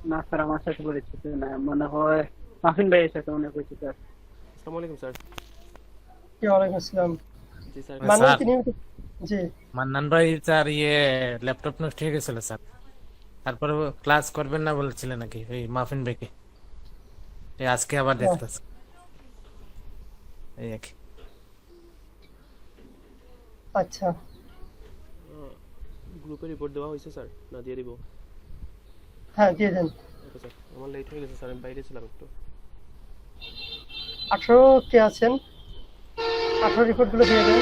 না স্যার, আমার সাথে পরিচিত না, মনে হয় মাফিন ভাইয়ের সাথে মনে হয় পরিচিত আছে। আসসালামু আলাইকুম স্যার। জি ওয়ালাইকুম আসসালাম। জি স্যার, মান্নান স্যার, কি নিয়মিত? জি। মান্নান ভাই স্যার ল্যাপটপ নষ্ট হয়ে গেছিল স্যার। তারপরে ক্লাস করবেন না বলেছিলেন নাকি ওই মাফিন ভাইকে। আজকে আবার আহ, দেখতেছে এই আর কি। আচ্ছা। গ্রুপে রিপোর্ট দেওয়া হয়েছে স্যার, না দিয়ে দিব? হ্যাঁ দিয়ে দেন। ওকে স্যার, আমার লেট হয়ে গেছে স্যার, আমি বাইরে ছিলাম একটু। 18 কে আছেন? 18 রিপোর্ট গুলো দিয়ে দেন।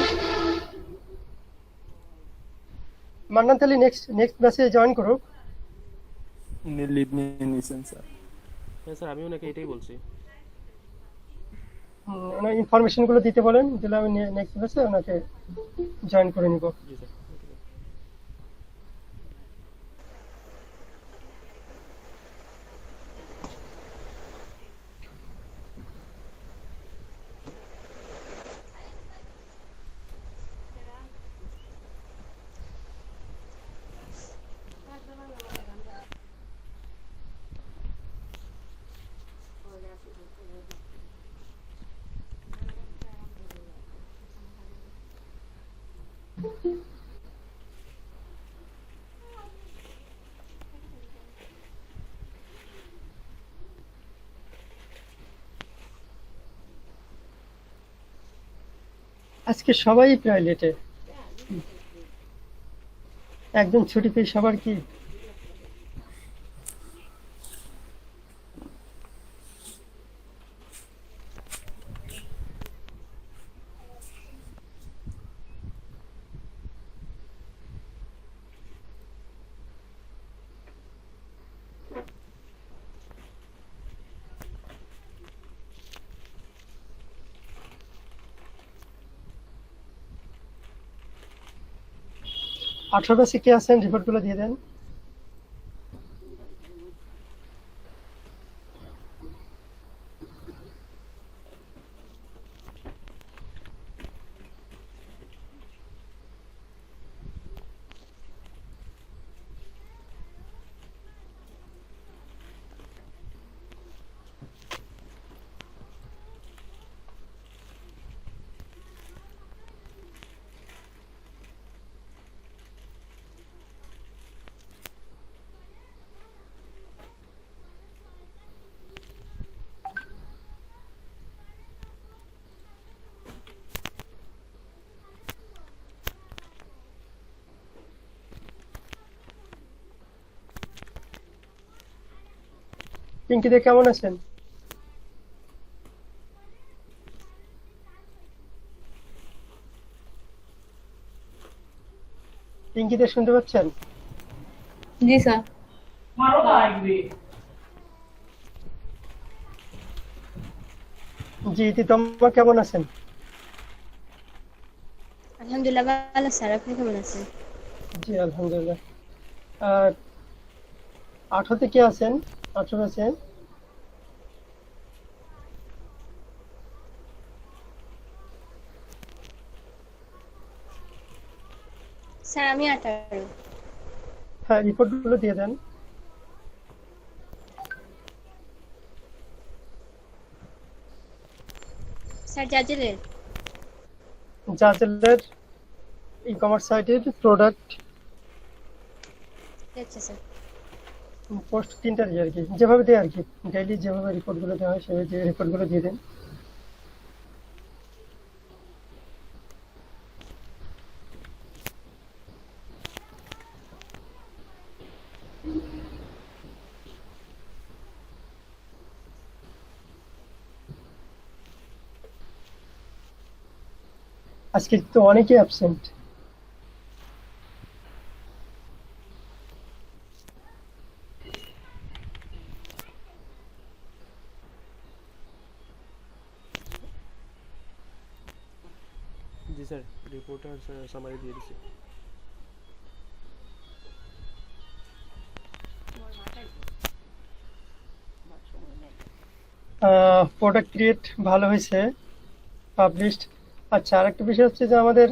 মান্নান তাহলে নেক্সট ব্যাচে জয়েন করুক। উনি লিভ নিয়ে নিয়েছেন স্যার। হ্যাঁ স্যার, আমি ওনাকে এটাই বলছি। ওনার ইনফরমেশন গুলো দিতে বলেন, দিলে আমি নেক্সট ব্যাচে ওনাকে জয়েন করে নিব। জি স্যার, ওকে স্যার। আজকে সবাই প্রায় লেটে, একদম ছুটি পেয়ে সবার কি। আঠারো ব্যাচে কে আছেন রিপোর্ট গুলো দিয়ে দেন। পিঙ্কি দে কেমন আছেন? পিঙ্কি দে শুনতে পাচ্ছেন? জি স্যার। জি তিতম্মা কেমন আছেন? আলহামদুলিল্লাহ ভালো স্যার, আপনি কেমন আছেন? জি আলহামদুলিল্লাহ। আর 18 কে আছেন? 18 আছেন। স্যার আমি 18। হ্যাঁ রিপোর্ট গুলো দিয়ে দেন। স্যার জাজেলের। জাজেলের ই কমার্স সাইটের প্রোডাক্ট আচ্ছা স্যার। পোস্ট তিনটারই আর কি, যেভাবে দেয় আর কি, ডেইলি যেভাবে রিপোর্ট গুলো দেওয়া হয় সেভাবে যে রিপোর্ট গুলো দিয়ে দেন। আজকে তো অনেকেই অ্যাবসেন্ট। জি স্যার, রিপোর্টার সামারি দিয়ে দিছি। প্রোডাক্ট ক্রিয়েট ভালো হয়েছে, পাবলিশড। আচ্ছা আরেকটা বিষয় হচ্ছে যে আমাদের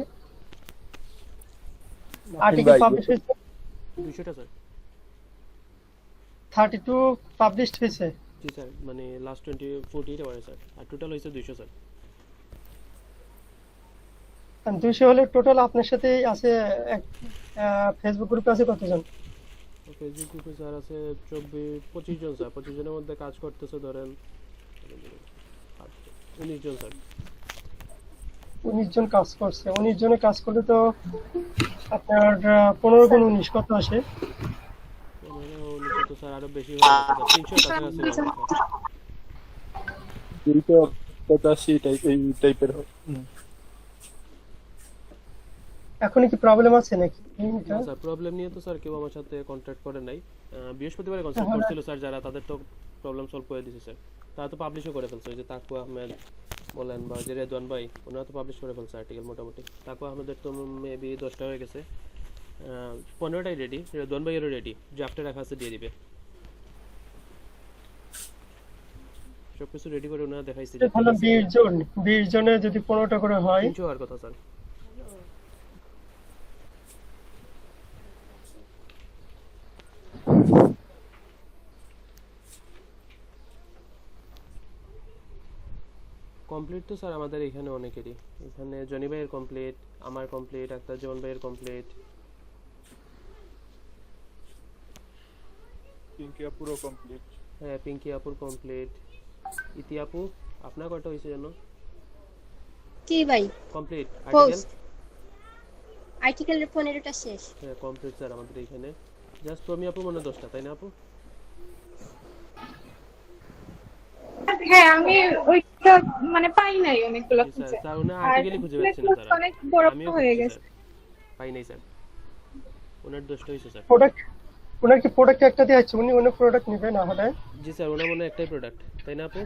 মাফিন আর্টিকেল ভাই পাবলিশ হয়েছে, 200টা স্যার। 32 পাবলিশড হয়েছে। জি স্যার মানে লাস্ট 48 আওয়ারে স্যার, আর টোটাল হয়েছে 200 স্যার। আর 200 হলে টোটাল আপনার সাথে আছে ফেসবুক গ্রুপে আছে কতজন? ফেসবুক গ্রুপে স্যার আছে 25 জন স্যার। 25 জনের মধ্যে কাজ করতেছে ধরেন 19 জন স্যার। 19 জন কাজ করছে। 19 জনে কাজ করলে তো আপনার 15 গুণ 19 কত আসে? 19 তো স্যার আরো বেশি হয়ে যাবে স্যার, 300 কাছাকাছি হবে স্যার। 285 এই টাইপের হয়। এখন কি প্রবলেম আছে নাকি? না স্যার, প্রবলেম নিয়ে তো স্যার কেউ আমার সাথে কন্ট্যাক্ট করে নাই। বৃহস্পতিবারে কন্ট্যাক্ট করছিল স্যার, যারা তাদের তো প্রবলেম সলভ করে দিয়েছে স্যার। তারা তো পাবলিশও করে ফেলছে, ওই যে তাকু আহমেদ বলেন বা যে রেদওয়ান ভাই, ওনারা তো পাবলিশ করে ফেলছে আর্টিকেল মোটামুটি। তাকু আহমেদের তো মেবি 10টা হয়ে গেছে, 15টাই রেডি। রেদওয়ান ভাইয়েরও রেডি, ড্রাফটে রাখা আছে, দিয়ে দিবে। সবকিছু রেডি করে ওনারা দেখাইছে। তাহলে 20 জনে যদি 15টা করে হয় 300 হওয়ার কথা স্যার। কমপ্লিট তো স্যার আমাদের এখানে অনেকেরই। এখানে জনি ভাইয়ের কমপ্লিট, আমার কমপ্লিট, আক্তার জন ভাইয়ের কমপ্লিট। পিঙ্কি আপুরও কমপ্লিট। হ্যাঁ, পিঙ্কি আপুর কমপ্লিট। ইতি আপু আপনার কয়টা হয়েছে জানো? কি ভাই? Complete article. আর্টিকেলের 15টা শেষ। হ্যাঁ কমপ্লিট স্যার আমাদের এখানে। জাস্ট তুমি আপু মনে 10টা, তাই না আপু? হ্যাঁ আমি ওইটা মানে পাই নাই অনেকগুলো জি খুঁজে। স্যার, স্যার ওনার আর আর্টিকেলই খুঁজে পাচ্ছি না স্যার। অনেক বড় আমিও হয়ে খুঁজছি গেছে। স্যার, পাই নাই স্যার। ওনার 10টা হয়েছে স্যার। প্রোডাক্ট, ওনার কি প্রোডাক্ট একটা দিয়ে আছে, উনি অন্য প্রোডাক্ট নেবে না হলে? জি স্যার, ওনার মনে হয় একটাই প্রোডাক্ট, তাই না আপু?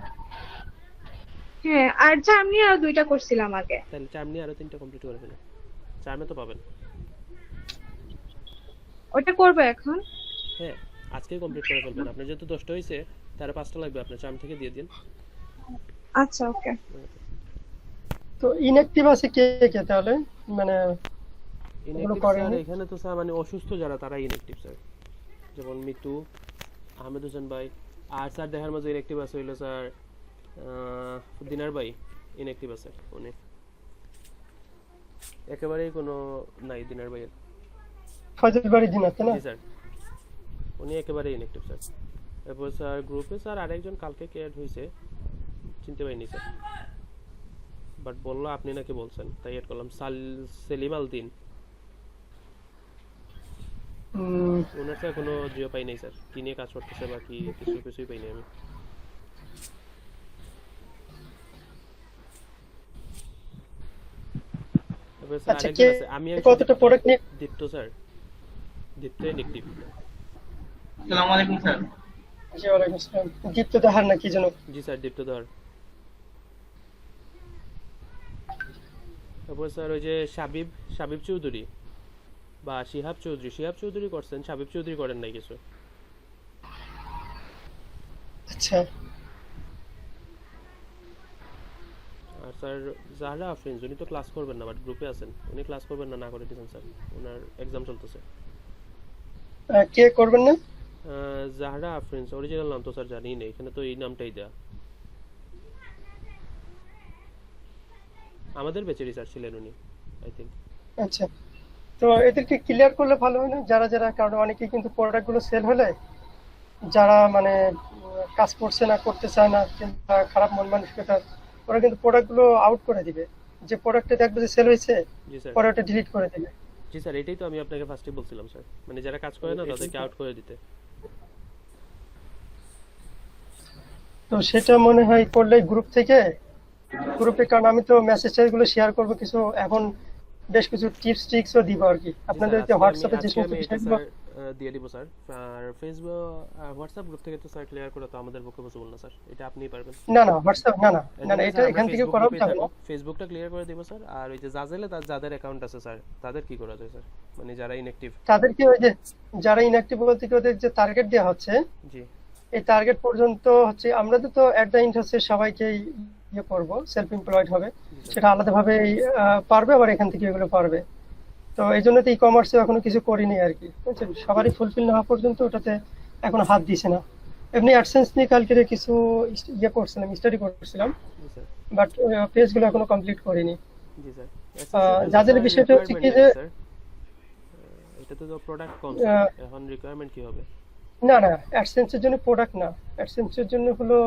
হ্যাঁ আর জার্মানি আর 2টা করছিলাম আগে। তাহলে চামনি আরো 3টা কমপ্লিট করে ফেলে, চামে তো পাবেন। ওটা করবে এখন? হ্যাঁ আজকেই কমপ্লিট করে ফেলবেন। আপনার যেহেতু 10টা হয়েছে, তার 5টা লাগবে, আপনার চাম থেকে দিয়ে দিন। আচ্ছা ওকে। তো ইনঅ্যাক্টিভ আছে কে কে তাহলে? মানে ইনঅ্যাক্টিভ করেনি? স্যার এখানে তো স্যার মানে অসুস্থ যারা তারা ইনঅ্যাক্টিভ স্যার, যেমন মিতু, আহমেদ হোসেন ভাই। আর স্যার দেখার মাঝে ইনঅ্যাক্টিভ আছে হইলো স্যার দিনার ভাই, ইনঅ্যাক্টিভ আছে উনি, একেবারেই কোনো নাই দিনার ভাইয়ের। ফজল বাড়ি দিন আছে না? জি স্যার, উনি একেবারেই ইনঅ্যাক্টিভ স্যার। এরপর স্যার গ্রুপে স্যার আরেকজন কালকে অ্যাড হয়েছে, চিনতে পারিনি স্যার, বাট বললো আপনি নাকি বলছেন, তাই অ্যাড করলাম। সেলিম আল দিন, ওনার স্যার কোনো জিও পাই নাই স্যার, কি নিয়ে কাজ করতেছে বা কি কিছুই পাইনি আমি। এবার স্যার আচ্ছা, আরেকজন আছে, আমি কতটা প্রোডাক্ট নিয়ে? দীপ্ত স্যার, দীপ্ত ইনঅ্যাক্টিভ। আসসালামু আলাইকুম স্যার। জি ওয়ালাইকুম আসসালাম। দীপ্ত দাহার না কি যেন? জি স্যার, দীপ্ত ধর। তারপর স্যার ওই যে সাবিব চৌধুরী বা শিহাব চৌধুরী করছেন, সাবিব চৌধুরী করেন নাই কিছু। আচ্ছা আর স্যার জাহরা আফরিন, উনি তো ক্লাস করবেন না, বাট গ্রুপে আছেন, উনি ক্লাস করবেন না, না করে দিয়েছেন স্যার, ওনার এক্সাম চলতেছে। কে করবেন না? জাহরা আফরিন, অরিজিনাল নাম তো স্যার জানি না, এখানে তো এই নামটাই দেয়া। আমাদের ব্যাচেরই স্যার ছিলেন উনি, আই থিঙ্ক। আচ্ছা, তো এদেরকে ক্লিয়ার করলে ভালো হয় না? যারা কারণ অনেকেই কিন্তু প্রোডাক্ট গুলো সেল হলে যারা মানে কাজ করছে না, করতে চায় না, কিংবা খারাপ মন মানসিকতা, ওরা কিন্তু প্রোডাক্ট গুলো আউট করে দিবে। যে প্রোডাক্টে দেখবে যে সেল হয়েছে, জি স্যার, পরে ওটা ডিলিট করে দিবে। জি স্যার, এটাই তো আমি আপনাকে ফার্স্টে বলছিলাম স্যার, মানে যারা কাজ করে না তাদেরকে আউট করে দিতে। তো সেটা মনে হয় করলে গ্রুপ থেকে, গ্রুপে, কারণ আমি তো মেসেজ গুলো শেয়ার করবো কিছু, এখন বেশ কিছু টিপস ট্রিক্সও দিব আর কি আপনাদের হোয়াটসঅ্যাপে যে সমস্ত বিষয়গুলো দিয়ে দিব স্যার। আর ফেসবুক হোয়াটসঅ্যাপ গ্রুপ থেকে তো স্যার ক্লিয়ার করে তো আমাদের পক্ষে পসিবল না স্যার, এটা আপনিই পারবেন। না হোয়াটসঅ্যাপ না, এটা এখান থেকে করা যাবে না। ফেসবুকটা ক্লিয়ার করে দিব স্যার। আর ওই যে জাজেলে যাদের অ্যাকাউন্ট আছে স্যার, তাদের কি করা যায় স্যার, মানে যারা ইনঅ্যাক্টিভ? তাদেরকে ওই যে যারা ইনঅ্যাক্টিভ বলতে কি ওদের যে টার্গেট দেওয়া হচ্ছে, জি এই টার্গেট পর্যন্ত হচ্ছে আমরা তো অ্যাট দ্য ইন্টারেস্টে সবাইকে ইয়ে করবো, সেলফ এমপ্লয়েড হবে, সেটা আলাদাভাবে পারবে, আবার এখান থেকে এগুলো পারবে। তো এই জন্য তো ই কমার্সে এখনো কিছু করিনি আর কি, বুঝছেন? সবারই ফুলফিল না হওয়া পর্যন্ত ওটাতে এখনো হাত দিছে না। এমনি অ্যাডসেন্স নিয়ে কালকে কিছু ইয়ে করছিলাম, স্টাডি করছিলাম, জি স্যার। বাট পেজগুলো এখনো কমপ্লিট করিনি। জি স্যার। যাদের বিষয়টা হচ্ছে কি যে এটা তো প্রোডাক্ট কম, এখন রিকোয়ারমেন্ট কি হবে? না না, অ্যাডসেন্সের জন্য প্রোডাক্ট না, অ্যাডসেন্সের জন্য হলো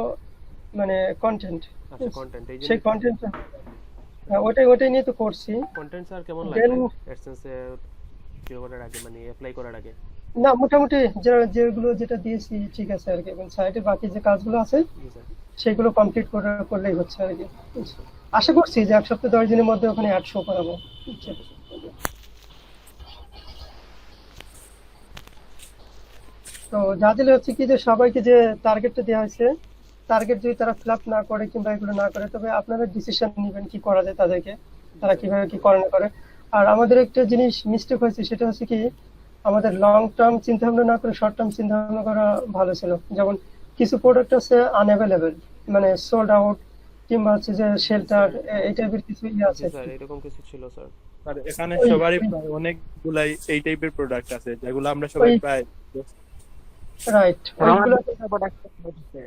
মানে কন্টেন্ট। আচ্ছা কন্টেন্ট, এই সেই জন্য কন্টেন্ট ওটাই নিয়ে তো করছি। কন্টেন্ট স্যার কেমন Then- লাগে অ্যাডসেন্সে ইয়ে করার আগে, মানে অ্যাপ্লাই করার আগে? না মোটামুটি যেগুলো যেটা দিয়েছি ঠিক আছে আর কি, এবং সাইটের বাকি যে কাজগুলো আছে জি স্যার। সেগুলো কমপ্লিট করলেই হচ্ছে আর কি। আশা করছি যে 1 সপ্তাহ 10 দিনের মধ্যে ওখানে 800 করাবো। বুঝছেন? তো যাদের হচ্ছে কি যে সবাইকে যে টার্গেটটা দেওয়া হয়েছে, টার্গেট যদি তারা ফিল আপ না করে কিংবা এগুলো না করে, তবে আপনারা ডিসিশন নেবেন কি করা যায় তাদেরকে, তারা কিভাবে কি করে না করে। আর আমাদের একটা জিনিস মিস্টেক হয়েছে, সেটা হচ্ছে কি আমাদের লং টার্ম চিন্তা ভাবনা না করে শর্ট টার্ম চিন্তা ভাবনা করা ভালো ছিল। যেমন কিছু প্রোডাক্ট আছে আনঅ্যাভেলেবেল, মানে সোল্ড আউট, কিংবা হচ্ছে যে শেল্টার, এই টাইপের কিছু ইয়ে জি আছে। স্যার, এরকম কিছু ছিল স্যার। আর এখানে সবারই প্রায় অনেকগুলাই এই টাইপের প্রোডাক্ট আছে যেগুলো আমরা সবাই পাই, রাইট, ওইগুলো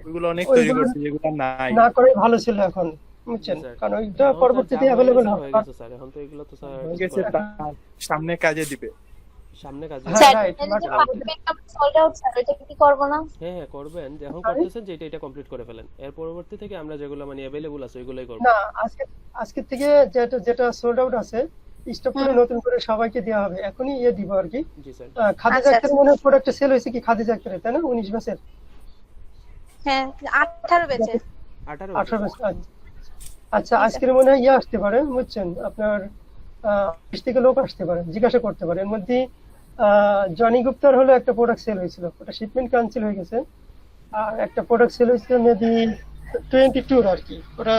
ওইগুলো অনেক তৈরি ওইগুলো করছে যেগুলো নাই। না করে ভালো ছিল এখন, বুঝছেন? স্যার। কারণ ওইটা এখন তো পরবর্তীতে যা অ্যাভেলেবল হয়ে হবে। গেছে স্যার, এখন তো এগুলো তো স্যার ঠিক আছে, তার সামনে কাজে দিবে। সামনে কাজ। হ্যাঁ, স্যার right, এটা যে but perfect salt out sir, এটা কি করব না? হ্যাঁ করবেন, যখন Sorry? করতেছেন যে এটা কমপ্লিট করে ফেলেন, এর পরবর্তী থেকে আমরা যেগুলো মানে अवेलेबल আছে ওইগুলোই করব। না, আজকে থেকে যেটা সোল্ড আউট আছে স্টক করে নতুন করে সবাইকে দেওয়া হবে, এখনই ইয়ে দিব আর কি। জি স্যার। খাদিজা আচ্ছা, আক্তারের মনে হয় প্রোডাক্টটা সেল হয়েছে কি, খাদিজা আক্তারের, তাই না? 19 ব্যাচের, হ্যাঁ 18 বেচে। 18 18 ব্যাচ। আচ্ছা, আজকের মনে হয় ইয়ে আসতে পারে, বুঝছেন? আপনার 20 থেকে লোক আসতে পারে, জিজ্ঞাসা করতে পারে। এর মধ্যে জনি গুপ্তার হলো একটা প্রোডাক্ট সেল হয়েছিল, ওটা শিপমেন্ট ক্যান্সেল হয়ে গেছে। আর একটা প্রোডাক্ট সেল হয়েছিল মেবি 22 আর কি, ওটা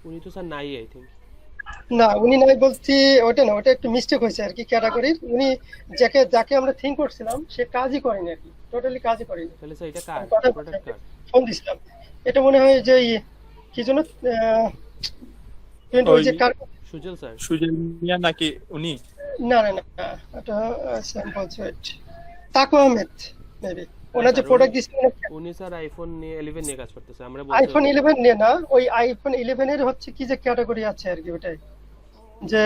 উনি তো স্যার নাই আই থিংক। না, উনি নাই বলছি ওটা না, ওটা একটু মিস্টেক হয়েছে আর কি ক্যাটাগরির। উনি যাকে আমরা থিঙ্ক করছিলাম সে কাজই করেনি আর কি, টোটালি কাজই করেনি। তাহলে স্যার এটা কার কথা প্রোডাক্ট কার? ফোন দিছিলাম, এটা মনে হয় যে কি জন্য ওই যে কার, সুজল স্যার। সুজল মিয়া নাকি উনি? না না না, এটা স্যাম্পল ওয়েট, তাকু আহমেদ মেবি। ওনার যে প্রোডাক্ট দিচ্ছিলেন উনি স্যার আইফোন নিয়ে 11 নিয়ে কাজ করতেছে, আমরা আইফোন 11 নিয়ে না, ওই আইফোন 11 এর হচ্ছে কি যে ক্যাটাগরি আছে আর কি, ওটাই যে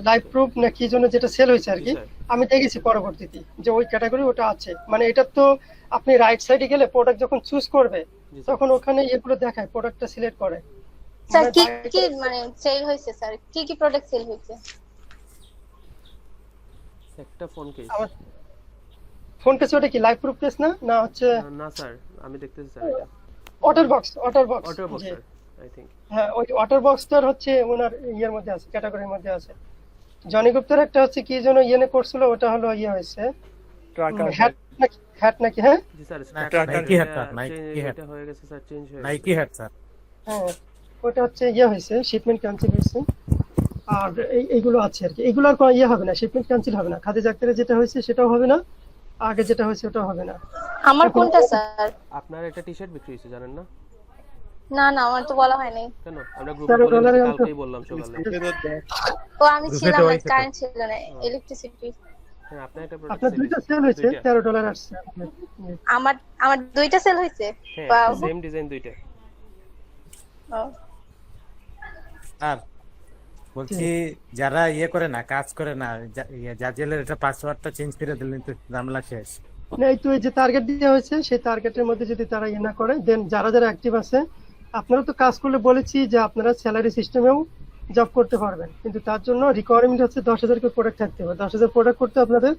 লাইভ প্রুফ না কি জন্য যেটা সেল হয়েছে আর কি। আমি দেখেছি পরবর্তীতে যে ওই ক্যাটাগরি ওটা আছে। মানে এটা তো আপনি রাইট সাইডে গেলে প্রোডাক্ট যখন চুজ করবে তখন ওখানে এগুলো দেখায়, প্রোডাক্টটা সিলেক্ট করে। স্যার কি কি মানে সেল হইছে স্যার, কি কি প্রোডাক্ট সেল হইছে? একটা ফোন কেস। ফোন কেস ওটা কি লাইভ প্রুফ কেস না? না হচ্ছে না স্যার, আমি দেখতেছি স্যার এটা water box auto box sir I think. হ্যাঁ, ওই ওয়াটার বক্সটার হচ্ছে ওনার ইয়ের মধ্যে আছে, ক্যাটাগরির মধ্যে আছে। জনি গুপ্তার একটা হচ্ছে কি যেন ইয়েনে করছিল, ওটা হলো ইয়ে হয়েছে ট্রাকার হ্যাট নাকি? হ্যাঁ জি sir, Nike hat, Nike hat এটা হয়ে গেছে স্যার, চেঞ্জ হয়ে গেছে। Nike hat sir. হ্যাঁ, ওটা হচ্ছে ইয়ে হয়েছে, শিপমেন্ট ক্যান্সেল হয়েছে। আর এইগুলো আছে আর কি, এগুলো আর কোনো ইয়ে হবে না, শিপমেন্ট ক্যান্সেল হবে না। খাদিজা আক্তারের যেটা হয়েছে সেটাও হবে না, আগে যেটা হয়েছে ওটাও হবে না। আমার কোনটা স্যার? আপনার একটা টি-শার্ট বিক্রি হয়েছে জানেন না? না না, আমার তো বলা হয় নাই। কেন? আমরা স্যার, গ্রুপে ডলারে কালকেই বললাম সকালে। ও আমি ছিলাম না, কারেন্ট ছিল না, ইলেকট্রিসিটি। হ্যাঁ, আপনার একটা আপনার প্রোডাক্ট দুইটা সেল হয়েছে, $13 আসছে। আমার দুইটা সেল হইছে। হ্যাঁ, সেম ডিজাইন দুইটা। ও, আর বলছি যারা ইয়ে করে না, কাজ করে না, জাজেলের এটা পাসওয়ার্ডটা চেঞ্জ করে দিলেন তো ঝামেলা শেষ। না, এই তো এই যে টার্গেট দেওয়া হয়েছে সেই টার্গেটের মধ্যে যদি তারা ইয়ে না করে, দেন যারা যারা অ্যাক্টিভ আছে, আপনারা তো কাজ করলে বলেছি যে আপনারা স্যালারি সিস্টেমেও জব করতে পারবেন, কিন্তু তার জন্য রিকোয়ারমেন্ট হচ্ছে 10,000 করে প্রোডাক্ট থাকতে হবে। 10,000 প্রোডাক্ট করতে আপনাদের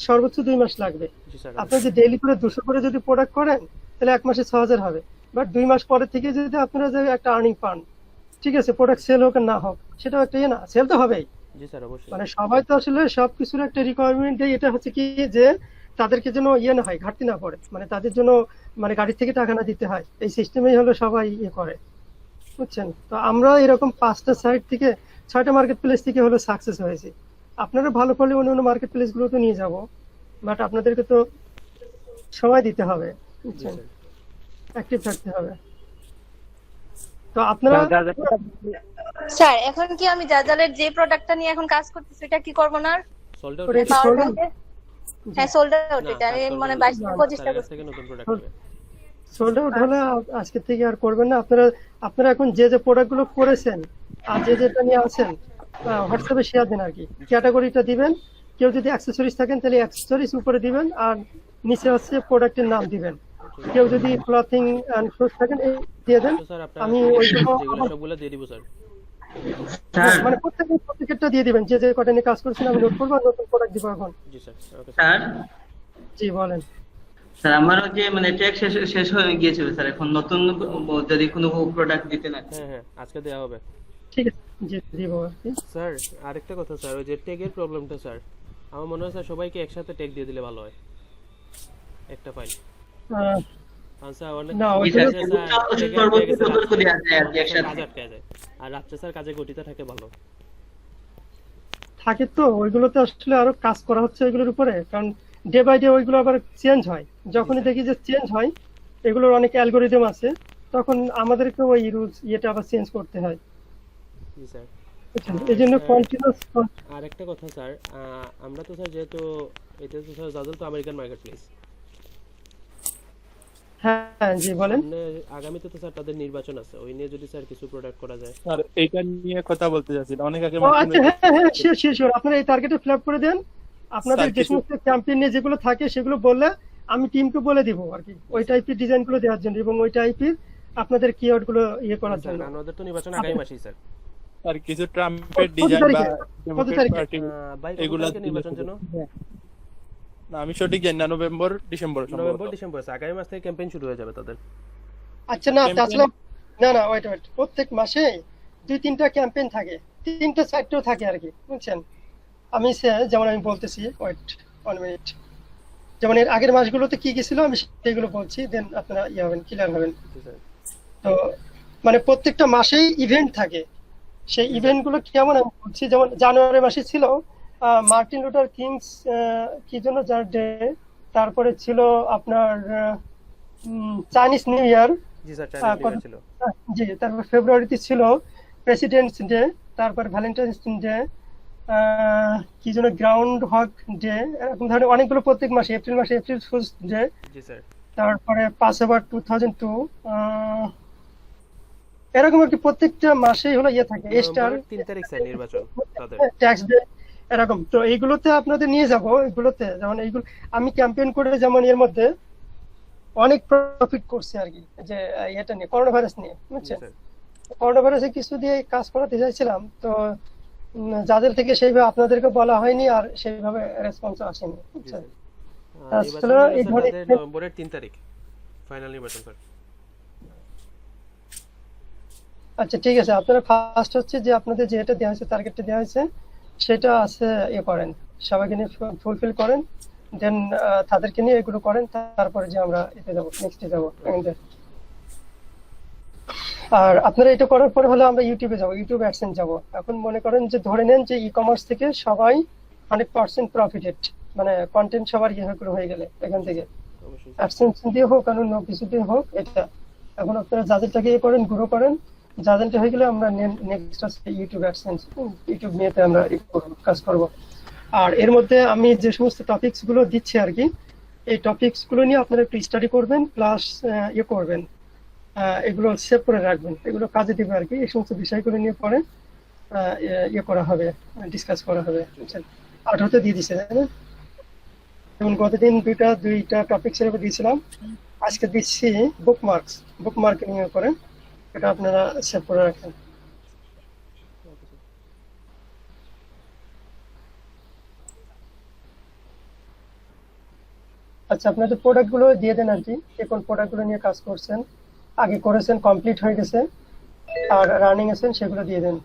সর্বোচ্চ 2 মাস লাগবে। জি স্যার। আপনি যদি ডেইলি করে 200 করে যদি প্রোডাক্ট করেন তাহলে 1 মাসে 6,000 হবে। বাট 2 মাস পরে থেকে যদি আপনারা যে একটা আর্নিং পান, ঠিক আছে, প্রোডাক্ট সেল হোক আর না হোক, সেটাও একটা ইয়ে না, সেল তো হবেই। জি স্যার, অবশ্যই। মানে সবাই তো আসলে সবকিছুর একটা রিকোয়ারমেন্ট দেয়, এটা হচ্ছে কি যে তাদেরকে যেন ইয়ে না হয়, ঘাটতি না পড়ে, মানে তাদের জন্য মানে গাড়ি থেকে টাকা না দিতে হয়, এই সিস্টেমেই হলো সবাই ইয়ে করে, বুঝছেন? তো আমরা এরকম 5টা সাইট থেকে 6টা মার্কেট প্লেস থেকে হলো সাকসেস হয়েছি। আপনারা ভালো করলে অন্য মার্কেট প্লেস গুলো তো নিয়ে যাব, বাট আপনাদেরকে তো সময় দিতে হবে, বুঝছেন? অ্যাক্টিভ থাকতে হবে। তো আপনারা স্যার এখন কি আমি জাজালের যে প্রোডাক্টটা নিয়ে এখন কাজ করতেছি এটা কি করব না? Sold out. ওটা কি sold out? হ্যাঁ সোল্ড আউট না এটা কাজ করবেন মানে না। 22-25টা তার কাছ থেকে নতুন প্রোডাক্ট হবে। সোল্ড আউট হলে আজকে থেকে আর করবেন না। আপনারা এখন যে প্রোডাক্ট গুলো করেছেন আর যেটা নিয়ে আছেন হোয়াটসঅ্যাপে শেয়ার দিন আর কি, ক্যাটাগরিটা দিবেন। কেউ যদি অ্যাক্সেসরিজ থাকেন তাহলে অ্যাক্সেসরিজ উপরে দিবেন আর নিচে হচ্ছে প্রোডাক্টের নাম দিবেন। কেউ যদি ক্লথিং এন্ড শুজ থাকেন এই দিয়ে দেন। তো স্যার আপনার আমি ওইগুলো যেগুলো সবগুলো দিয়ে দিব স্যার। মানে প্রত্যেকটা দিয়ে দিবেন, যে কটা নিয়ে কাজ করছেন আমি নোট করবো আর নতুন প্রোডাক্ট দিব এখন। জি স্যার, ওকে স্যার জি বলেন। স্যার আমারও যে মানে ট্যাগ শেষ শেষ হয়ে গিয়েছিল স্যার, এখন নতুন যদি কোনো প্রোডাক্ট দিতে না। হ্যাঁ আজকে দেওয়া হবে। ঠিক আছে, জি দিব আর কি। স্যার আরেকটা কথা স্যার, ওই যে ট্যাগের প্রবলেমটা স্যার, আমার মনে হয় স্যার সবাইকে একসাথে ট্যাগ দিয়ে দিলে ভালো হয় একটা ফাইল। আহ, স্যার অনেক না, ওই স্যার, জন্য পরবর্তী সতর্ক দেওয়া যায় আর কি একসাথে। কাজ আটকে যায় আর রাত্রে স্যার কাজে গতিতে থাকে ভালো। থাকে তো ওইগুলোতে আসলে আরো কাজ করা হচ্ছে ওইগুলোর উপরে, কারণ ডে বাই ডে ওইগুলো আবার চেঞ্জ হয়। যখনই দেখি যে চেঞ্জ হয়, এগুলোর অনেক অ্যালগোরিদম আছে, তখন আমাদেরকে ওই রুলস ইয়েটা আবার চেঞ্জ করতে হয়। জি স্যার। এই জন্য কন্টিনিউয়াস। আর একটা কথা স্যার, আমরা তো স্যার যেহেতু এটা তো স্যার জাজল তো আমেরিকান মার্কেট প্লেস, হ্যাঁ জি বলেন। আগামীতে তো স্যার তাদের নির্বাচন আছে, ওই নিয়ে যদি স্যার কিছু প্রোডাক্ট করা যায়। স্যার এইটা নিয়ে কথা বলতে চাচ্ছিলাম অনেক আগে। ও আচ্ছা, হ্যাঁ শিওর আপনারা এই টার্গেটে ফিল আপ করে দেন। আপনাদের স্যার, যে সমস্ত ক্যাম্পেইন নিয়ে যেগুলো থাকে সেগুলো বললে আমি টিমকে বলে দিব আর কি, ওই টাইপের ডিজাইন গুলো দেওয়ার জন্য এবং ওই টাইপের আপনাদের কিওয়ার্ড গুলো ইয়ে করার স্যার জন্য। কারণ ওদের তো নির্বাচন আগামী মাসেই স্যার। আর কিছু ট্রাম্পের কত ডিজাইন বা তারিখে? কত ডেমোক্রেট তারিখে? পার্টি ভাই এগুলা এগুলা নির্বাচন জন্য না, আমি সঠিক জানি না, November December November December sir, আগামী মাস থেকে ক্যাম্পেইন শুরু হয়ে যাবে তাদের। আচ্ছা না তাছাড়া না ওয়েট প্রত্যেক মাসে 2-3টা ক্যাম্পেইন থাকে, 3-4টাও থাকে আর কি, বুঝছেন। যেমন আমি বলতেছি, ওয়েট 1 মিনিট। যেমন এর আগের মাসগুলোতে কি কি ছিল আমি সেগুলো বলছি, দেন আপনারা হবেন, ক্লিয়ার হবেন। জি স্যার। তো মানে প্রত্যেকটা মাসেই ইভেন্ট থাকে। সেই ইভেন্ট গুলো কেমন আমি বলছি, যেমন জানুয়ারি মাসে ছিল মার্টিন লুথার কিংস কি জন্য যার ডে, তারপরে ছিল আপনার চাইনিজ নিউ ইয়ার, জি স্যার, চাইনিজ নিউ ইয়ার ছিল। জি তারপর ফেব্রুয়ারিতে ছিল প্রেসিডেন্টস ডে, তারপর ভ্যালেন্টাইন্স ডে, কি যেন গ্রাউন্ড হক ডে, এরকম ধরনের অনেকগুলো প্রত্যেক মাসে। এপ্রিল মাসে এপ্রিল ফুলস ডে, জি স্যার। তারপরে পাসওভার 2002, এরকম আর কি প্রত্যেকটা মাসেই হলো ইয়ে থাকে স্টার 3 তারিখ স্যার নির্বাচন তাদের। ট্যাক্স ডে এরকম। তো এইগুলোতে আপনাদের নিয়ে যাব, এগুলোতে যেমন এইগুলো আমি ক্যাম্পেইন করে যেমন এর মধ্যে অনেক প্রফিট করছি আর কি, যে এটা নিয়ে করোনা ভাইরাস নিয়ে, জি বুঝছেন। স্যার। করোনা ভাইরাসে কিছু দিয়ে কাজ করাতে চাইছিলাম, তো যাদের থেকে সেইভাবে আপনাদেরকে বলা হয়নি আর সেইভাবে রেসপন্স আসেনি, জি বুঝছেন। স্যার। আসলে নির্বাচন এই হলো ধরনের স্যার তাদের নভেম্বরের 3 তারিখ ফাইনাল নির্বাচন স্যার। আচ্ছা ঠিক আছে, আপনারা ফার্স্ট হচ্ছে যে আপনাদের যেটা দেওয়া হয়েছে, টার্গেটটা দেওয়া হয়েছে সেটা আছে ইয়ে করেন, সবাইকে নিয়ে ফুলফিল করেন, দেন তাদেরকে নিয়ে এগুলো করেন, তারপরে যে আমরা এতে যাবো, নেক্সটে যাবো। আর আপনারা এটা করার পরে হলে আমরা ইউটিউবে যাবো, ইউটিউব অ্যাডসেন্স যাবো। এখন মনে করেন যে ধরে নেন যে ই কমার্স থেকে সবাই 100% প্রফিটেড, মানে কন্টেন্ট সবার ইয়ে হয়ে গেলে এখান থেকে অবশ্যই স্যার। অ্যাডসেন্স দিয়ে হোক আর অন্য কিছু দিয়ে হোক, এটা এখন আপনারা যাদেরটাকে ইয়ে করেন, গ্রো করেন। যাদেরটা হয়ে গেলে আমরা নেক্সট আছে ইউটিউব অ্যাডসেন্স, ইউটিউব নিয়েতে আমরা কাজ করব। আর এর মধ্যে আমি যে সমস্ত টপিকস গুলো দিচ্ছি আর কি, এই টপিকস গুলো নিয়ে আপনারা একটু স্টাডি করবেন, প্লাস ইয়ে করবেন, এগুলো সেভ করে রাখবেন, এগুলো কাজে দিবে আর কি। এই সমস্ত বিষয়গুলো নিয়ে পরে ইয়ে করা হবে, ডিসকাস করা হবে, বুঝছেন। 18তে দিয়ে দিচ্ছে, তাই না? যেমন গতদিন দুইটা টপিকস এর উপর দিয়েছিলাম, আজকে দিচ্ছি বুকমার্ক নিয়ে করে, এটা আপনারা সেভ করে রাখেন। আচ্ছা আপনাদের প্রোডাক্ট গুলো দিয়ে দেন আর কি, কোন প্রোডাক্ট গুলো নিয়ে কাজ করছেন, আগে করেছেন, কমপ্লিট হয়ে গেছে আর রানিং আছেন, সেগুলো দিয়ে দেন।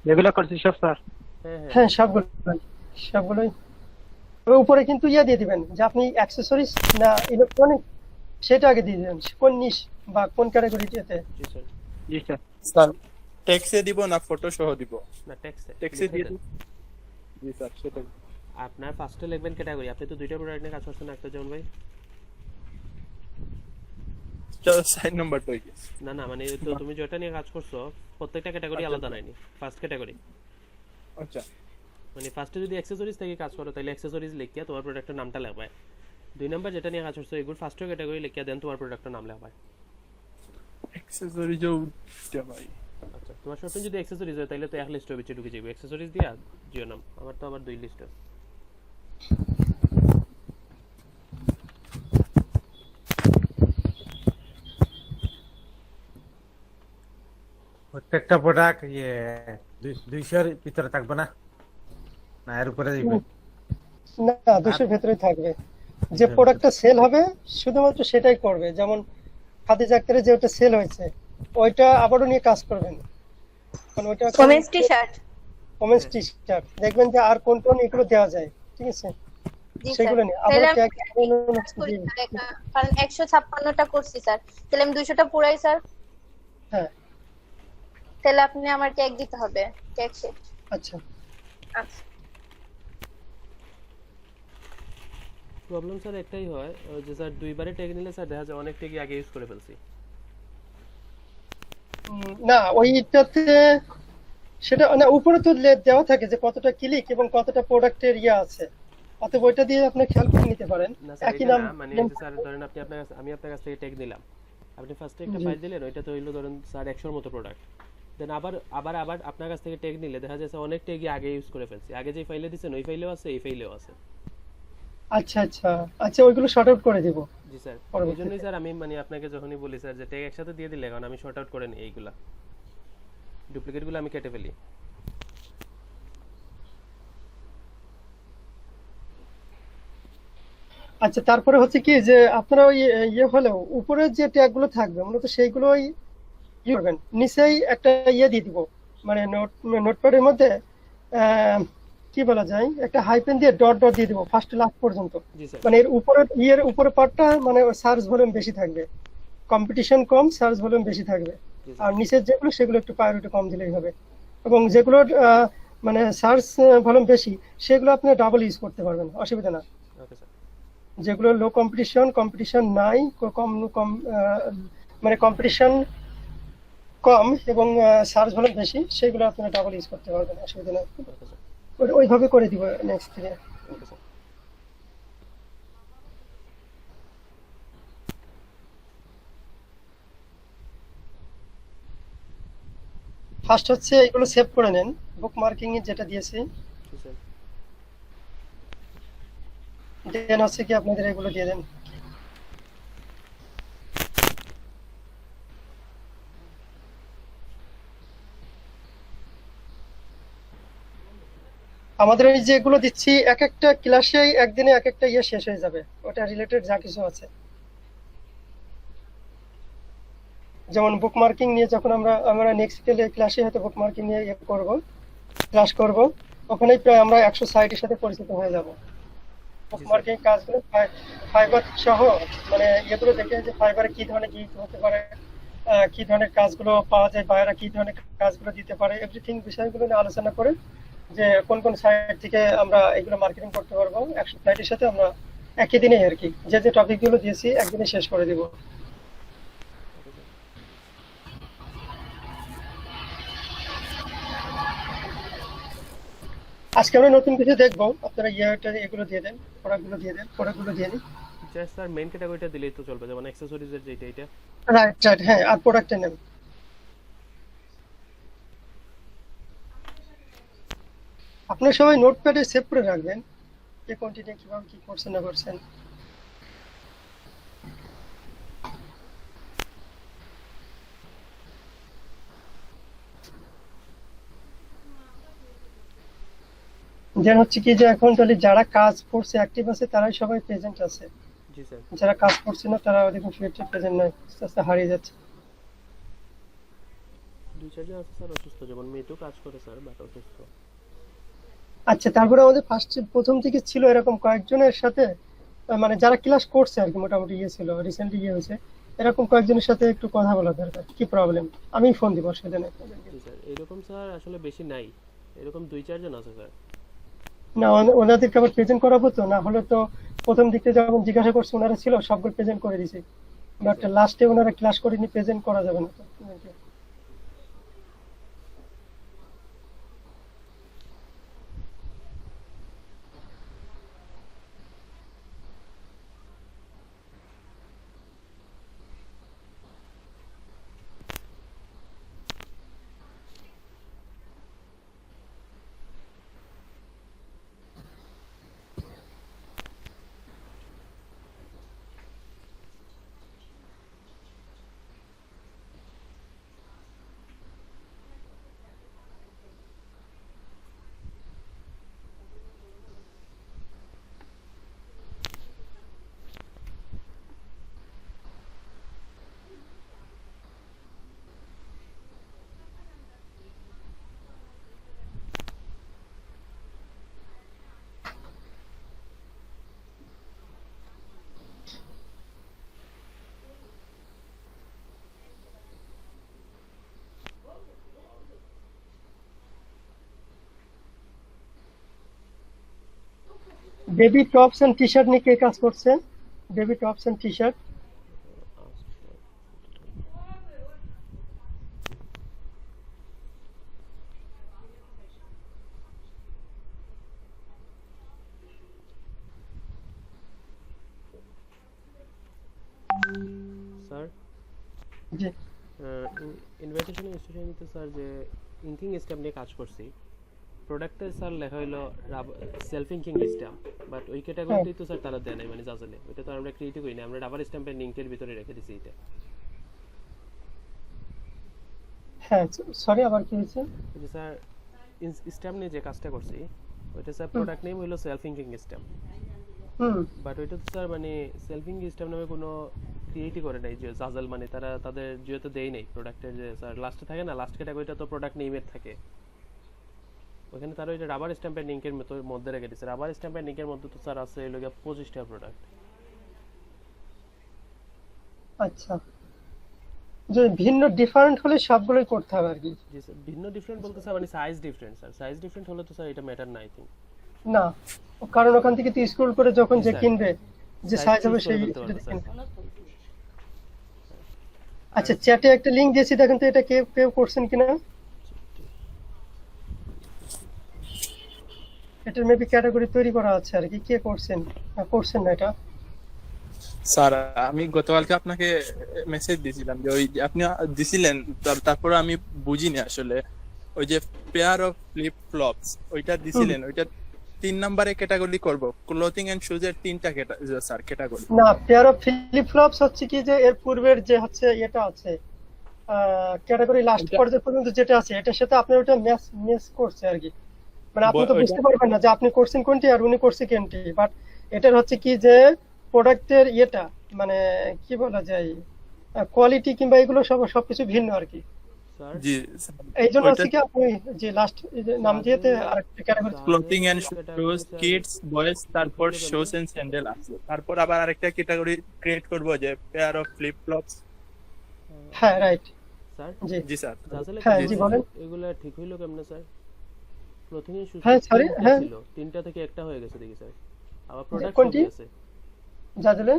যেগুলো করছি সব স্যার। হ্যাঁ সবগুলোই। তবে উপরে কিন্তু ইয়ে দিয়ে দিবেন যে আপনি অ্যাক্সেসরিজ না ইলেকট্রনিক, সেটা আগে দিয়ে দিবেন, কোন নিশ বা কোন ক্যাটাগরিতে। জি স্যার। জি স্যার। স্যার টেক্সে দিব না ফটো সহ দিব? না টেক্সটে টেক্সে দিয়ে দিন। জি স্যার সেটাই। আপনার ফার্স্টে লিখবেন ক্যাটাগরি। আপনি তো দুইটা প্রোডাক্ট নিয়ে কাজ করছেন, একটা যেমন ভাই। চলো সাইড নাম্বার তো গেছে। না মানে তো তুমি যেটা নিয়ে কাজ করছো প্রত্যেকটা ক্যাটাগরি আলাদা নাইনি, ফার্স্ট ক্যাটাগরি। আচ্ছা মানে ফার্স্টে যদি অ্যাক্সেসরিজ থেকে কাজ করো তাহলে অ্যাক্সেসরিজ লিখিয়া তোমার প্রোডাক্টের নামটা লেখায়। 2 নাম্বার যেটা নিয়ে কাজ করছো এগুলো ফার্স্ট ক্যাটাগরি লিখিয়া দেন তোমার প্রোডাক্টের নাম লেখায়। অ্যাক্সেসরিজও ভাই। আচ্ছা তোমার শর্ট যদি অ্যাক্সেসরিজ হয় তাহলে তো এক লিস্টের ভিতরে ঢুকে যাবে, অ্যাক্সেসরিজ দিয়া জিও নাম। আমার তো আবার 2 লিস্ট আছে। প্রত্যেকটা প্রোডাক্ট 200 এর ভিতরে থাকবে না, না এর উপরে যাবে? না 200 এর ভেতরে থাকবে। যে প্রোডাক্টটা সেল হবে শুধুমাত্র সেটাই করবে। যেমন খাদিজা আক্তারের যেটা সেল হয়েছে ওইটা আবারও নিয়ে কাজ করবেন। কারণ ওইটা ওমেন্স টি-শার্ট। ওমেন্স টি-শার্ট দেখবেন যে আর কোন কোন এগুলো দেওয়া যায়, ঠিক আছে? জি স্যার। সেগুলো নিয়ে আবার তাহলে ট্যাগ কারণ 156টা করছি স্যার, তাহলে আমি 200টা পুরাই স্যার। হ্যাঁ তাহলে আপনি আমার ট্যাগ দিতে হবে, ট্যাগ শিট। আচ্ছা আচ্ছা প্রবলেম স্যার একটাই হয় যে স্যার দুইবারে ট্যাগ নিলে স্যার দেখা যায় অনেক ট্যাগই আগে ইউজ করে ফেলছি। না ওইটাতে সেটা না উপরে তো দেওয়া থাকে যে কতটা ক্লিক এবং কতটা প্রোডাক্টের ইয়ে আছে, অতএব ওইটা দিয়ে আপনি খেয়াল করে নিতে পারেন। না স্যার একই এটা নাম না, মানে যে স্যার ধরেন আমি আপনার কাছ থেকে ট্যাগ নিলাম, আপনি ফার্স্টে একটা ফাইল দিলেন, ওইটা তো হইলো ধরেন স্যার 100 এর মতো প্রোডাক্ট। দেন আবার আপনার কাছ থেকে ট্যাগ নিলে দেখা যায় অনেক ট্যাগই আগে ইউজ করে ফেলছি। আগে যে ফাইলে দিছেন ওই ফাইলেও আছে, এই ফাইলেও আছে। আচ্ছা আচ্ছা আচ্ছা ওইগুলো শর্ট আউট করে দিব। জি স্যার, এই জন্যই স্যার আমি মানে আপনাকে যখনই বলি স্যার যে ট্যাগ একসাথে দিয়ে দিলে, কারণ আমি শর্ট আউট করে নিই এইগুলা, ডুপ্লিকেটগুলো আমি কেটে ফেলি। আচ্ছা তারপরে হচ্ছে কি যে আপনারা ওই ইয়ে হলেও উপরে যে ট্যাগ গুলো থাকবে মূলত সেইগুলোই ইয়ে করবেন। নিচেই একটা ইয়ে দিয়ে দিব, মানে নোটপ্যাডের মধ্যে কি বলা যায় একটা হাইপেন দিয়ে ডট ডট দিয়ে দিব ফার্স্ট লাস্ট পর্যন্ত। জি স্যার। মানে এর উপরে উপরে পার্টটা মানে সার্চ ভলিউম বেশি থাকবে, কম্পিটিশন কম, সার্চ ভলিউম বেশি থাকবে। আর নিচের যেগুলো সেগুলো একটু প্রায়োরিটি কম দিলেই হবে। এবং যেগুলোর মানে সার্চ ভলিউম বেশি সেগুলো আপনি ডাবল ইউজ করতে পারবেন, অসুবিধা না। Okay sir. যেগুলো লো কম্পিটিশন নাই, কম কম মানে কম্পিটিশন কম এবং সার্চ ভলিউম বেশি, সেগুলো আপনারা ডাবল ইউজ করতে পারবেন, অসুবিধা নেই। Okay sir. ওইভাবে করে দিব নেক্সট থেকে। Okay sir. ফার্স্ট হচ্ছে এগুলো সেভ করে নেন, বুক মার্কিং এ যেটা দিয়েছি। জি স্যার। দেন হচ্ছে কি আপনাদের এগুলো দিয়ে দেন। আমাদের এই যেগুলো দিচ্ছি এক একটা ক্লাসেই একদিনে এক একটা ইয়ে শেষ হয়ে যাবে, ওটা রিলেটেড যা কিছু আছে। যেমন বুক মার্কিং নিয়ে যখন আমরা নেক্সট ক্লাসে হয়তো বুক মার্কিং নিয়ে ইয়ে করব, ক্লাস করব, ওখানেই প্রায় আমরা 100 সাইটের সাথে পরিচিত হয়ে যাব। বুক মার্কিং কাজগুলো ফাইবার সহ মানে এগুলো দেখে যে ফাইবারে কি ধরনের গিগ হতে পারে, কি ধরনের কাজগুলো পাওয়া যায়, বাইরে কি ধরনের কাজগুলো দিতে পারে, এভরিথিং বিষয়গুলো নিয়ে আলোচনা করে যে কোন কোন সাইট থেকে আমরা এগুলো মার্কেটিং করতে পারবো 100 সাইটের সাথে আমরা একই দিনে আর কি যে টপিকগুলো দিয়েছি একদিনে শেষ করে দিব। আজকে আমরা নতুন কিছু দেখবো, আপনারা এগুলো দিয়ে দেন, প্রোডাক্টগুলো দিয়ে দিন। জাস্ট স্যার মেইন ক্যাটাগরিটা দিলেই তো চলবে, যেমন অ্যাকসেসরিজ এর যেটা এটা। রাইট হ্যাঁ, আর প্রোডাক্টের নেম। আপনারা সবাই নোটপ্যাডে সেভ করে রাখবেন যে কোয়ান্টিটি কিভাবে কি করছেন না করছেন। যেন হচ্ছে কি যে এখন তাহলে যারা কাজ করছে অ্যাক্টিভ আছে তারাই সবাই প্রেজেন্ট আছে। জি স্যার। যারা কাজ করছে না তারা দেখুন ফিউচার প্রেজেন্ট নাই, আস্তে আস্তে হারিয়ে যাচ্ছে। 2-4 জন আছে স্যার অসুস্থ, যেমন মেয়েও কাজ করে স্যার বাট অসুস্থ। আচ্ছা তারপরে আমাদের প্রথম থেকে ছিল এরকম কয়েকজনের সাথে মানে যারা ক্লাস করছে আর কি মোটামুটি ইয়ে ছিল, রিসেন্টলি ইয়ে হয়েছে, এরকম কয়েকজনের সাথে একটু কথা বলা দরকার, কি প্রবলেম আমি ফোন দিব সেদিনে। জি স্যার, এরকম স্যার আসলে বেশি নাই, এরকম 2-4 জন আছে স্যার। না ওনাদেরকে আবার প্রেজেন্ট করাবো তো, না হলে তো প্রথম দিকে যখন জিজ্ঞাসা করছে ওনারা ছিল সবগুলো প্রেজেন্ট করে দিয়েছে, বাট লাস্টে ওনারা ক্লাস করেনি, প্রেজেন্ট করা যাবে না তো। Baby tops and T shirt নিয়ে কে কাজ করছে? Baby tops and T shirt. Sir জি ইনভাইটেশন স্টেশনে স্যার যে ইনকিং স্ট্যাম্প নিয়ে কাজ করছি, প্রোডাক্টে স্যার লেখা হলো সেলফ ইনকিং স্ট্যাম্প, বাট ওই ক্যাটাগরিতেই তো স্যার তারা দেয় নাই, মানে জাজলে ওইটা তো আমরা ক্রিয়েট করি না, আমরা রাবার স্ট্যাম্পের ইনকের ভিতরে রেখে দিছি এটা। হ্যাঁ, সরি আবার কি হয়েছে? যে স্যার স্ট্যাম্প নিয়ে যে কাজটা করছি ওইটা স্যার প্রোডাক্ট নেম হলো সেলফ ইনকিং স্ট্যাম্প, বাট ওইটা তো স্যার মানে সেলফ ইনকিং স্ট্যাম্প নামে কোনো ক্রিয়েটই করে নাই, যে জাজল মানে তারা তাদের যেহেতু দেয় নাই প্রোডাক্টের যে স্যার লাস্টে থাকে না, লাস্ট ক্যাটাগরিটা তো প্রোডাক্ট নেমের থাকে, ওখানে তারা ওইটা রাবার স্ট্যাম্পের লিঙ্কের মধ্যে রেখে দিচ্ছে। রাবার স্ট্যাম্পের লিঙ্কের মধ্যে তো স্যার আছে এর লগে 25টা প্রোডাক্ট। আচ্ছা, যে ভিন্ন ডিফারেন্ট হলে সবগুলোই করতে হবে আর কি। জি স্যার, ভিন্ন ডিফারেন্ট বলতে স্যার মানে size different, sir size different হলে তো স্যার এটা ম্যাটার না আই থিংক। না, কারণ ওখান থেকে তো স্ক্রল করে যখন যে কিনবে যে সাইজ হবে সেই। আচ্ছা, চ্যাটে একটা লিংক দিয়েছি, দেখেন তো এটা কেউ করছেন কিনা। এটার মেবি ক্যাটাগরি তৈরি করা আছে আর কি, কে করছেন করছেন না এটা। স্যার আমি গতকালকে আপনাকে মেসেজ দিয়েছিলাম যে ওই যে আপনি দিছিলেন, তারপর আমি বুঝিনি আসলে ওই যে পেয়ার অফ ফ্লিপ ফ্লপস ওইটা দিছিলেন, ওইটা 3 নম্বরে ক্যাটাগরি করব, ক্লোথিং এন্ড শুজ এর 3টা স্যার ক্যাটাগরি। না, পেয়ার অফ ফ্লিপ ফ্লপস হচ্ছে কি যে এর পূর্বের যে হচ্ছে এটা আছে ক্যাটাগরি লাস্ট পর্যায়ে পর্যন্ত যেটা আছে এটার সাথে আপনার ওটা ম্যাচ করছে আর কি, মানে আপনি তো বুঝতে পারবেন না যে আপনি করছেন কোনটি আর উনি করছে কোনটি, বাট এটার হচ্ছে কি যে প্রোডাক্টের ইয়েটা মানে কি বলা যায় কোয়ালিটি কিংবা এগুলো সবকিছু ভিন্ন আর কি। জি এই জন্য হচ্ছে কি আপনি যে লাস্ট নাম দিয়েতে আরেকটা category clothing and shoes kids boys, তারপর শুজ এন্ড স্যান্ডেল আছে, তারপর আবার আরেকটা ক্যাটাগরি ক্রিয়েট করব যে পেয়ার অফ ফ্লিপ ফ্লপস। হ্যাঁ রাইট স্যার জি স্যার। আসলে হ্যাঁ জি বলেন। এগুলা ঠিক হইলো কেমনে স্যার? ক্লোথিং এর শুজ হ্যাঁ সরি হ্যাঁ ছিল, 3টা থেকে একটা হয়ে গেছে দেখি স্যার। আবার প্রোডাক্ট কোনটি? আছে জাজলে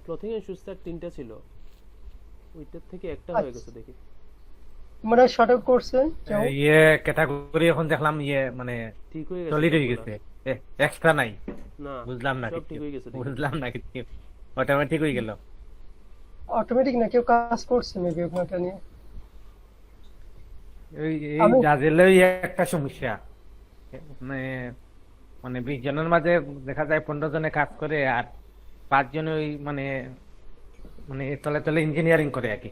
ক্লোথিং এর শুজ স্যার 3টা ছিল, ওইটার থেকে একটা হয়ে গেছে দেখি। মানে শর্ট আউট করছে কেউ? ইয়ে ক্যাটাগরি এখন দেখলাম ইয়ে মানে ঠিক হয়ে গেছে, সলিড হয়ে গেছে, এক্সট্রা নাই। না বুঝলাম না সব কিছু, ঠিক হয়ে গেছে দেখি। বুঝলাম না কিছু, অটোমেটিক হয়ে গেল। অটোমেটিক না, কেউ কাজ করছে মেবি ওটা নিয়ে। এই জাজেলে একটা সমস্যা, মানে মানে 20 জনের মাঝে দেখা যায় 15 জনে কাজ করে আর 5 জন ওই মানে মানে তলে তলে ইঞ্জিনিয়ারিং করে আর কি,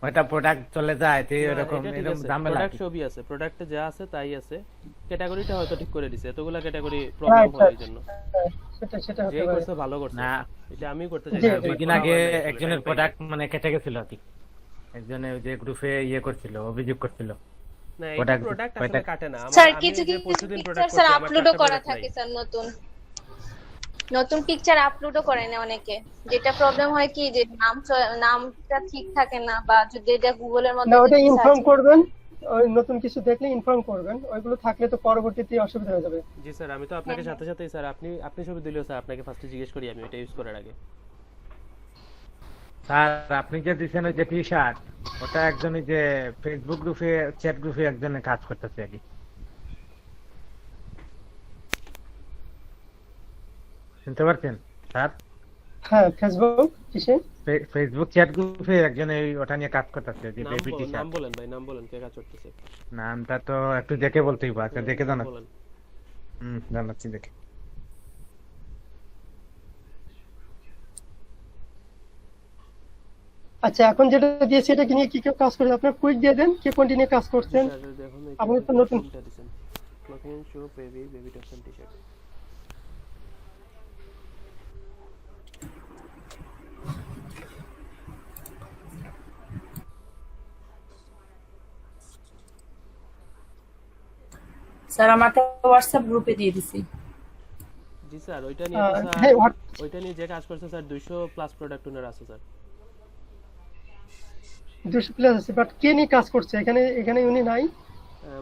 ওইটা প্রোডাক্ট চলে যায় তো এরকম ঝামেলা। প্রোডাক্ট সবই আছে, প্রোডাক্টে যা আছে তাই আছে, ক্যাটাগরিটা হয়তো ঠিক করে দিছে, এতগুলা ক্যাটাগরি প্রবলেম হয় এই জন্য। সেটা যে হতে পারে। করছে ভালো করছে, না এটা আমি করতে চাই। 2 দিন আগে একজনের প্রোডাক্ট মানে কেটে গেছিল আর কি, একজনে ওই যে গ্রুপে ইয়ে করছিল, অভিযোগ করছিল। না এই প্রোডাক্ট আসলে কাটে না। স্যার আমি কিছু যে কিছু প্রতিদিন পিকচার প্রোডাক্ট স্যার করছি, আমার আপলোডও একটা করা product থাকে নাই। স্যার, নতুন পিকচার আপলোডও করে না অনেকে। যেটা প্রবলেম হয় কি যে নামটা ঠিক থাকে না, বা যদি এটা গুগলের না মধ্যে ওটা যদি ইনফর্ম search- করবেন, ওই নতুন কিছু দেখলে ইনফর্ম করবেন, ওইগুলো থাকলে তো পরবর্তীতে অসুবিধা হয়ে যাবে। জি স্যার, আমি তো আপনাকে সাথে সাথেই স্যার আপনি ছবি দিলেও স্যার আপনাকে ফার্স্টে জিজ্ঞেস করি আমি এটা ইউজ করার আগে। স্যার আপনি যে দিচ্ছেন ওই যে টি শার্ট, ওটা একজনই যে ফেসবুক গ্রুপে চ্যাট গ্রুপে একজনে কাজ করতেছে আর কি, শুনতে পাচ্ছেন স্যার? হ্যাঁ ফেসবুক কিসে? ফেসবুক চ্যাট গ্রুপে একজনে ওটা নিয়ে কাজ করতেছে যে বেবি টি নাম শার্ট। বলেন ভাই, নাম বলেন, কে কাজ করতেছে? নামটা তো একটু দেখে বলতেই পারে, আচ্ছা দেখে জানাচ্ছি। বলেন। জানাচ্ছি দেখে। আচ্ছা এখন যেটা দিয়েছি এটা নিয়ে কি কেউ কাজ করছে? আপনার কুইক দিয়ে দেন, কে কোনটি নিয়ে কাজ করছেন? স্যার দেখুন আপনি তো নতুন। Clothing and shoe baby tops and T-shirt. Sir আমার তো হোয়াটসঅ্যাপ গ্রুপে দিয়ে দিছি। জি স্যার, ওইটা নিয়ে তো হ্যাঁ, স্যার ওইটা নিয়ে যে কাজ করছে স্যার 200 প্লাস প্রোডাক্ট ওনার আছে স্যার। 200 প্লাস আছে, বাট কে নিয়ে কাজ করছে এখানে উনি নাই?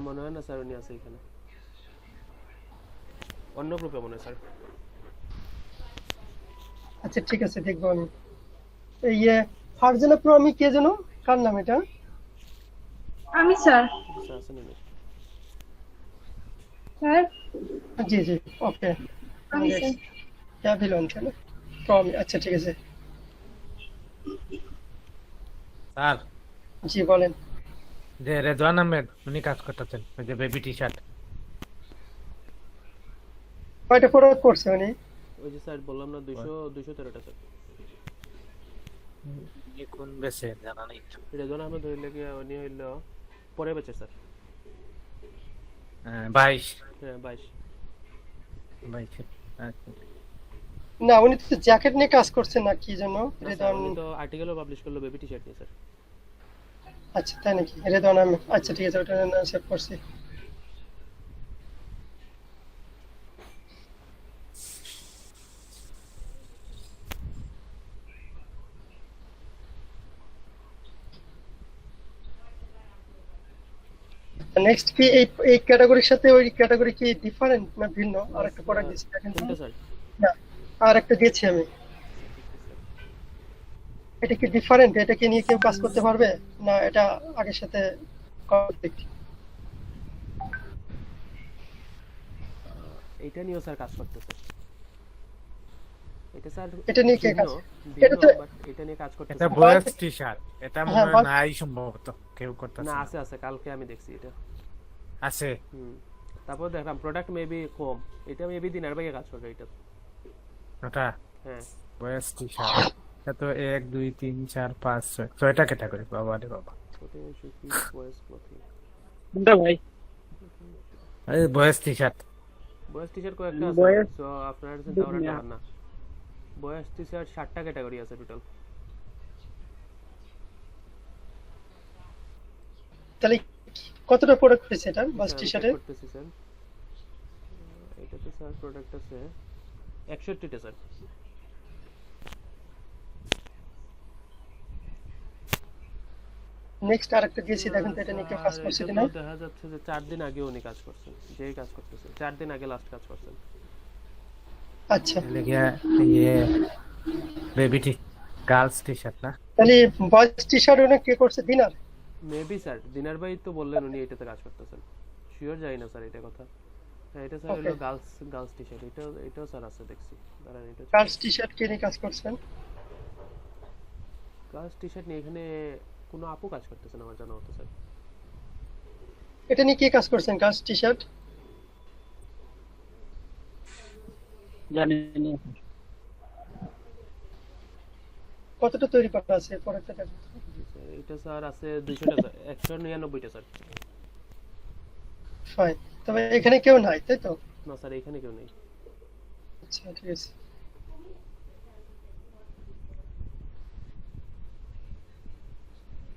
মনে হয় না স্যার উনি আছে এখানে, অন্য গ্রুপে মনে হয় স্যার। আচ্ছা ঠিক আছে, দেখবো আমি। এই ফারজানা প্রো আমি কে যেন, কার নাম এটা? আমি স্যার। স্যার আছেন উনি। স্যার জি জি, ওকে। আমি স্যার। ব্যাবিলন কেন প্রো আমি, আচ্ছা ঠিক আছে। স্যার জি বলেন। যে রেজওয়ান আহমেদ উনি কাজ করতেছেন ওই যে বেবি টি শার্ট। কয়টা প্রোডাক্ট করছে উনি? ওই যে স্যার বললাম না 213টা স্যার। কোন বেছে জানা নেই তো। রেজন আহমেদ হইলে গিয়ে উনি হইল পরে বেচে স্যার। 22 হ্যাঁ 22। 22 আচ্ছা। না উনি তো জ্যাকেট নিয়ে কাজ করছেন না কি জন্য? না স্যার, রেদওয়ান, উনি তো আর্টিকেলও পাবলিশ করলো বেবি টি শার্ট নিয়ে স্যার। আচ্ছা তাই নাকি? রেদওয়ান আহমেদ, আচ্ছা ঠিক আছে, ওটা না সেভ করছি। নেক্সট কি এই ক্যাটাগরির সাথে ওই ক্যাটাগরি কি ডিফারেন্ট না ভিন্ন? আর একটা প্রোডাক্ট দিয়েছি দেখেন তো। কোনটা স্যার? না, আর একটা দিয়েছি আমি। এটা কি ডিফারেন্ট? এটা কি নিয়ে কেউ কাজ করতে পারবে না এটা আগের সাথে কনফ্লিক্ট? এটা নিয়েও স্যার কাজ করতেছে। এটা স্যার এটা নিয়ে কে কাজ? ভিন্ন, এটা তো বাট এটা নিয়ে কাজ এটা করতেছে। বয়েজ টি শার্ট, এটা মনে হ্যাঁ, হয় নাই সম্ভবত কেউ করতেছে না না। আছে আছে, কালকে আমি দেখছি এটা। আছে তারপর দেখলাম প্রোডাক্ট মেবি কম, এটা মেবি দিনের ভাগে কাজ করে এটা। ওটা হ্যাঁ বয়েজ টি শার্ট। এটা তো 1 2 3 4 5 6 ছয়টা ক্যাটাগরি। বাবা রে বাবা, প্রোটিন সুপি বয়েজ ক্লথিং। কোনটা ভাই? এই boys T shirt. Boys T shirt কয়েকটা আছে, বয়েজ সো আপনার কাছে দাওরা টাকা না। বয়েজ টি শার্ট 60টা ক্যাটাগরি আছে টোটাল। তাহলে কতটা প্রোডাক্ট হয়েছে এটা বাস টি শার্টে? করতেছি স্যার। এটাতে স্যার প্রোডাক্ট আছে 61টা স্যার। নেক্সট আরেকটা দিয়েছি দেখেন তো, এটা নিয়ে কেউ কাজ করছে কিনা। দেখা যাচ্ছে যে 4 দিন আগে উনি কাজ করছেন, যেই কাজ করতেছে 4 দিন আগে লাস্ট কাজ করছেন। আচ্ছা, লেগিয়া ইয়ে বেবি টি গার্লস টি শার্ট না? তাহলে বয়েজ টি শার্ট উনি কে করছে? দিনার? মেবি স্যার দিনার ভাই তো বললেন উনি এটাতে কাজ করতেছেন, শিওর জানি না স্যার এটা কথা। হ্যাঁ এটা স্যার হলো গার্লস টি শার্ট, এটাও স্যার আছে দেখছি। দাঁড়ান এটা গার্লস টি শার্ট কে নিয়ে কাজ করছেন? গার্লস টি শার্ট নিয়ে এখানে কোনো আপু কাজ করতেছেন আমার জানা মতো স্যার। এটা নিয়ে কে কাজ করছেন গার্লস টি শার্ট? জানি না। কতটা তৈরি করা আছে প্রোডাক্টটা? এটা স্যার আছে 200টা স্যার, 199টা স্যার। ফাইন, তবে এখানে কেউ নাই তাই তো? না স্যার এখানে কেউ নেই। আচ্ছা ঠিক আছে।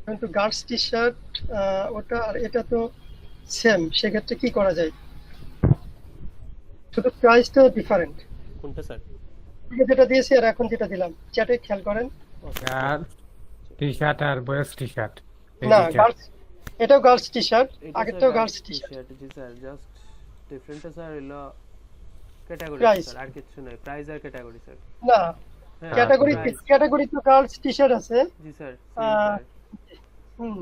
কিন্তু গার্লস টি শার্ট ওটা আর এটা তো সেম, সেক্ষেত্রে কি করা যায়? শুধু প্রাইসটা ডিফারেন্ট। কোনটা স্যার? যেটা দিয়েছি আর এখন যেটা দিলাম, চ্যাটে খেয়াল করেন। আর টি শার্ট আর বয়েজ টি শার্ট। না গার্লস, এটাও গার্লস টি শার্ট, এটা আগেরটাও স্যার গার্লস টি শার্ট। জি স্যার, জাস্ট ডিফারেন্ট স্যার হলো ক্যাটাগরি Price। স্যার, আর কিছু নাই, প্রাইস আর ক্যাটাগরি স্যার। না হ্যাঁ, ক্যাটাগরি, price। ক্যাটাগরি তো গার্লস টি শার্ট আছে। জি স্যার হুম,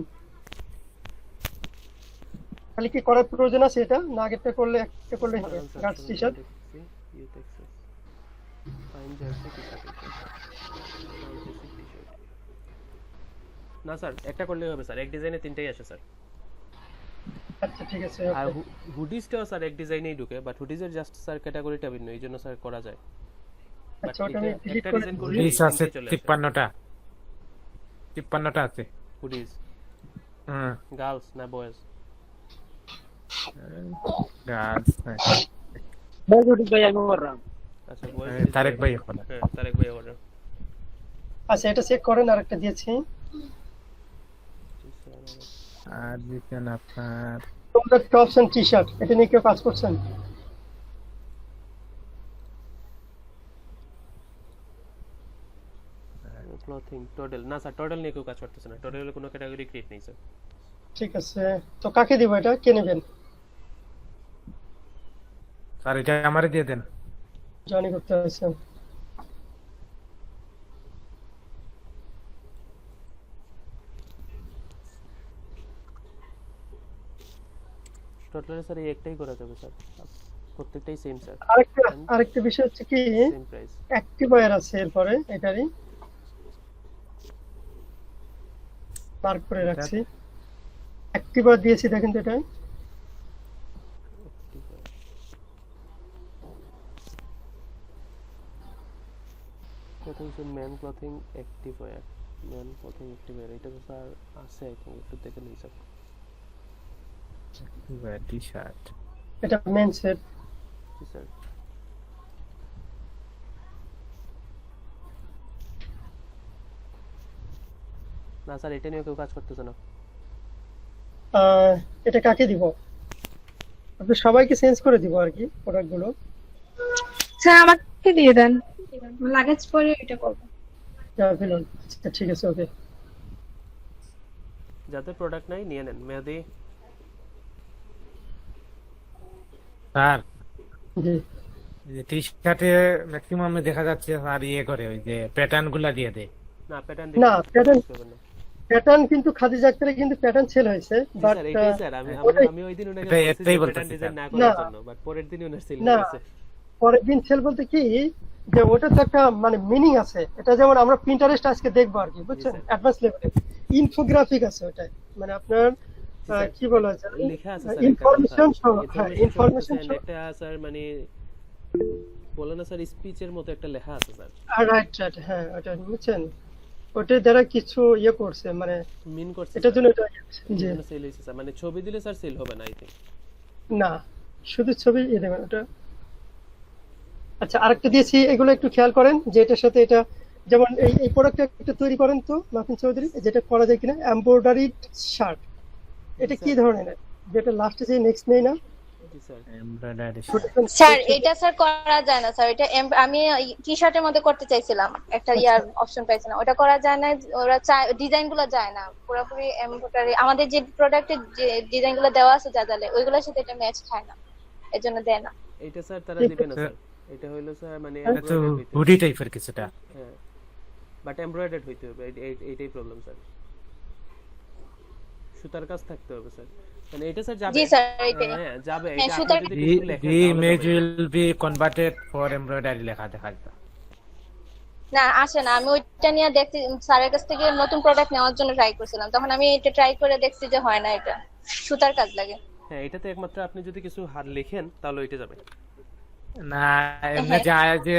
তাহলে কি করার প্রয়োজন আছে এটা, না আগেরটা করলে একটা করলেই হবে গার্লস টি শার্ট? না স্যার একটা করলেই হবে স্যার, এক ডিজাইনে তিনটাই আসে স্যার। আচ্ছা ঠিক আছে। আর হুডিসটাও স্যার এক ডিজাইনেই ঢুকে, বাট হুডিজের জাস্ট স্যার ক্যাটাগরিটা ভিন্ন, এই জন্য স্যার করা যায়। আচ্ছা ওটা আমি ডিলিট একটা করে ডিজাইন করলে হুডিস আছে 53টা। 53টা আছে। হুডিস হুম, গার্লস না বয়েজ? গার্লস। बहुत छोटी भाई আমি করলাম। আচ্ছা বয়েজ তারেক ভাই এখন। হ্যাঁ তারেক ভাই অর্ডার। আচ্ছা এটা চেক করেন, আরেকটা দিয়েছি। আর দিতেন আপনার তোমরা টপস এন্ড টি শার্ট, এটা নিয়ে কেউ কাজ করছেন? ক্লথিং টোটাল না স্যার, টোটাল নিয়ে কেউ কাজ করতেছে না, টোটালে কোনো ক্যাটাগরি ক্রিয়েট নেই স্যার। ঠিক আছে, তো কাকে দিব এটা, কে নেবেন? স্যার এটা আমারে দিয়ে দেন। জয়েন করতে হয়েছে। টোটালি স্যার এই একটাই করা যাবে স্যার, প্রত্যেকটাই সেম স্যার, আরেকটা বিষয় হচ্ছে কি সেম প্রাইস। অ্যাক্টিভার আছে এরপরে এটারই মার্ক করে রাখছি, অ্যাক্টিভার দিয়েছি দেখেন তো এটা এটা হচ্ছে man clothing active wear, man clothing active wear, এটা তো স্যার আছে আই থিঙ্ক, একটু দেখে নিই স্যার। টি শার্ট এটা মেন সেট। জি স্যার। না স্যার এটা নিয়ে কেউ কাজ করতেছে না। এটা কাকে দিব? আপনি সবাইকে চেঞ্জ করে দিব আর কি প্রোডাক্টগুলো। স্যার আমাকে দিয়ে দেন, লাগেজ পরে এটা করব। আচ্ছা ঠিক আছে, ওকে। যাদের প্রোডাক্ট নাই নিয়ে নেন। মেয়াদি স্যার জি টি শার্টে ম্যাক্সিমাম দেখা যাচ্ছে স্যার ইয়ে করে ওই যে প্যাটার্ন গুলা দিয়ে দেয়। না প্যাটার্ন না প্যাটার্ন কিন্তু খাদিজা আক্তারে কিন্তু প্যাটার্ন সেল হয়েছে, বাট স্যার এটাই স্যার আমি ওই দিন ওনাকে বলছি যে প্যাটার্ন ডিজাইন না করার জন্য, বাট পরের দিনই ওনার সেল হয়ে গেছে। পরের দিন সেল বলতে কি যে ওটা তো একটা মানে মিনিং আছে, এটা যেমন আমরা প্রিন্টারেস্ট আজকে দেখবো আর কি, বুঝছেন, অ্যাডভান্স লেভেলে ইনফোগ্রাফিক আছে ওটা, মানে আপনার কি বলা যায় লেখা আছে স্যার ইনফরমেশন, হ্যাঁ ইনফরমেশন একটা স্যার মানে বলে না স্যার স্পিচের মতো একটা লেখা আছে স্যার। রাইট রাইট, হ্যাঁ ওটা বুঝছেন, ওটা দ্বারা কিছু ইয়ে করছে মানে মিন করছে এটার জন্য এটা জি সেল হইছে স্যার, মানে ছবি দিলে স্যার সেল হবে না আই থিঙ্ক। না শুধু ছবি দেবেন ওটা। আচ্ছা আরেকটা দিয়েছি, এগুলো একটু খেয়াল করেন যে এটার সাথে এটা যেমন এই প্রোডাক্টটা একটা তৈরি করেন তো মাহফিন চৌধুরী, যেটা করা যায় কিনা এমব্রয়ডারি শার্ট, এটা কি ধরনের, যেটা লাস্টে যে নেক্সট নেই না জি স্যার। এমব্রয়ডারি স্যার এটা স্যার করা যায় না স্যার, এটা আমি টি শার্টের মধ্যে করতে চাইছিলাম, একটা ইয়ার অপশন পাইছিলাম, ওটা করা যায় না, ওরা ডিজাইন গুলো যায় না পুরোপুরি এমব্রয়ডারি, আমাদের যে প্রোডাক্টের যে ডিজাইন গুলো দেওয়া আছে জাজালে ওইগুলোর সাথে এটা ম্যাচ খায় না, এজন্য দেয় না। এটা স্যার তারা দিবে না স্যার, এটা হইলো স্যার মানে তো হুডি টাইপের কিছুটা, হ্যাঁ বাট এমব্রয়ডার্ড হইতে হবে, এইটাই প্রবলেম স্যার, সুতার কাজ থাকতে হবে স্যার, মানে এটা স্যার যাবে। জি স্যার এইটাই, হ্যাঁ যাবে, হ্যাঁ, এটা সুতার- আপনি যদি কিছু লেখেন the image will be converted for embroidery লেখা দেখা যায়। না আসে না, আমি ওইটা নিয়ে দেখছি স্যারের কাছ থেকে নতুন প্রোডাক্ট নেওয়ার জন্য ট্রাই করছিলাম, তখন আমি এটা ট্রাই করে দেখছি যে হয় না, এটা সুতার কাজ লাগে। হ্যাঁ এটাতে একমাত্র আপনি যদি কিছু হাত লেখেন তাহলে ওইটা যাবে। না এমনি যায় যে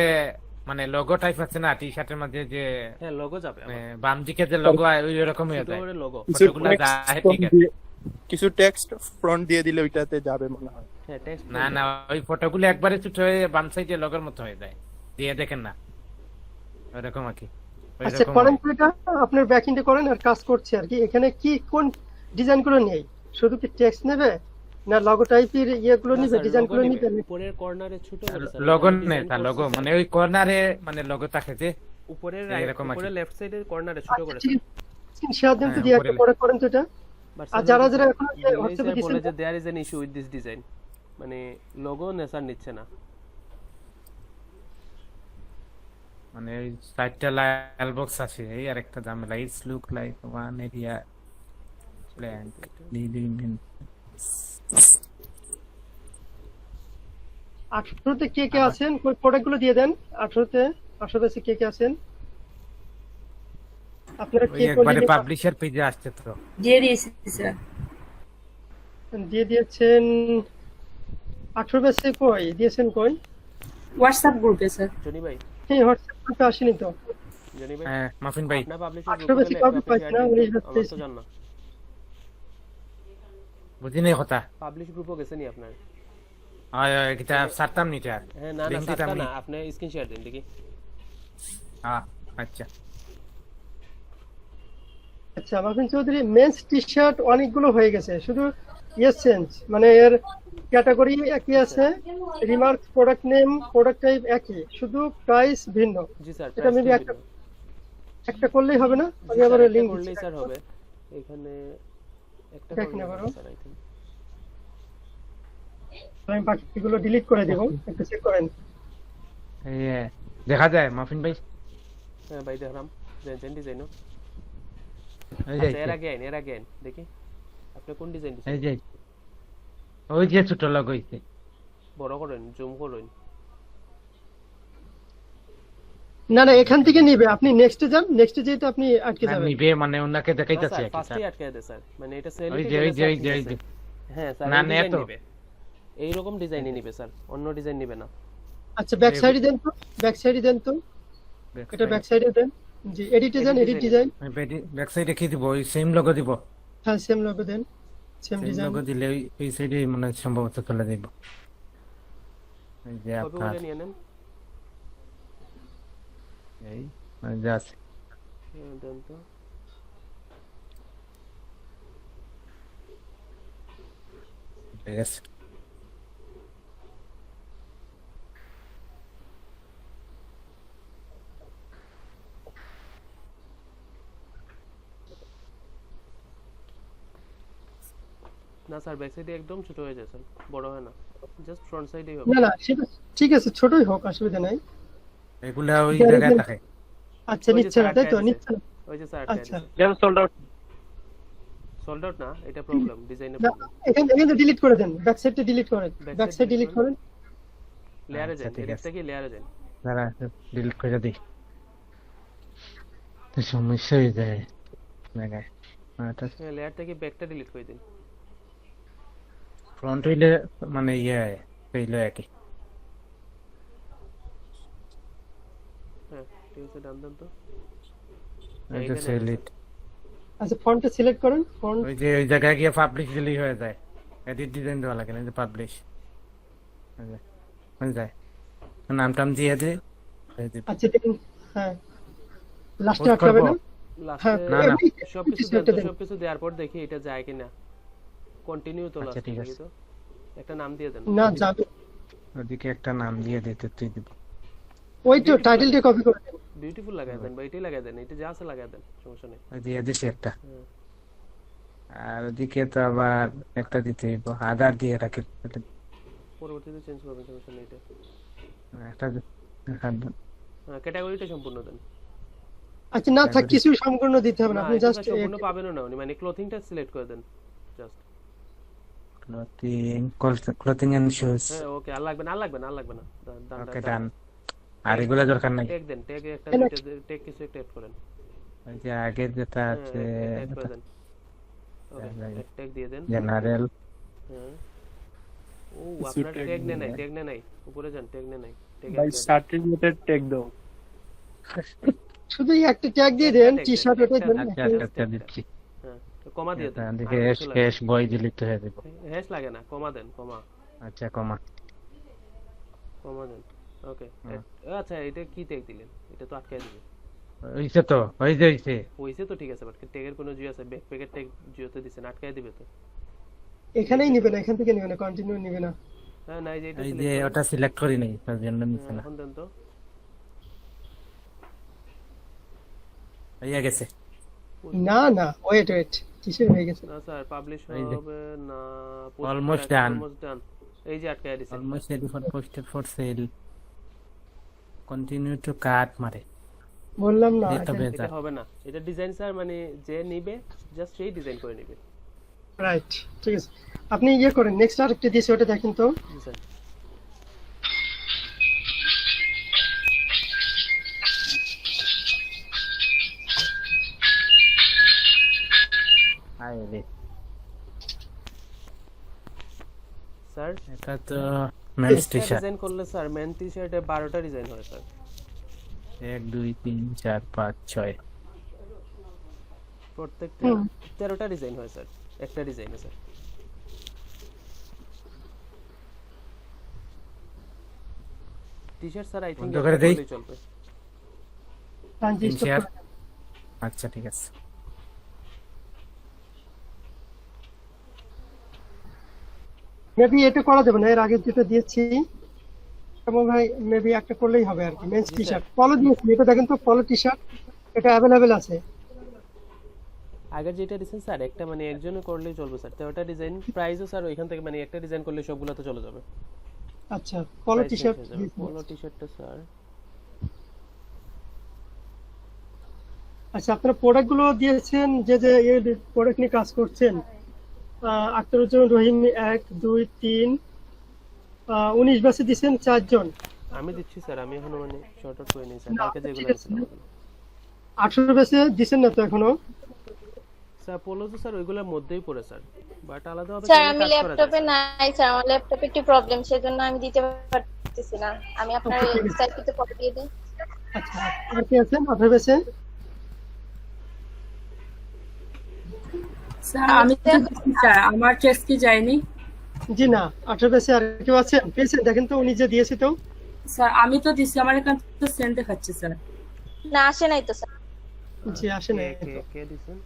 মানে লোগো টাইপ আছে না টি শার্টের মধ্যে যে হ্যাঁ লোগো যাবে আমার বাম দিকে যে লোগো ওই রকমই ছোট যায়, করে লোগো, ফটোগুলো যায় ঠিক আছে। কিছু টেক্সট ফ্রন্ট দিয়ে দিলে ওইটাতে যাবে মনে হয়। হ্যাঁ টেক্সট না না ওই ফটোগুলো একবারে ছোট হয়ে বাম সাইডে লোগোর মতো হয়ে যায়, দিয়ে দেখেন না ওইরকম আর কি। আচ্ছা করেন তো এটা আপনার ব্যাকএন্ডে করেন আর কাজ করছে আর কি, এখানে কি কোন ডিজাইন গুলো নেই, শুধু কি টেক্সট নেবে না লগো টাইপের ইয়েগুলো নিবে, ডিজাইন গুলো নিবে? উপরের কর্নারে ছোট করে স্যার লোগো নেই, তার লোগো মানে ওই কর্নারে মানে লোগো থাকে যে উপরের এরকম আছে। উপরের লেফট সাইডের কর্নারে ছোট করে স্ক্রিনশট দেন তো দিয়ে একটা পরে করেন তো এটা। আর যারা যারা এখন হোয়াটসঅ্যাপে বলে দিছেন যে there is an issue with this design, মানে লোগো নেসার নিচ্ছে না, মানে ওই সাইডটা লাল বক্স আছে এই আরেকটা ঝামেলা, it's look like one area blank living in 18তে কে কে আছেন ওই প্রোডাক্টগুলো দিয়ে দেন। 18তে কে কে আছেন আপনারা ওই কে একবারে কোন পাবলিশার পেজে আসছে তো দিয়ে দিয়েছি স্যার। দিয়ে দিয়েছেন? 18 বেসে কই দিয়েছেন কই? হোয়াটসঅ্যাপ গ্রুপে স্যার। জনি ভাই এই হোয়াটসঅ্যাপ গ্রুপে আসেনি তো। জনি ভাই হ্যাঁ মাফিন ভাই আপনি পাবলিশ 18 বেসে কপি পাইছেন না 19 আমার বেসে তো জান না, বুঝিনি কথা পাবলিশ গ্রুপও গেছে নি আপনার? হয় এটা সারতাম নিটা হ্যাঁ না না লিংক দিতাম সাতটা নি। না, আপনি স্ক্রিন শেয়ার দেন দেখি। হ্যাঁ আচ্ছা আচ্ছা মাহফিন চৌধুরী মেন্স টি শার্ট অনেকগুলো হয়ে গেছে, শুধু ইয়েস চেঞ্জ মানে এর ক্যাটাগরি একই আছে, remark product name product type একই, শুধু প্রাইস ভিন্ন। জি স্যার এটা মেবি একটা করলেই হবে না? আমি আবার লিংক করলেই স্যার হবে, এখানে একটা দেখেন করলেই আবারও। হবে স্যার আই থিং। আমি বাকিগুলো ডিলিট করে দেব, একটু চেক করেন। এই দেখা যায় মাফিন ভাই হ্যাঁ ভাই দেখলাম জেন ডিজাইনও এই যে এর আগে আইন দেখি আপনি কোন ডিজাইন এই যে ওই যে ছোট লোক হইছে বড় করেন, জুম করেন। না না, এখান থেকে নিবে, আপনি নেক্সটে যান, নেক্সটে যেতে আপনি আটকে আর যাবেন। নিবে মানে ওনাকে দেখাইতেছে স্যার আর কি ফার্স্টেই স্যার। আটকে দেয় স্যার, মানে এটা সেল ওই যে ওই যে ওই যে ওই যে হ্যাঁ স্যার, না, এই নে ডিজাইন তো। নিবে, এইরকম ডিজাইনই নিবে স্যার, অন্য ডিজাইন নিবে না। আচ্ছা ব্যাক সাইডে দেন তো, ব্যাক সাইডে দেন তো, এটা ব্যাক সাইডে দেন। জি এডিটে যান, এডিট ডিজাইন। ব্যাক সাইডে কি দিব? ওই সেম লোগো দিব। হ্যাঁ সেম লোগো দেন, সেম সেম ডিজাইন। লোগো দিলে ওই সাইডে মানে সম্ভবত চলে দিব। এই যে কপি আপনার করে নিয়ে নেন। এই মানে যা আছে দেন তো। ঠিক আছে। না স্যার, ব্যাক সাইডে একদম ছোট হয়ে যায় স্যার, বড় হয় না, জাস্ট ফ্রন্ট সাইডেই হবে। না না সেটা ঠিক আছে, ছোটই হোক, অসুবিধা নাই। এগুলা ওই জায়গায় থাকে। আচ্ছা ওই যে নিচ্ছে না, স্যার তাই তো আটকায় নিচ্ছে না। ওই যে স্যার আচ্ছা সোল্ড আউট। সোল্ড আউট না, এটা প্রবলেম, ডিজাইনের না, প্রবলেম। এখানে ডিলিট করে দেন, ব্যাক সাইডটা ডিলিট করেন, Back back side side delete delete করেন। লেয়ারে আচ্ছা, যান, ঠিক এদিক আছে। থেকে লেয়ারে যান। যারা ডিলিট করে দিই তো সমস্যা হয়ে যায় জায়গায়। এটা হ্যাঁ, লেয়ার থেকে ব্যাকটা ডিলিট করে দিন। ফ্রন্ট হইলে মানে ইয়ে হইলো একই। হ্যাঁ ঠিক আছে, ডান দেন তো। এই যে এখানে আছে সেলিট আচ্ছা ফন্টটা সিলেক্ট করেন, ফন্ট। ওই যে ওই জায়গায় গিয়ে পাবলিশ দিলেই হয়ে যায়। এডিট ডিজাইন দেওয়া লাগে না, যে পাবলিশ হয়ে যায়। নাম টাম দিয়ে দে হয়ে যাবে। আচ্ছা দেখুন, হ্যাঁ লাস্টে Post আটকাবে করবো? না। হ্যাঁ লাস্টে না, না। সবকিছু দেন তো, সবকিছু দেওয়ার পর দেখি এটা যায় কিনা। কন্টিনিউ তো আচ্ছা, লাস্টে ঠিক দেখি আছে। তো। একটা নাম দিয়ে দেন। না যাবে, ওদিকে একটা নাম দিয়ে দিতে তুই দিব। ওই তো টাইটেলটা কপি করে দেন। বিউটিফুল লাগায় দেন বা এটাই লাগায় দেন, এটা যা আছে লাগায় দেন, সমস্যা নেই। ওই দিয়ে দিছি একটা। হ্যাঁ। আর ওদিকে তো আবার একটা দিতে হইব, আধার দিয়ে রাখি পরবর্তীতে চেঞ্জ করবেন, সমস্যা নেই এটা। একটা হ্যাঁ, ক্যাটাগরিটা সম্পূর্ণ দেন। আচ্ছা না থাক, কিছু সম্পূর্ণ দিতে হবে না, না, আপনি এটা জাস্ট সম্পূর্ণ পাবেনও না উনি, মানে ক্লোথিংটা সিলেক্ট করে দেন জাস্ট। Clothing and shoes. হ্যাঁ ওকে, আর লাগবে না, আর লাগবে না, আর লাগবে না। ওকে ডান। আর এগুলা দরকার নাই। ট্যাগ দেন, ট্যাগে একটা ট্যাগ কিছু একটা অ্যাড করেন। ওই যে আগের যেটা আছে ট্যাগ করে দেন। ওকে, ট্যাগ দিয়ে দেন। জেনারেল। হ্যাঁ। ও আপনার ট্যাগ নেই, ট্যাগ নেই, উপরে যান, ট্যাগ নেই, ট্যাগ ভাই সার্টিফিকেটেড ট্যাগ দাও। শুধু একটা ট্যাগ দিয়ে দেন, টি শার্ট ওটাই দেন। আচ্ছা আচ্ছা দিচ্ছি। হ্যাঁ, কমা দিয়ে দেন। দেখে এস বই দিলিত হয়ে যাবে। হ্যাশ লাগে না, কমা দেন, কমা আচ্ছা কমা দেন। ওকে, আচ্ছা এটা কি ট্যাগ দিলেন? এটা তো আটকায় দিবে। হইছে তো, হইছে হইছে তো, ঠিক আছে, বাট ট্যাগের কোনো জিও আছে? ব্যাকপ্যাকের ট্যাগ জিওতে দিছেন, আটকায় দিবে তো। এখানেই নিবে না, এখান থেকে নিবে না, কন্টিনিউ নিবে না। হ্যাঁ, না, এই যে এটা এই যে সিলেক্ট ওটা সিলেক্ট করি নাই, তার জন্য নিছে না। এখন দেন তো। হইয়া গেছে। না না, ওয়েট ওয়েট, কিসের হয়ে গেছে? না স্যার, পাবলিশ এই যে। হবে না। Almost done. Almost done. এই যে আটকায় দিছে। Almost ready for posted for sale. Continue to কাট মারে। বললাম না, এটা বেজা। এটা হবে না, এটা ডিজাইন স্যার, মানে যে নিবে জাস্ট সেই ডিজাইন করে নিবে। রাইট, ঠিক আছে। আপনি ইয়ে করেন, নেক্সট আরেকটা দিয়েছে ওটা দেখেন তো। জি স্যার। আই রে, স্যার এটা তো মেন্স টি-শার্ট। ডিজাইন করলে স্যার মেন টি-শার্টে 12টা ডিজাইন হয় স্যার। 1 2 3 4 5 6। প্রত্যেকটা 13টা ডিজাইন হয় স্যার, একটা ডিজাইনে sir. T-shirt sir I think বন্ধ করে দেই? চলবে। Transistor T-shirt. আচ্ছা ঠিক আছে। মেবি এটা করা যাবে না, এর আগে যেটা দিয়েছি এবং ভাই মেবি একটা করলেই হবে আর কি। মেন্স টি শার্ট পলো দিয়েছি, এটা দেখেন তো, পলো টি শার্ট এটা অ্যাভেলেবেল আছে। আগের যেটা দিছেন স্যার, একটা মানে একজনে করলেই চলবে স্যার। 13টা ডিজাইন, প্রাইসও স্যার ওইখান থেকে মানে একটা ডিজাইন করলে সবগুলোতে চলে যাবে। আচ্ছা পলো টি শার্ট, পলো টি-শার্টটা স্যার। আচ্ছা আপনারা প্রোডাক্ট গুলো দিয়েছেন, যে যে এই প্রোডাক্ট নিয়ে কাজ করছেন, আখতারুজ্জামান রহিম 1 2 3 19 ব্যাচে দিয়েছেন 4 জন। আমি দিচ্ছি স্যার, আমি এখনো মানে শর্ট আউট করে নিই স্যার, না, কালকে যেগুলো ঠিক আছে। আছে 18 ব্যাচে দিয়েছেন না তো এখনো? স্যার পোলো তো স্যার ওইগুলোর মধ্যেই পড়ে স্যার, বাট আলাদাভাবে স্যার চাইলে আমি কাজ করা যায় ল্যাপটপে স্যার। নাই স্যার, আমার ল্যাপটপে একটু প্রবলেম, সেজন্য আমি দিতে পারতেছি না। আমি আপনার আচ্ছা, ঠিক আছে। সাইটটিতে পাঠিয়ে দিই। আচ্ছা, আর কি আছেন 18 ব্যাচে? স্যার আমি তো দিচ্ছি স্যার, আমার চেস কি যায়নি। জি না, 18 ব্যাচে আর কেউ আছেন? পেয়েছেন দেখেন তো, উনি যে দিয়েছে তো। স্যার আমি তো দিচ্ছি, আমার এখানে তো সেন্ড দেখাচ্ছে স্যার। না, আসে নাই তো স্যার। জি আসে না। কে দিছেন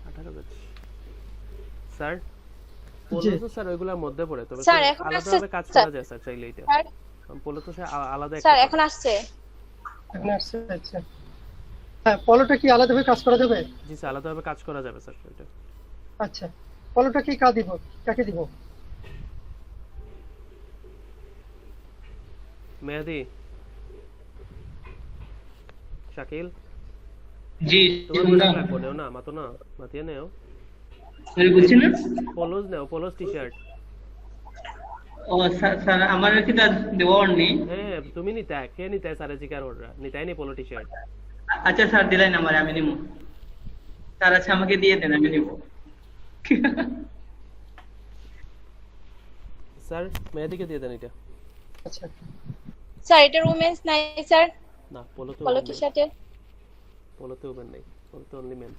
18 ব্যাচ স্যার? পোলো তো স্যার ওইগুলোর মধ্যে পড়ে, তবে স্যার, এখন আসছে, আলাদাভাবে কাজ করা যায় স্যার চাইলে এটা। স্যার পোলো তো স্যার আলাদা স্যার একটা এখন আসছে। এখন আসছে, আচ্ছা। হ্যাঁ, পলোটা কি আলাদাভাবে কাজ করা যাবে? জি স্যার, আলাদাভাবে কাজ করা যাবে স্যার এটা। আচ্ছা, পলোটা কি কাকে দিব? মেহেদি, শাকিল, জি তোমার মনে রাখবো নেও না, মাতো না মাতিয়ে নেও। সরি বুঝছি না। পোলোজ নেও, পোলোজ টি শার্ট। ও স্যার স্যার আমার কি তা দেওয়ার নেই। হ্যাঁ তুমি নিতে, কে নিতে স্যার জিকার ওরা নিতাই নি পোলো টি শার্ট। আচ্ছা স্যার দিলেন আমার, আমি নিব স্যার। আচ্ছা আমাকে দিয়ে দেন, আমি নিব। স্যার মেহেদিকে দিয়ে দেন এটা। আচ্ছা, স্যার এটা উমেন্স নাই স্যার, না পোলোতে পলো টি শার্টে। পোলোতে ওপেন নেই, পোলোতে অনলি মেন।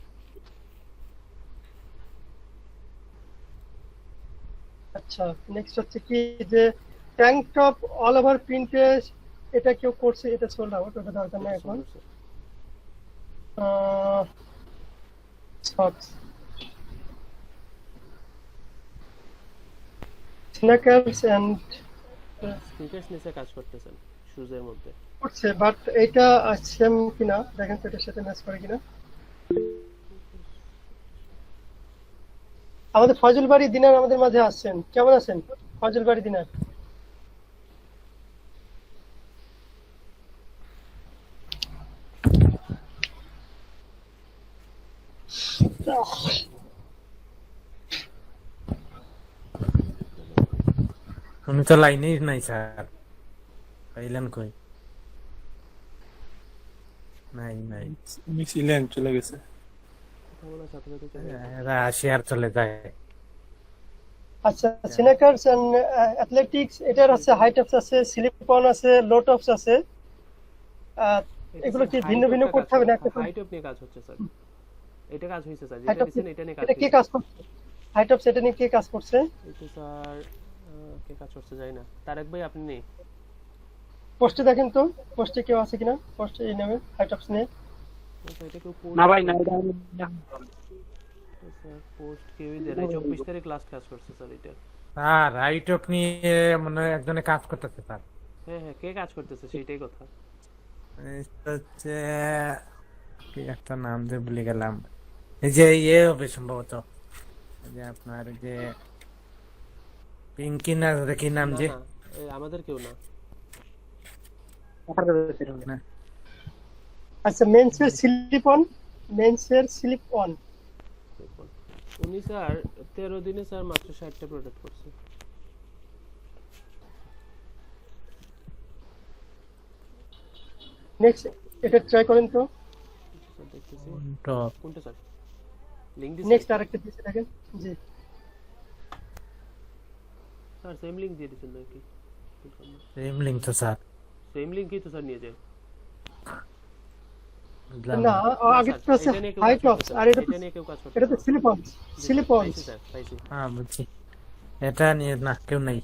আচ্ছা। নেক্সট হচ্ছে কি যে ট্যাঙ্ক টপ অল ওভার প্রিন্টেজ, এটা কেউ করছে? এটা সোল্ড আউট, ওটা দরকার নাই এখন। সক্স, স্ন্যাকারস এন্ড স্নিকার্স নিচে কাজ করতেছেন শুজের মধ্যে। করছে, বাট এটা সেম কিনা দেখেন তো, এটার সাথে ম্যাচ করে কিনা। আমাদের ফজল বাড়ি দিনার আমাদের মাঝে আসছেন, কেমন আছেন ফজল বাড়ি দিনার? উনি তো লাইনেই নাই স্যার, পাইলেন কই? নাই নাই, উনি ছিলেন, চলে গেছে। এরা আসে আর চলে যায়। আচ্ছা, স্ন্যাকারস এন্ড অ্যাথলেটিক্স, এটার আছে হাই টপস আছে, স্লিপ অন আছে, লো টপস আছে। এগুলো কি ভিন্ন ভিন্ন করতে হবে না? হাই টপ নিয়ে কাজ হচ্ছে স্যার, এটা কাজ হইছে স্যার, হাই যেটা টপস দিছেন এটা নিয়ে কাজ এটা কে হইছে। কাজ করছে? হাই টপস এটা নিয়ে কে কাজ করছে? এটা স্যার কে কাজ করছে জানি না। তারেক ভাই আপনি নেই? পোস্টে দেখেন তো, পোস্টে কেউ আছে কিনা, পোস্টে এই নামে হাই টপস নিয়ে। আচ্ছা এটা কেউ না ভাই না, এটা আমি স্যার পোস্ট কেউই দেয় না। 24 তারিখ লাস্ট কাজ করছে স্যার এটা। স্যার রাইটক নিয়ে মনে হয় একজনে কাজ করতেছে স্যার। হ্যাঁ হ্যাঁ, কে কাজ করতেছে সেটাই কথা। এটা হচ্ছে কি একটা নাম যে ভুলে গেলাম, এই যে ইয়ে হবে সম্ভবত, এই যে আপনার যে পিঙ্কি না কি নাম না যে, না, এই আমাদের কেউ না। না আচ্ছা, মেন্সের স্লিপ অন, মেন্সের স্লিপ অন। উনি স্যার 13 দিনে স্যার মাত্র 60টা প্রোডাক্ট করছে। নেক্সট এটা ট্রাই করেন তো। স্যার দেখতেছি টপ কোনটা স্যার লিংক দিছে? নেক্সট আরেকটা দিতে দেখেন। জি স্যার সেম লিংক দিয়ে দিছেন নাকি? সেম লিংক তো স্যার, সেম লিংকই তো স্যার নিয়ে যায়। বুঝলাম না, না। আগে তো আছে হাই টপস, আর এটা এটা নিয়ে কেউ কাজ করছে। এটা তো স্লিপ অন, স্লিপ অন। পাইছি স্যার, পাইছি। হ্যাঁ বুঝছি, এটা নিয়ে না কেউ নাই।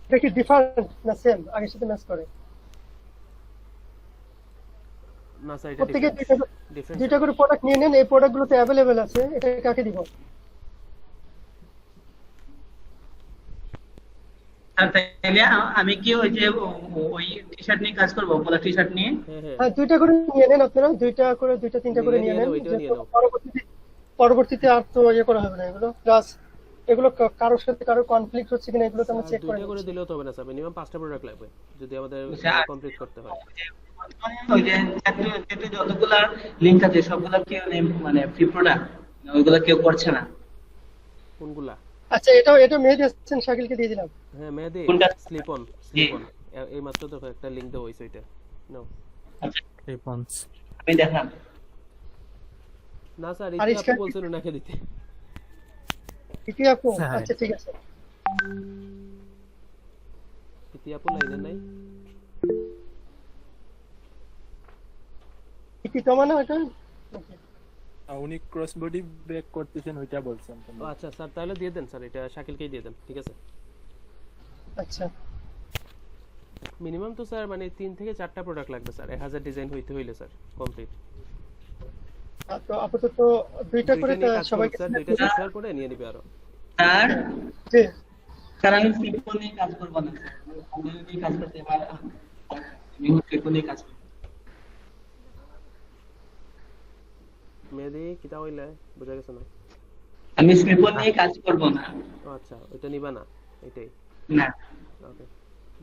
এটা কি ডিফারেন্ট না সেম, আগের সাথে ম্যাচ করে? না স্যার এটা প্রত্যেকে ডিফারেন্ট। দুইটা করে প্রোডাক্ট নিয়ে নেন, এই প্রোডাক্টগুলো তো অ্যাভেলেবেল আছে, এটা কাকে দিব? স্যার তাহলে আমি কি ওই যে ওই টি শার্ট নিয়ে কাজ করবো, পোলো টি শার্ট নিয়ে? হ্যাঁ হ্যাঁ হ্যাঁ, দুইটা করে নিয়ে নেন আপনারা, দুইটা তিনটা করে নিয়ে নেন, ওইটাও নিয়ে নাও। পরবর্তীতে আর তো ইয়ে করা হবে না এগুলো। প্লাস এগুলো কারোর সাথে কারো কনফ্লিক্ট হচ্ছে কিনা এগুলো তো আমরা চেক করে দুইটা করে নিচ্ছি। দিলেও তো হবে না স্যার, মিনিমাম 5টা প্রোডাক্ট লাগবে যদি আমাদের স্যার, কমপ্লিট করতে হয়। ওই যে যতগুলা লিংক আছে সবগুলা কি মানে ফ্রি প্রোডাক্ট? ওইগুলো কেউ করছে না। কোনগুলা? আচ্ছা, এটা মেহেদি হাসান শাকিলকে দিয়ে দিলাম। হ্যাঁ মেহেদি, কোনটা? স্লিপ অন এই মাত্র তো একটা লিংক দেওয়া হইছে ওইটা নাও। আচ্ছা রেসপন্স আমি দেখাম। না স্যার আর এই আপনি ইসকা- বলছেন ওনাকে দিতে। ইতি আপু, হ্যাঁ। আচ্ছা ঠিক আছে। ইতি আপু লাইনে নাই। ইতি তোমার না এটা? Okay. উনি ক্রস বডি ব্রেক করতেছেন ওইটা বলছেন ও আচ্ছা স্যার, তাহলে দিয়ে দেন স্যার, এটা শাকিলকেই দিয়ে দেন, ঠিক আছে? আচ্ছা, মিনিমাম তো স্যার মানে 3 থেকে 4টা প্রোডাক্ট লাগবে স্যার 1000 ডিজাইন হইতে হইলে স্যার কমপ্লিট। তো আপাতত দুইটা করে সবাইকে স্যার দুইটা শেষ হওয়ার পরে নিয়ে নিবে আরো। স্যার জি। স্যার আমি স্লিপ নিয়ে কাজ করবো না স্যার, আমি নিয়ে কাজ করতে পারি। আমি স্লিপ নিয়ে কাজ করব। মেহেদি কিটা হইলে বুঝা গেছে না? আমি স্লিপ নিয়ে কাজ করব না। ও আচ্ছা, ওইটা নিবা না এটাই। না ওকে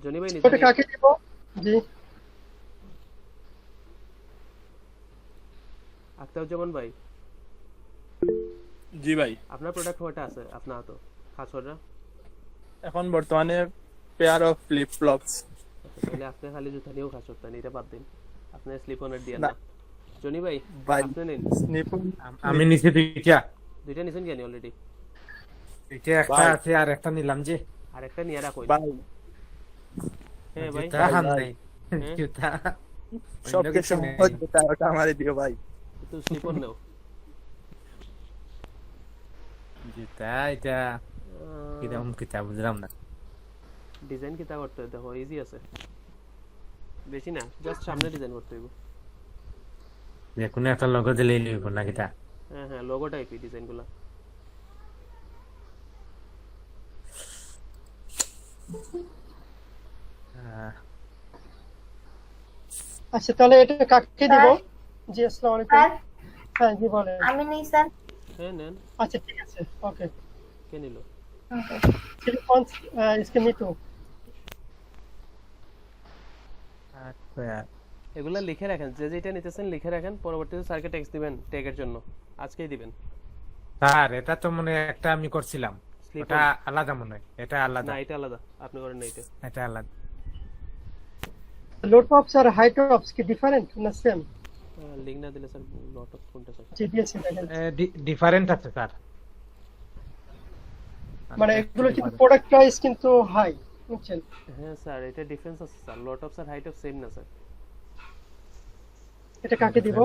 জনি ভাই ওটা নিতে কাকে দিব? জি, আখতারুজ্জামান ভাই, জি ভাই। আপনার প্রোডাক্ট কয়টা আছে আপনার তো খাস অর্ডার? এখন বর্তমানে পেয়ার অফ ফ্লিপ ফ্লপস। তাহলে আপনি খালি জুতা নিয়েও খাস করতেন, এটা বাদ দিন, আপনি স্লিপ অনার দিয়ে না। না। জনি ভাই ভাই আপনি নিন। স্নিপ আমি নিচে দুইটা নিছেন কেন অলরেডি? এটা একটা ভাই। আছে আর একটা নিলাম যে আর একটা নিয়ে রাখুন। ভাই হ্যাঁ ভাই, জুতা হান ভাই। নাই জুতা সব অন্য কিছু কিছু নেই। ওটা আমারে দিও ভাই। তো স্লিপ অন নাও। জুতা এটা কিরকম কিতা বুঝলাম না। ডিজাইন কিটা করতে হয় দেখো, ইজি আছে, বেশি না, জাস্ট সামনে ডিজাইন করতে হইব। যে কোনো একটা লোগো দিলেই লইব না কিতা। হ্যাঁ হ্যাঁ, লোগো টাইপই ডিজাইনগুলো। আচ্ছা তাহলে এটা কাকে দিব? জি আসসালামু আলাইকুম। হ্যাঁ জি বলেন। আমি নেই স্যার। হ্যাঁ নেন, আচ্ছা ঠিক আছে, ওকে। কে নিল? টেলিফোন इसके मिटू। আচ্ছা এগুলা লিখে রাখেন, যে যেটা নিতেছেন লিখে রাখেন, পরবর্তীতে স্যারকে টেক্সট দিবেন ট্যাগের জন্য, আজকেই দিবেন। স্যার এটা তো মনে হয় একটা আমি করছিলাম, Slip ওটা on। আলাদা মনে হয়, এটা আলাদা, না এটা আলাদা, আপনি করেন না এটা। এটা আলাদা। लो टॉप्स और हाई टॉप्स की डिफरेंट ना सेम? লিংক না দিলে স্যার লট অফ কোনটা স্যার? জি দিয়েছি দেখেন। ডিফারেন্ট আছে স্যার, মানে এগুলো কিন্তু প্রোডাক্ট প্রাইস কিন্তু হাই, বুঝছেন? হ্যাঁ স্যার, এটা ডিফারেন্স আছে sir, lot of sir height of same না স্যার। এটা কাকে দিব?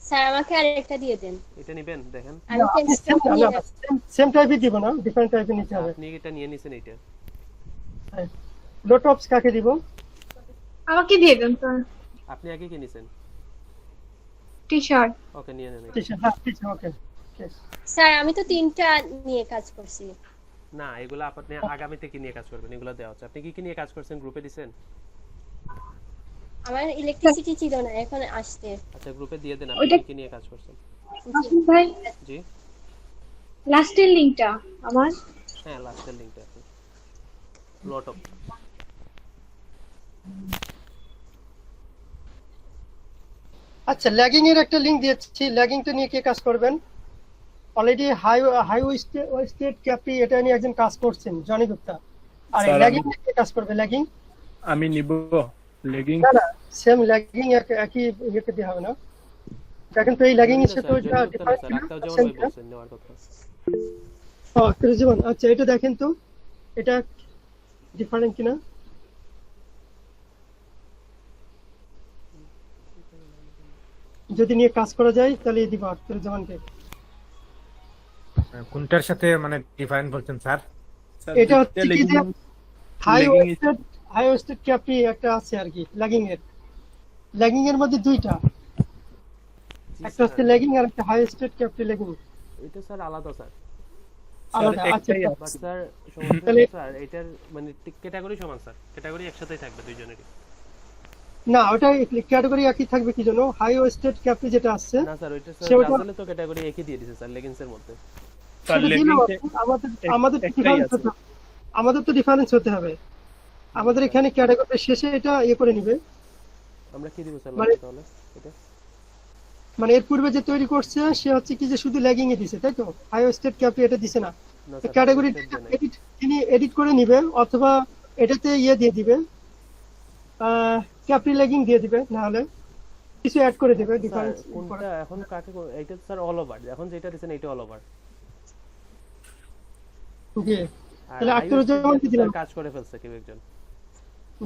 স্যার আমাকে আরেকটা দিয়ে দেন। এটা নেবেন দেখেন, আমি সেম টাইপই দিব না, ডিফারেন্ট টাইপে নিতে হবে। আপনি এটা নিয়ে নিছেন এইটা। লো টপস কাকে দিব? আমাকে দিয়ে দেন স্যার। আপনি আগে কি নিছেন? T shirt. ওকে নিয়ে নেন। ঠিক আছে, হ্যাঁ ঠিক আছে, ওকে। স্যার আমি তো 3টা নিয়ে কাজ করছি। না এগুলা আপনি আগামীতে কি নিয়ে কাজ করবেন এগুলা দেওয়া হচ্ছে। আপনি কি কি নিয়ে কাজ করছেন গ্রুপে দিছেন? আমার ইলেকট্রিসিটি ছিল না, এখন আসছে। আচ্ছা গ্রুপে দিয়ে দেন আপনি ওইটা- কি কি নিয়ে কাজ করছেন। আসুন ভাই, জি লাস্টের লিংকটা আমার। হ্যাঁ, লাস্টের লিংকটা আপনি লট অফ। আচ্ছা ল্যাগিং এর একটা লিংক দিয়েছি, ল্যাগিংটা নিয়ে কে কাজ করবেন? অলরেডি হাই ওয়েস্টেড ক্যাপি এটা নিয়ে একজন কাজ করছেন, জনি গুপ্তা। আর স্যার, ল্যাগিং নিয়ে কে কাজ করবে? ল্যাগিং আমি নিব লেগিং। না না, সেম ল্যাগিং একই ইয়েতে দেওয়া হবে না। দেখেন তো এই ল্যাগিং এর সাথে ওইটা ডিফারেন্স স্যার আক্তার জামান ভাই বলছেন নেওয়ার কথা। জীবন। আচ্ছা এটা দেখেন তো, এটা ডিফারেন্ট কিনা? যদি নিয়ে কাজ করা যায় তাহলে দিব আখতারুজ্জামানকে। কোনটার সাথে মানে ডিফারেন্ট বলছেন স্যার? এটা হচ্ছে কি যে হাই ওয়েস্টেড ক্যাপি একটা আছে আর কি ল্যাগিং এর। ল্যাগিং এর মধ্যে দুইটা, একটা হচ্ছে ল্যাগিং আর একটা হাই ওয়েস্টেড ক্যাপি ল্যাগিং এটা স্যার আলাদা স্যার। আলাদা। আচ্ছা বাট স্যার সমস্যা হচ্ছে স্যার এটার মানে ক্যাটাগরি সমান স্যার, ক্যাটাগরি একসাথেই থাকবে দুইজনেরই। না ওটা ক্যাটাগরি একই থাকবে কি জানো, হাই ওয়েস্টেড ক্যাপি যেটা আছে না স্যার ওইটা স্যার আসলে তো ক্যাটাগরি একই দিয়ে দিয়েছে স্যার লেগিংস এর মধ্যে। স্যার আমাদের তো ডিফারেন্স হতে হবে। আমাদের এখানে ক্যাটাগরি শেষে এটা ইয়ে করে নিবে। আমরা কি দিব স্যার মানে- তাহলে এটা মানে এর পূর্বে যে তৈরি করছে সে হচ্ছে কি যে শুধু ল্যাগিং এ দিছে, তাই তো? হাই স্টেট ক্যাপরি এটা দিছে না। না স্যার, ক্যাটাগরি নাই। এডিট তিনি এডিট করে নিবে, অথবা এটাতে ইয়ে দিয়ে দিবে, ক্যাপরি ল্যাগিং দিয়ে দিবে, না হলে কিছু অ্যাড করে দিবে স্যার ডিফারেন্স। কোনটা এখন এইটা স্যার অল ওভার, এখন যেটা দিছেন এটা অল ওভার। জি, আর তাহলে আখতারুজ্জামান কি দিলাম? কাজ করে ফেলছে কেউ একজন।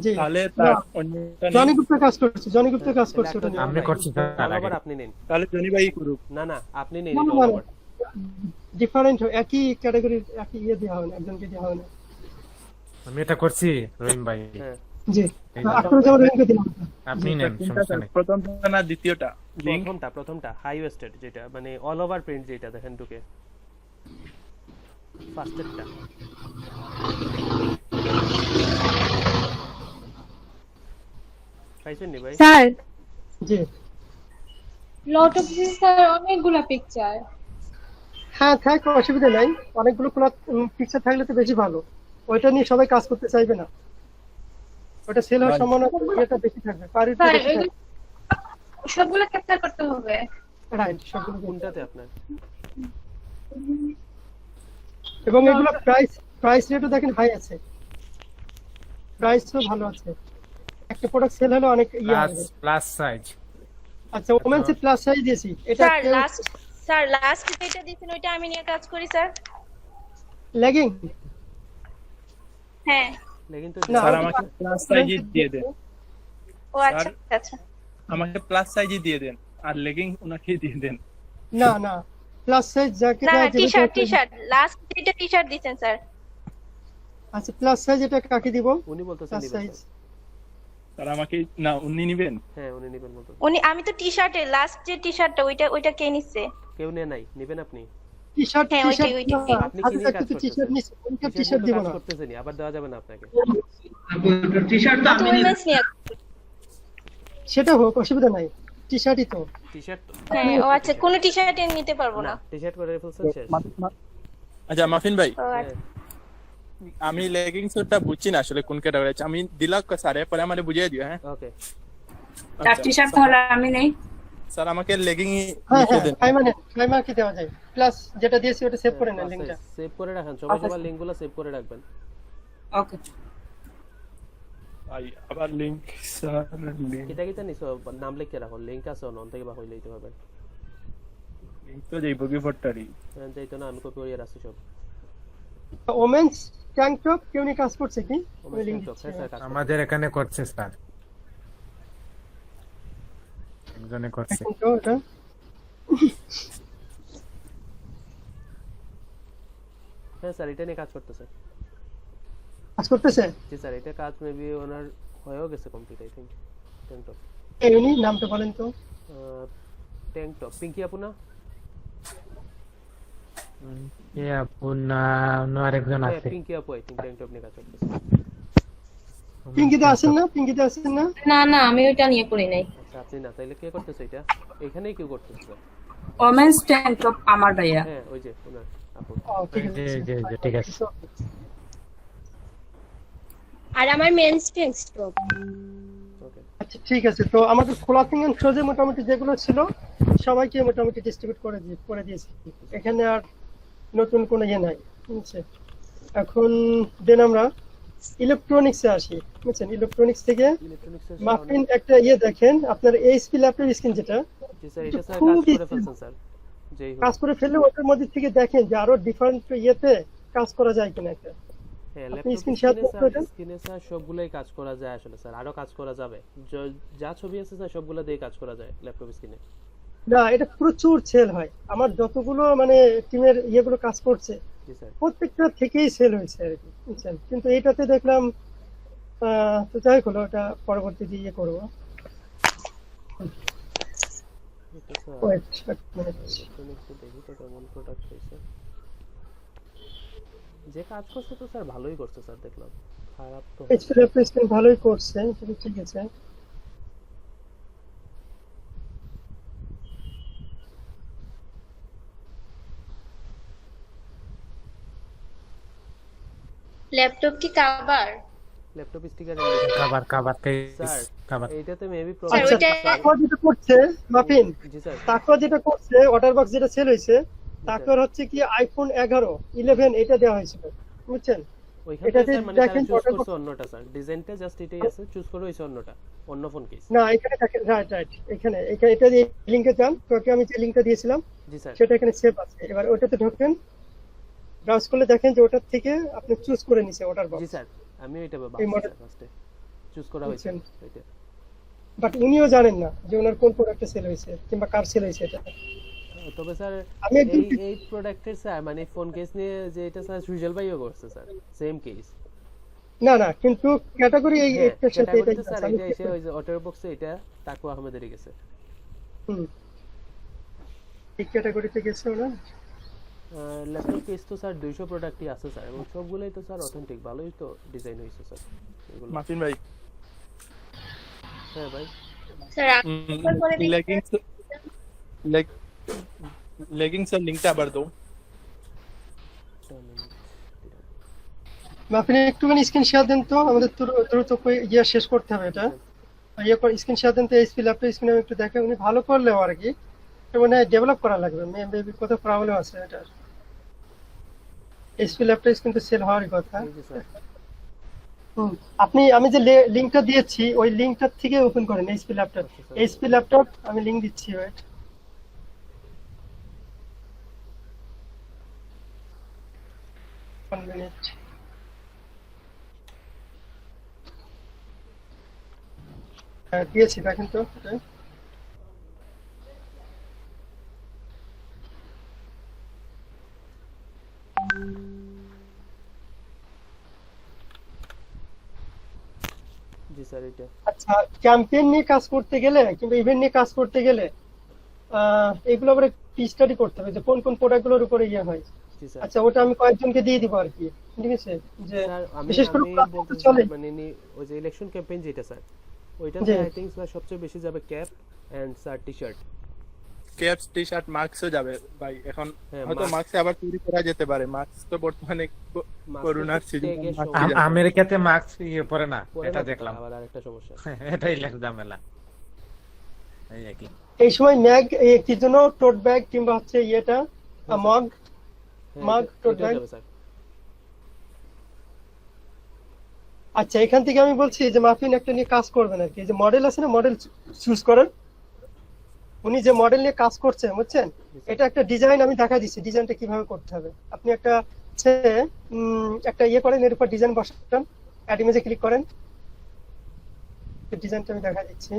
জি, তাহলে তার অন্যটা জনি নেই। গুপ্তা কাজ করছে, জনি গুপ্তা কাজ করছে ওটা নিয়ে। আমি করছি স্যার অল আগে। ওভার আপনি নেন। তাহলে জনি ভাই করুক। না না, আপনি নেন না, এটা না, অল না, ওভার। ডিফারেন্ট একই ক্যাটাগরির একই ইয়ে দেওয়া হবে না, একজনকে দেওয়া হবে না। আমি এটা করছি রহিম ভাই। হ্যাঁ জি, এই যে, আখতারুজ্জামান রহিমকে দিলাম। আপনি নেন, কোনটা সমস্যা স্যার? নেই। প্রথমটা না দ্বিতীয়টা? লিংক প্রথমটা হাই ওয়েস্টেড, যেটা মানে অল ওভার প্রিন্ট, যেটা দেখেন ঢুকে ফার্স্টেরটা। পাইছেন নি ভাই? Sir G, lot of sir অনেকগুলা পিকচার। হ্যাঁ থাক, অসুবিধা নাই। অনেকগুলো পিকচার থাকলে তো বেশি ভালো, ওইটা নিয়ে সবাই কাজ করতে চাইবে না, ওটা সেল হওয়ার সম্ভাবনা এটা বেশি থাকবে, পারির স্যার সবগুলো ক্যাপচার করতে হবে। রাইট, সবগুলো গুণ। কোনটাতে আপনার? এবং এগুলো প্রাইস রেটও দেখেন হাই আছে, প্রাইসও ভালো আছে। একটা প্রোডাক্ট সেল হলে অনেক ইয়ে প্লাস হবে। Plus size. আচ্ছা, ওমেন্স প্লাস সাইজ দিয়েছি, এটা স্যার লাস্ট যেটা দিছেন ওইটা আমি নিয়ে কাজ করি স্যার। ল্যাগিং হ্যাঁ। লেকিন তো না, স্যার আমাকে প্লাস সাইজই দিয়ে দেন। ও আচ্ছা আচ্ছা। আমাকে প্লাস সাইজই দিয়ে দেন, আর লেগিং ওনাকে দিয়ে দেন। না না, প্লাস সাইজ যাকে না দেওয়া যাবে টি-শার্ট লাস্ট যেটা টি-শার্ট দিছেন স্যার। আচ্ছা, প্লাস সাইজ এটা কাকে দিব? উনি বলতেছেন প্লাস নিবেন সাইজ স্যার। স্যার আমাকে না উনি নেবেন? হ্যাঁ উনি নিবেন মতো। আমি তো টি-শার্টে লাস্ট যে টি-শার্টটা ওইটা কে নিচ্ছে? কেউ নেয় নাই, নিবেন আপনি? টি-শার্ট হ্যাঁ, ওইটাই। আপনি কি নিয়ে কাজ টি-শার্ট করতেছেন? নিচ্ছে, ওইটা টি-শার্ট দিব কাজ না। করতেছেনি, আবার দেওয়া যাবে না আপনাকে। টি-শার্ট তো আমি উইমেন্স নিয়ে। সেটা হোক, অসুবিধা নাই, টি-শার্টই তো। টি-শার্ট হ্যাঁ, ও আচ্ছা, কোন টি-শার্ট নিতে পারবো না, না। টি-শার্ট করে ফেলছেন শেষ। আচ্ছা মাফিন ভাই, ও আচ্ছা। আমি লেগিংস ওটা বুঝছি না আসলে কোন ক্যাটাগরি আছে। আমি দিলাম স্যার, পরে আমারে বুঝিয়ে দিও। হ্যাঁ ওকে চার টি-শার্ট তাহলে আমি নেই। স্যার আমাকে লেগিং হ্যাঁ লিখে হ্যাঁ, দেন। ফাইমার কি দেওয়া যায়? প্লাস যেটা দিয়েছি ওটা সেভ করে নেন লিংকটা। সেভ করে রাখেন, সবাই সবার লিংকগুলো সেভ করে রাখবেন। ওকে আবার লিংক স্যার, কিতা কিতা নিছো নাম লিখে রাখো, লিংক আছে অন থেকে বা হইলে দিতে পারবেন। লিংক তো যাইব কি ফটারি। হ্যাঁ যাইতো না, আমি কপি করে রাখছি সব। ওমেন্স ট্যাঙ্ক টপ কেউ নিয়ে কাজ করছে কি? ওই লিংক আমাদের এখানে করছে স্যার, একজনে করছে। ওটা হ্যাঁ স্যার, এটা নিয়ে কাজ করতেছে। কাজ করতেছে। জি স্যার, এটা কাজ মেবি ওনার হয়েও গেছে complete, I think. Tank top, এই উনি নামটা বলেন তো। ট্যাঙ্ক টপ পিঙ্কি আপু না? এ আপু না, অন্য আরেকজন হ্যাঁ আছে। পিঙ্কি আপু, আই থিংক ট্যাঙ্ক টপ নিয়ে কাজ করতেছে। পিঙ্কিতে আছেন না? পিঙ্কিতে আছেন না? না না, আমি ওইটা নিয়ে করি নাই। আচ্ছা আপনি না, তাইলে কে করতেছে এটা? এখানেই কেউ করতেছে। ওমেন্স ট্যাঙ্ক টপ আমার ভাইয়া। হ্যাঁ ওই যে ওনার আপু। ও ঠিক আছে, জি জি জি, ঠিক আছে। আর আমার মেন্স টেক্সটক। ওকে আচ্ছা ঠিক আছে, তো আমাদের ক্লথিং এন্ড শোজে মোটামুটি যেগুলো ছিল সবাইকে মোটামুটি ডিস্ট্রিবিউট করে দিয়েছি। এখানে আর নতুন কোনো ইয়ে নাই, ঠিক আছে? এখন দেন আমরা ইলেকট্রনিক্সে আসি, বুঝছেন? ইলেকট্রনিক্স থেকে ইলেকট্রনিক্সের মাফিন একটা ইয়ে দেখেন, আপনার এইচপি ল্যাপটপ স্ক্রিন যেটা জি স্যার, এটা স্যার খুব কাজ করে easy। ফেলছেন স্যার। যেই হোক, কাজ করে ফেললে ওটার মধ্যে থেকে দেখেন যে আরো ডিফারেন্ট ইয়েতে কাজ করা যায় কিনা একটা। হ্যাঁ আপনি ল্যাপটপ screen share করতে পারেন? স্ক্রিনে স্যার সবগুলাই কাজ করা যায় আসলে স্যার, আরো কাজ করা যাবে। যা ছবি আছে স্যার সবগুলা দিয়ে কাজ করা যায় ল্যাপটপ স্ক্রিনে। না, এটা প্রচুর সেল হয়, আমার যতগুলো মানে টিমের ইয়েগুলো কাজ করছে জি স্যার। প্রত্যেকটা থেকেই সেল হয়েছে আর কি, বুঝছেন? কিন্তু এটাতে দেখলাম তো যাই হলো, ওটা পরবর্তীতে ইয়ে করবো। এটা স্যার ওয়েট এক মিনিট। ইলেকট্রনিক্সে দেখি তো কেমন প্রোডাক্ট হয়েছে। যে কাজ করছে তো স্যার ভালোই করছে স্যার, দেখলাম খারাপ তো এইচপি ল্যাপটপ স্ক্রিন ভালোই করছে, সেটা ঠিক আছে। ল্যাপটপ কি cover? Laptop sticker cover sir cover এইটাতে মেবি স্যার প্রবলেম আচ্ছা ওইটা তাকওয়া যেটা করছে মাফিন, জি স্যার তাকওয়া যেটা করছে ওয়াটার বক্স যেটা সেল হয়েছে, তাকওয়ার হচ্ছে কি আইফোন 11 11 এটা দেওয়া হয়েছিল, বুঝছেন? ওইখানে এটাতে স্যার মানে তারা দেখেন চুজ water করছে অন্যটা স্যার, ডিজাইনটা জাস্ট এটাই আছে, চুজ করে হইছে অন্যটা, অন্য ফোন কেস। না এখানে দেখেন, রাইট রাইট, এখানে এখানে এটা দিয়ে লিংকে যান, তোকে আমি যে লিংকটা দিয়েছিলাম জি স্যার সেটা এখানে সেভ আছে। এবার ওটাতে ঢোকেন, ব্রাউজ করলে দেখেন যে ওটার থেকে আপনি চুজ করে নিছে ওয়াটার জি বক্স। স্যার আমি ওইটা এই ভাবছি model- স্যার ফার্স্টে চুজ করা হয়েছে বুঝছেন। ওইটা। বাট উনিও জানেন না যে ওনার কোন প্রোডাক্টে সেল হয়েছে কিংবা কার সেল হয়েছে এটা। তবে স্যার আমি একদম এই প্রোডাক্টের স্যার মানে ফোন কেস নিয়ে যে এটা স্যার সুজল ভাইও করছে স্যার, সেম কেস। না না, কিন্তু ক্যাটাগরি এই একটার সাথে এটাই স্যার আছে। আমি এটা এসে ওই যে অটোর বক্সে এটা তাকওয়া আহমেদের গেছে। হুম, এই ক্যাটাগরিতে গেছে ওনা। ল্যাপটপ কেস তো স্যার 200 প্রোডাক্টই আছে স্যার, এবং সবগুলোই তো স্যার অথেন্টিক, ভালোই তো ডিজাইন হয়েছে স্যার এগুলো। মার্টিন ভাই, হ্যাঁ ভাই স্যার একবার করে দেখি। লেগিংসের লিঙ্কটা আবার দাও। আপনি একটুখানি স্ক্রিন শেয়ার দেন তো, আমাদের দ্রুত ইয়ে শেষ করতে হবে এটা। ইয়ে করে স্ক্রিন শেয়ার দেন তো, এইচপি ল্যাপটপ স্ক্রিন আমি একটু দেখে, উনি ভালো করলেও আর কি মানে ডেভেলপ করা লাগবে, মেবি কত প্রবলেম আছে এটার। এইচপি ল্যাপটপ কিন্তু সেল হওয়ারই কথা। এই যে স্যার হুম, আপনি আমি যে লিংকটা দিয়েছি ওই লিংকটার থেকে ওপেন করেন এইচপি ল্যাপটপ। এইচপি ল্যাপটপ আমি লিংক দিচ্ছি, ওয়েট। মিনিট। হ্যাঁ দিয়েছি, দেখেন তো এটা। জি স্যার এটা আচ্ছা, ক্যাম্পেইন নিয়ে কাজ করতে গেলে কিংবা ইভেন্ট নিয়ে কাজ করতে গেলে এগুলো আবার স্টাডি করতে হবে যে কোন কোন প্রোডাক্টগুলোর উপরে ইয়ে হয়। জি স্যার। আচ্ছা, ওটা আমি কয়েকজনকে দিয়ে দিব আর কি, ঠিক আছে? যে স্যার আমি বিশেষ করে বলতে চলে। মানে ওই যে ইলেকশন ক্যাম্পেইন যেটা স্যার, ওইটাতে জি। আই থিংক স্যার সবচেয়ে বেশি যাবে cap and sir T-shirt. Caps T-shirt মাস্কও যাবে ভাই, এখন হ্যাঁ, হয়তো mask- মাস্ক আবার চুরি করা যেতে পারে। মাস্ক তো বর্তমানে করোনার সিজন। tag এর সমস্যা। আমেরিকাতে মাস্ক ইয়ে পরে না, পরে এটা না তো দেখলাম। আবার আরেকটা সমস্যা। এটাই লেখ ঝামেলা এই আর কি। এই সময় ম্যাগ কি জন্য টোট ব্যাগ কিংবা হচ্ছে ইয়েটা মগ হ্যাঁ, মাগ এটা- টোট এটাও ব্যাগ। যাবে স্যার। আচ্ছা, এখান থেকে আমি বলছি যে মাফিন একটা নিয়ে কাজ করবেন আর কি, যে মডেল আছে না, মডেল চুজ করেন। উনি যে মডেল নিয়ে কাজ করছেন বুঝছেন, এটা একটা ডিজাইন আমি দেখা দিচ্ছি, ডিজাইনটা কিভাবে করতে হবে। আপনি একটা একটা ইয়ে করেন, এর উপর ডিজাইন বসান, অ্যাড ইমেজে ক্লিক করেন, ডিজাইনটা আমি দেখা দিচ্ছি।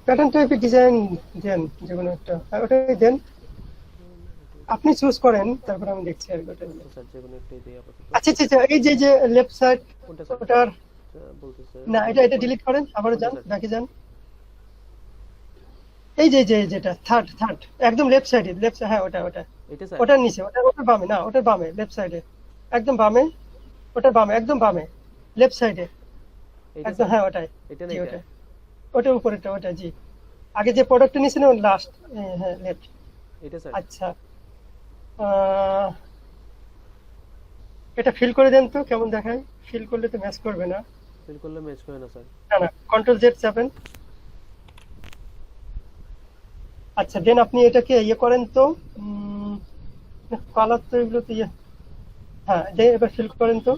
প্যাটার্ন টাইপের ডিজাইন দেন, যেকোনো একটা, ওটাই দেন। আপনি চুজ করেন, তারপর আমি দেখছি আর কি ওটা। তো স্যার যেকোনো একটাই দিই আপাতত। আচ্ছা আচ্ছা আচ্ছা, এই যে লেফট সাইড কোনটা স্যার? ওটার, বলতেছে না এটা ডিলিট করেন, আবার যান, ব্যাকে যান। এই যে যেটা থার্ড একদম লেফট সাইডে, লেফট, হ্যাঁ ওটা এটা স্যার। ওটার নিচে, ওটার বামে, না ওটার বামে, লেফট সাইডে একদম বামে, ওটার বামে একদম বামে, লেফট সাইডে এটা একদম, স্যার? হ্যাঁ ওটাই, এটা না জি এটা? ওটার উপরেটা, ওটা জি। আগে যে প্রোডাক্টটা নিয়েছেন ওর লাস্ট, হ্যাঁ লেফট। এটা স্যার। আচ্ছা, এটা ফিল করে দেন তো, কেমন দেখায়? ফিল করলে তো ম্যাচ করবে না। ফিল করলে ম্যাচ করে না স্যার। না কন্ট্রোল জেড চাপেন। আচ্ছা, দেন আপনি এটাকে ইয়ে করেন তো, কালার তো এগুলো তো ইয়ে, হ্যাঁ এবার ফিল করেন তো।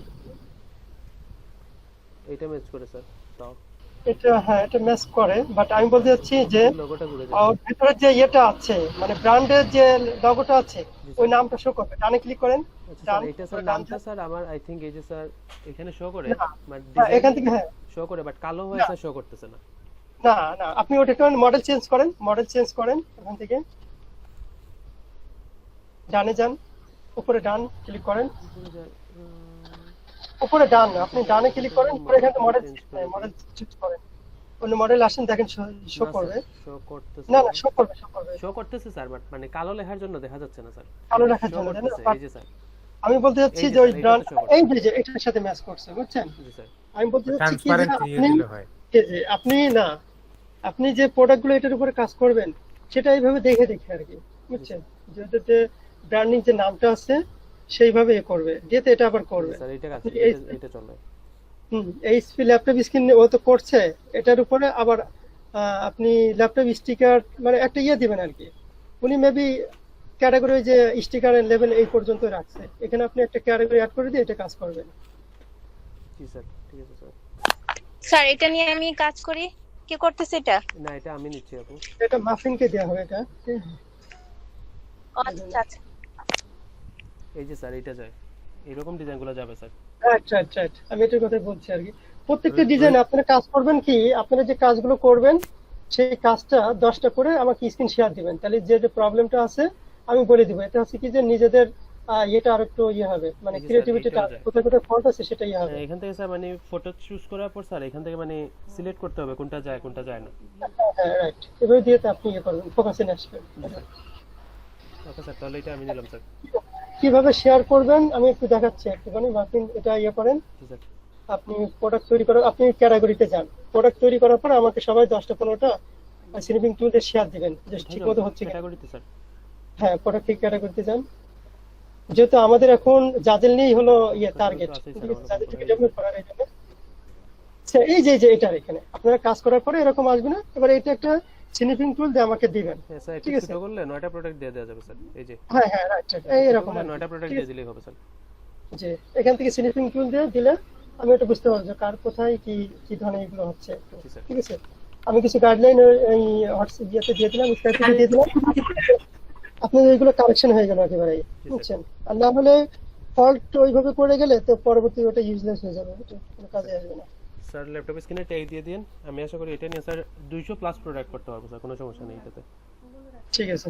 এটা ম্যাচ করে স্যার তাও। এটা হ্যাঁ এটা ম্যাচ করে, বাট আমি বলতে চাচ্ছি যে লোগোটা ঘুরে ভিতরে যে ইয়েটা আছে মানে ব্র্যান্ডের যে লোগোটা আছে ওই নামটা শো করবে। ডানে ক্লিক করেন। আচ্ছা স্যার, এটা স্যার নামটা স্যার আমার আই থিংক এই যে স্যার এখানে শো করে, বাট এখান থেকে হ্যাঁ শো করে, বাট কালো হয়ে স্যার শো করতেছে না। না আপনি ওটা করেন, মডেল চেঞ্জ করেন, এখান থেকে ডানে যান, উপরে ডান ক্লিক করেন, উপরে ডান, আপনি ডানে ক্লিক করেন, পরে এখানে মডেল চুজ করেন, অন্য মডেল আসেন, দেখেন শো করবে। শো করতেছে না শো করবে শো করতেছে স্যার, বাট মানে কালো লেখার জন্য দেখা যাচ্ছে না স্যার। কালো লেখার জন্য এই যে স্যার আমি বলতে চাচ্ছি যে ওই ব্র্যান্ড এই যে এটার সাথে ম্যাচ করছে, বুঝছেন? জি স্যার। আমি বলতে চাচ্ছি কি যে ট্রান্সপারেন্ট দিলে হয়। আপনি যে প্রোডাক্টগুলো এটার উপরে কাজ করবেন সেটা এইভাবে দেখে আর কি, বুঝছেন? যেটাতে ব্র্যান্ডিং যে নামটা আছে সেইভাবে করবে, যেতে এটা আবার করবে। স্যার এটা কাজ এটা চলে। এইচপি ল্যাপটপ স্ক্রিন ও তো করছে, এটার উপরে আবার আপনি ল্যাপটপ স্টিকার মানে একটা দিবেন আর কি। উনি মেবি ক্যাটাগরি যে স্টিকারের লেভেল এই পর্যন্ত রাখছে, এখানে আপনি একটা ক্যাটাগরি অ্যাড করে দিয়ে এটা কাজ করবেন। জি স্যার, ঠিক আছে স্যার। স্যার এটা নিয়ে আমি কাজ করি, কি করতেছে এটা? না এটা আমি নিচ্ছি আপু। এটা মাফিনকে দেওয়া হবে এটা। আচ্ছা আচ্ছা। এই যে স্যার এটা যায়, এরকম ডিজাইনগুলো যাবে স্যার। আচ্ছা আচ্ছা আচ্ছা, আমি এটার কথা বলছি আর কি। প্রত্যেকটা ডিজাইন আপনারা কাজ করবেন কি, আপনারা যে কাজগুলো করবেন সেই কাজটা 10টা করে আমাকে স্ক্রিন শেয়ার দিবেন, তাহলে যে যে প্রবলেমটা আছে আমি বলে দিব। এটা হচ্ছে কি যে নিজেদের এটা আর একটু হবে, মানে ক্রিয়েটিভিটিটা কোথায় কোথায় ফল্ট আছে সেটা হবে। এখান থেকে স্যার মানে ফটো চুজ করার পর স্যার এখান থেকে মানে সিলেক্ট করতে হবে কোনটা যায় কোনটা যায় না। হ্যাঁ রাইট, এভাবে দিয়ে আপনি করবেন, ফোকাসে আসবেন। ওকে স্যার, তাহলে এটা আমি নিলাম স্যার। কিভাবে শেয়ার করবেন আমি একটু দেখাচ্ছি একটুখানি। মার্কিন এটা করেন, স্যার আপনি প্রোডাক্ট তৈরি করেন, আপনি ক্যাটাগরিতে যান। প্রোডাক্ট তৈরি করার পর আমাকে সবাই 10টা 15টা স্নিপিং টুল দিয়ে শেয়ার দিবেন যে ঠিকমতো হচ্ছে কিনা। ক্যাটাগরিতে স্যার। হ্যাঁ, প্রোডাক্ট ঠিক ক্যাটাগরিতে যান। যেহেতু আমাদের এখন জাজেল নিয়েই হলো টার্গেট, জাজেলটাকে ডেভেলপ করার জন্য। এই যে এটার এখানে আপনারা কাজ করার পরে এরকম আসবে না। এবার এটা একটা স্নিপিং টুল দিয়ে আমাকে দিবেন, ঠিক আছে? ছোট করলে 9টা প্রোডাক্ট দিয়ে দেওয়া যাবে স্যার। এই যে হ্যাঁ হ্যাঁ রাইট, এই এরকম 9টা প্রোডাক্ট দিয়ে দিলেই হবে স্যার। যে এখান থেকে স্নিপিং টুল দিয়ে দিলে আমি এটা বুঝতে পারবো কার কোথায় কি কি ধরনের এগুলো হচ্ছে, ঠিক আছে? আমি কিছু গাইডলাইন এই হোয়াটসঅ্যাপ দিয়ে দিলাম, স্কাইপে দিয়ে দিলাম, আপনার এইগুলো কারেকশন হয়ে গেল একেবারে, বুঝছেন? আর না হলে ফল্ট ওইভাবে করে গেলে তো পরবর্তী ওটা ইউজলেস হয়ে যাবে, এটা কোনো কাজে আসবে না। স্যার ল্যাপটপ স্ক্রিনে ট্যাগ দিয়ে দিন, আমি আশা করি এটা নিয়ে স্যার 200 প্লাস প্রোডাক্ট করতে পারবো স্যার, কোনো সমস্যা নেই এটাতে। ঠিক আছে।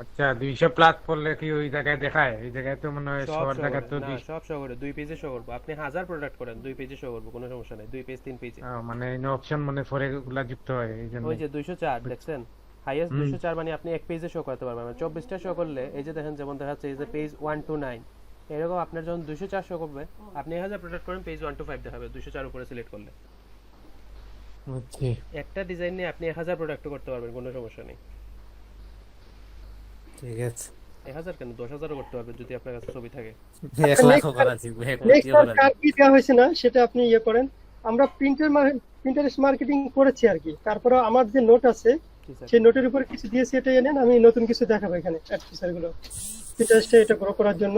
আচ্ছা 200 প্লাস পড়লে কি ওই জায়গায় দেখায়? ওই জায়গায় তো মনে হয় সবার জায়গায় তো সব শো করে, 2 পেজে শো করব। আপনি 1000 প্রোডাক্ট করেন 2 পেজে শো করব, কোনো সমস্যা নাই। 2 পেজ 3 পেজে মানে এই অপশন মানে ফরে গুলা যুক্ত হয় এইজন্য। ওই যে 204 দেখছেন, হাইয়েস্ট 204 মানে আপনি এক পেজে শো করতে পারবেন। মানে 24টা শো করলে এই যে দেখেন যেমন দেখাচ্ছে এই যে পেজ 1 to 9, এরকম আপনার যখন 204 শো করবে আপনি 1000 প্রোডাক্ট করেন পেজ 1 to 5 দেখাবে 204 উপরে সিলেক্ট করলে। ওকে, একটা ডিজাইন নিয়ে আপনি 1000 প্রোডাক্ট করতে পারবেন, কোনো সমস্যা নেই। ঠিক আছে। 1000 কেন 10000ও করতে পারবেন যদি আপনার কাছে ছবি থাকে। 1 লাখও করা ছিল, কি দেওয়া হয়েছে না সেটা আপনি করেন। আমরা প্রিন্টারেস্ট মার্কেটিং করেছি আর কি। তারপরে আমার যে নোট আছে সেই নোটের উপর কিছু দিয়েছি, এটা এনেন, আমি নতুন কিছু দেখাবো এখানে অ্যাড ফিচারগুলো। প্রিন্টারেস্টে এটা গ্রো করার জন্য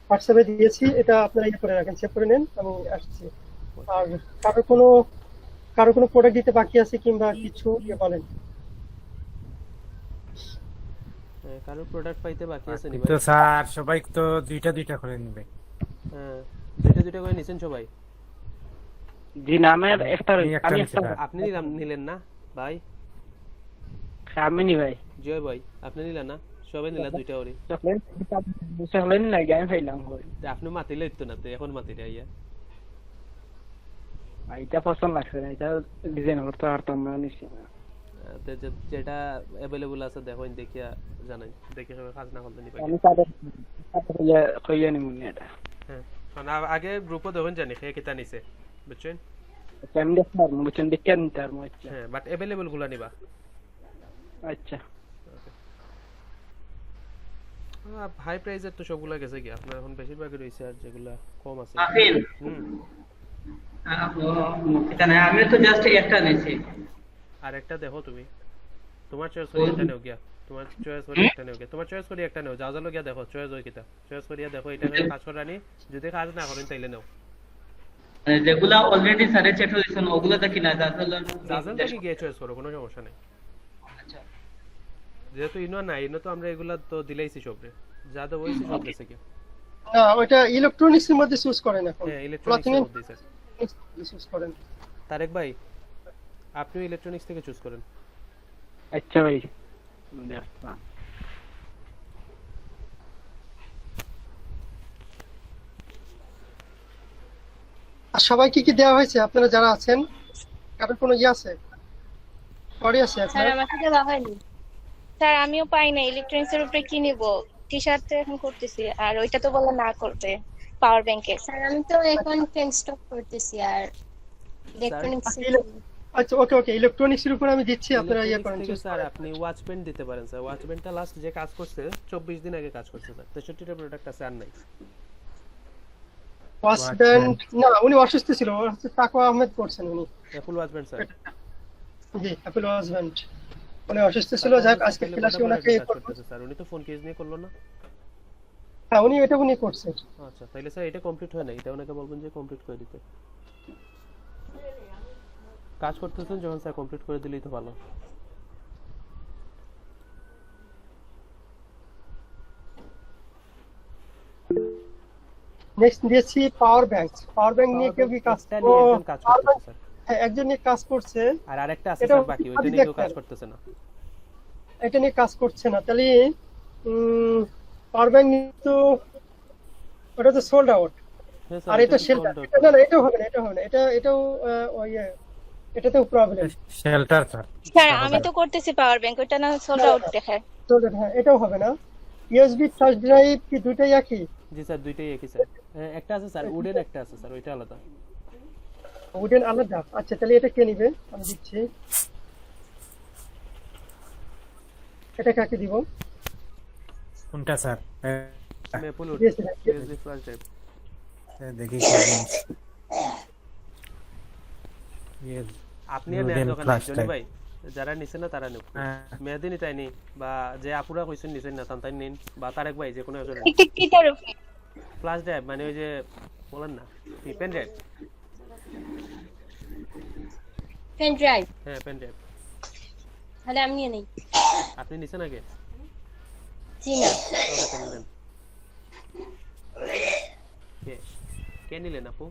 হোয়াটসঅ্যাপে দিয়েছি, এটা আপনারা করে রাখেন, সেভ করে নেন, আমি আসছি। আর কারো কোনো প্রোডাক্ট দিতে বাকি আছে কিংবা কিছু বলেন? কারো প্রোডাক্ট পাইতে বাকি আছে নি ভাই? তো স্যার সবাই তো দুইটা করে নেবে। হ্যাঁ, দুইটা করে নিছেন সবাই? জি না, আমি একটা আপনি নিলেন না ভাই? আমি নি ভাই। জয় ভাই আপনি নিলেন না? সবাই নিলেন দুইটা করে? চকলেট না আমি খাইলাম। আপনি মাতিলে তো না, তো এখন মাতিলে আইয়া এটা পছন্দ লাগছে না, এটা ডিজাইন করতে পারতাম না নিশ্চয়। যেটা अवेलेबल আছে দেখেন, দেখিয়া জানাই, দেখে সবাই কাজ না করলে নিবা। আমি তাদের কইয়া নি মনে এটা। হ্যাঁ, মানে আগে গ্রুপে দেখুন জানি কে কিটা নিছে, বুঝছেন? আমি দেখলাম বুঝছেন, দেখে নিতে আর মনে হচ্ছে। হ্যাঁ, বাট अवेलेबल গুলা নিবা। আচ্ছা, হাই প্রাইসের তো সবগুলা গেছে কি, আপনার এখন বেশিরভাগই রইছে আর যেগুলা কম আছে। আফিন এটা না, আমি তো জাস্ট একটা নিছি। আর একটা দেখো তুমি, তোমার চয়েস করে একটা নেও গিয়া, তোমার চয়েস করে একটা নেও গিয়া, তোমার চয়েস করে একটা নেও, যা যা গিয়া দেখো চয়েস হয় কিটা, চয়েস করিয়া দেখো এটা কাজ করানি, যদি কাজ না করেন তাইলে নাও। যেগুলা অলরেডি সাড়ে চেট হইছে ওগুলা তো কিনা জাজাল থেকে গিয়ে চয়েস করো, কোনো সমস্যা নেই। আচ্ছা, যেহেতু ইনো না, ইনো তো আমরা এগুলা তো দিলাইছি সবরে, যা তো হইছে সব গেছে কি না, ওটা ইলেকট্রনিক্স এর মধ্যে চুজ করেন এখন। হ্যাঁ, ইলেকট্রনিক্স এর মধ্যে স্যার চুজ করেন। তারেক ভাই আপনি ইলেকট্রনিক্স থেকে চুজ করেন। আচ্ছা ভাই। আর সবাই কি দেওয়া হয়েছে আপনারা যারা আছেন? কারোর কোনো আছে? পরে আছে স্যার আপনারা? আমাকে দেওয়া হয়নি স্যার, আমিও পাই না। ইলেকট্রনিক্স এর উপরে কি নিব? টি-শার্ট তো এখন করতেছি, আর ওইটা তো বলে না করতে পাওয়ার ব্যাংকে। স্যার আমি তো এখন পেন স্টক করতেছি, আর ইলেকট্রনিক্স আচ্ছা ওকে ওকে, ইলেকট্রনিক্সের উপর আমি দিচ্ছি, আপনারা ইয়ে করেন। থেকে স্যার আপনি ওয়াচ পেন দিতে পারেন স্যার। ওয়াচ পেনটা লাস্ট যে কাজ করছে 24 দিন আগে কাজ করছে স্যার। 63টা প্রোডাক্ট আছে আর নাই। ওয়াচব্যান্ড না, উনি অসুস্থ ছিল, ওর হচ্ছে তাকওয়া আহমেদ করছেন উনি। Apple watch pen sir. জি অ্যাপল ওয়াচব্যান্ড, উনি অসুস্থ ছিল, যাক আজকে ক্লাসে ওনাকে স্যার উনি তো ফোন কেস নিয়ে করলো না। হ্যাঁ উনি এটা উনি করছেন। আচ্ছা তাহলে স্যার এটা কমপ্লিট হয় না, এটা ওনাকে বলবেন যে কমপ্লিট করে দিতে। কাজ করতেছেন যখন স্যার কমপ্লিট করে দিলেই তো ভালো। নেক্সট দিয়েছি পাওয়ার ব্যাংক। পাওয়ার ব্যাংক নিয়ে কেউ কি কাজ একটা নিয়ে একজন কাজ করতেছে স্যার। হ্যাঁ একজন নিয়ে কাজ করছে, আর আরেকটা আছে স্যার বাকি, ওইটা নিয়ে কেউ কাজ করতেছে না। এটা নিয়ে কাজ করছে না, তাহলে পাওয়ার ব্যাংক তো ওটা তো সোল্ড আউট। হ্যাঁ স্যার আর এটা শেল্টার, না না এটাও হবে না, এটা হবে না, এটাও ওই এটাতেও প্রবলেম। Shelter sir. স্যার আমি তো করতেছি পাওয়ার ব্যাংক, ওটা না সোল্ড আউট দেখায়। সোল্ড হ্যাঁ এটাও হবে না। ইউএসবি ফ্ল্যাশ ড্রাইভ কি দুইটাই একই? জি স্যার দুইটাই একই স্যার। একটা আছে স্যার উডেন, একটা আছে স্যার ওইটা আলাদা। উডেন আলাদা, আচ্ছা তাহলে এটা কে নিবে? আমি দিচ্ছি। এটা কাকে দিব? কোনটা স্যার? মেপল উড দিয়েছি, ইউএসবি ফ্ল্যাশ ড্রাইভ। দেখি আপনি আর নেন দোকানে জনি ভাই, যারা নিছেন না তারা নেন। মেয়াদি নিতাইনি বা যে আপুরা কইছেন নিছেন না তাই নিন, বা তারেক ভাই যে কোনো একজন। কিটার ফ্ল্যাশ ড্রাইভ মানে ওই যে বলেন না কি পেন ড্রাইভ। পেন ড্রাইভ, হ্যাঁ পেন ড্রাইভ। তাহলে আমি নিয়ে নেই। আপনি নিছেন আগে? জি না। ওকে তো নিলেন। কে নিলেন আপু?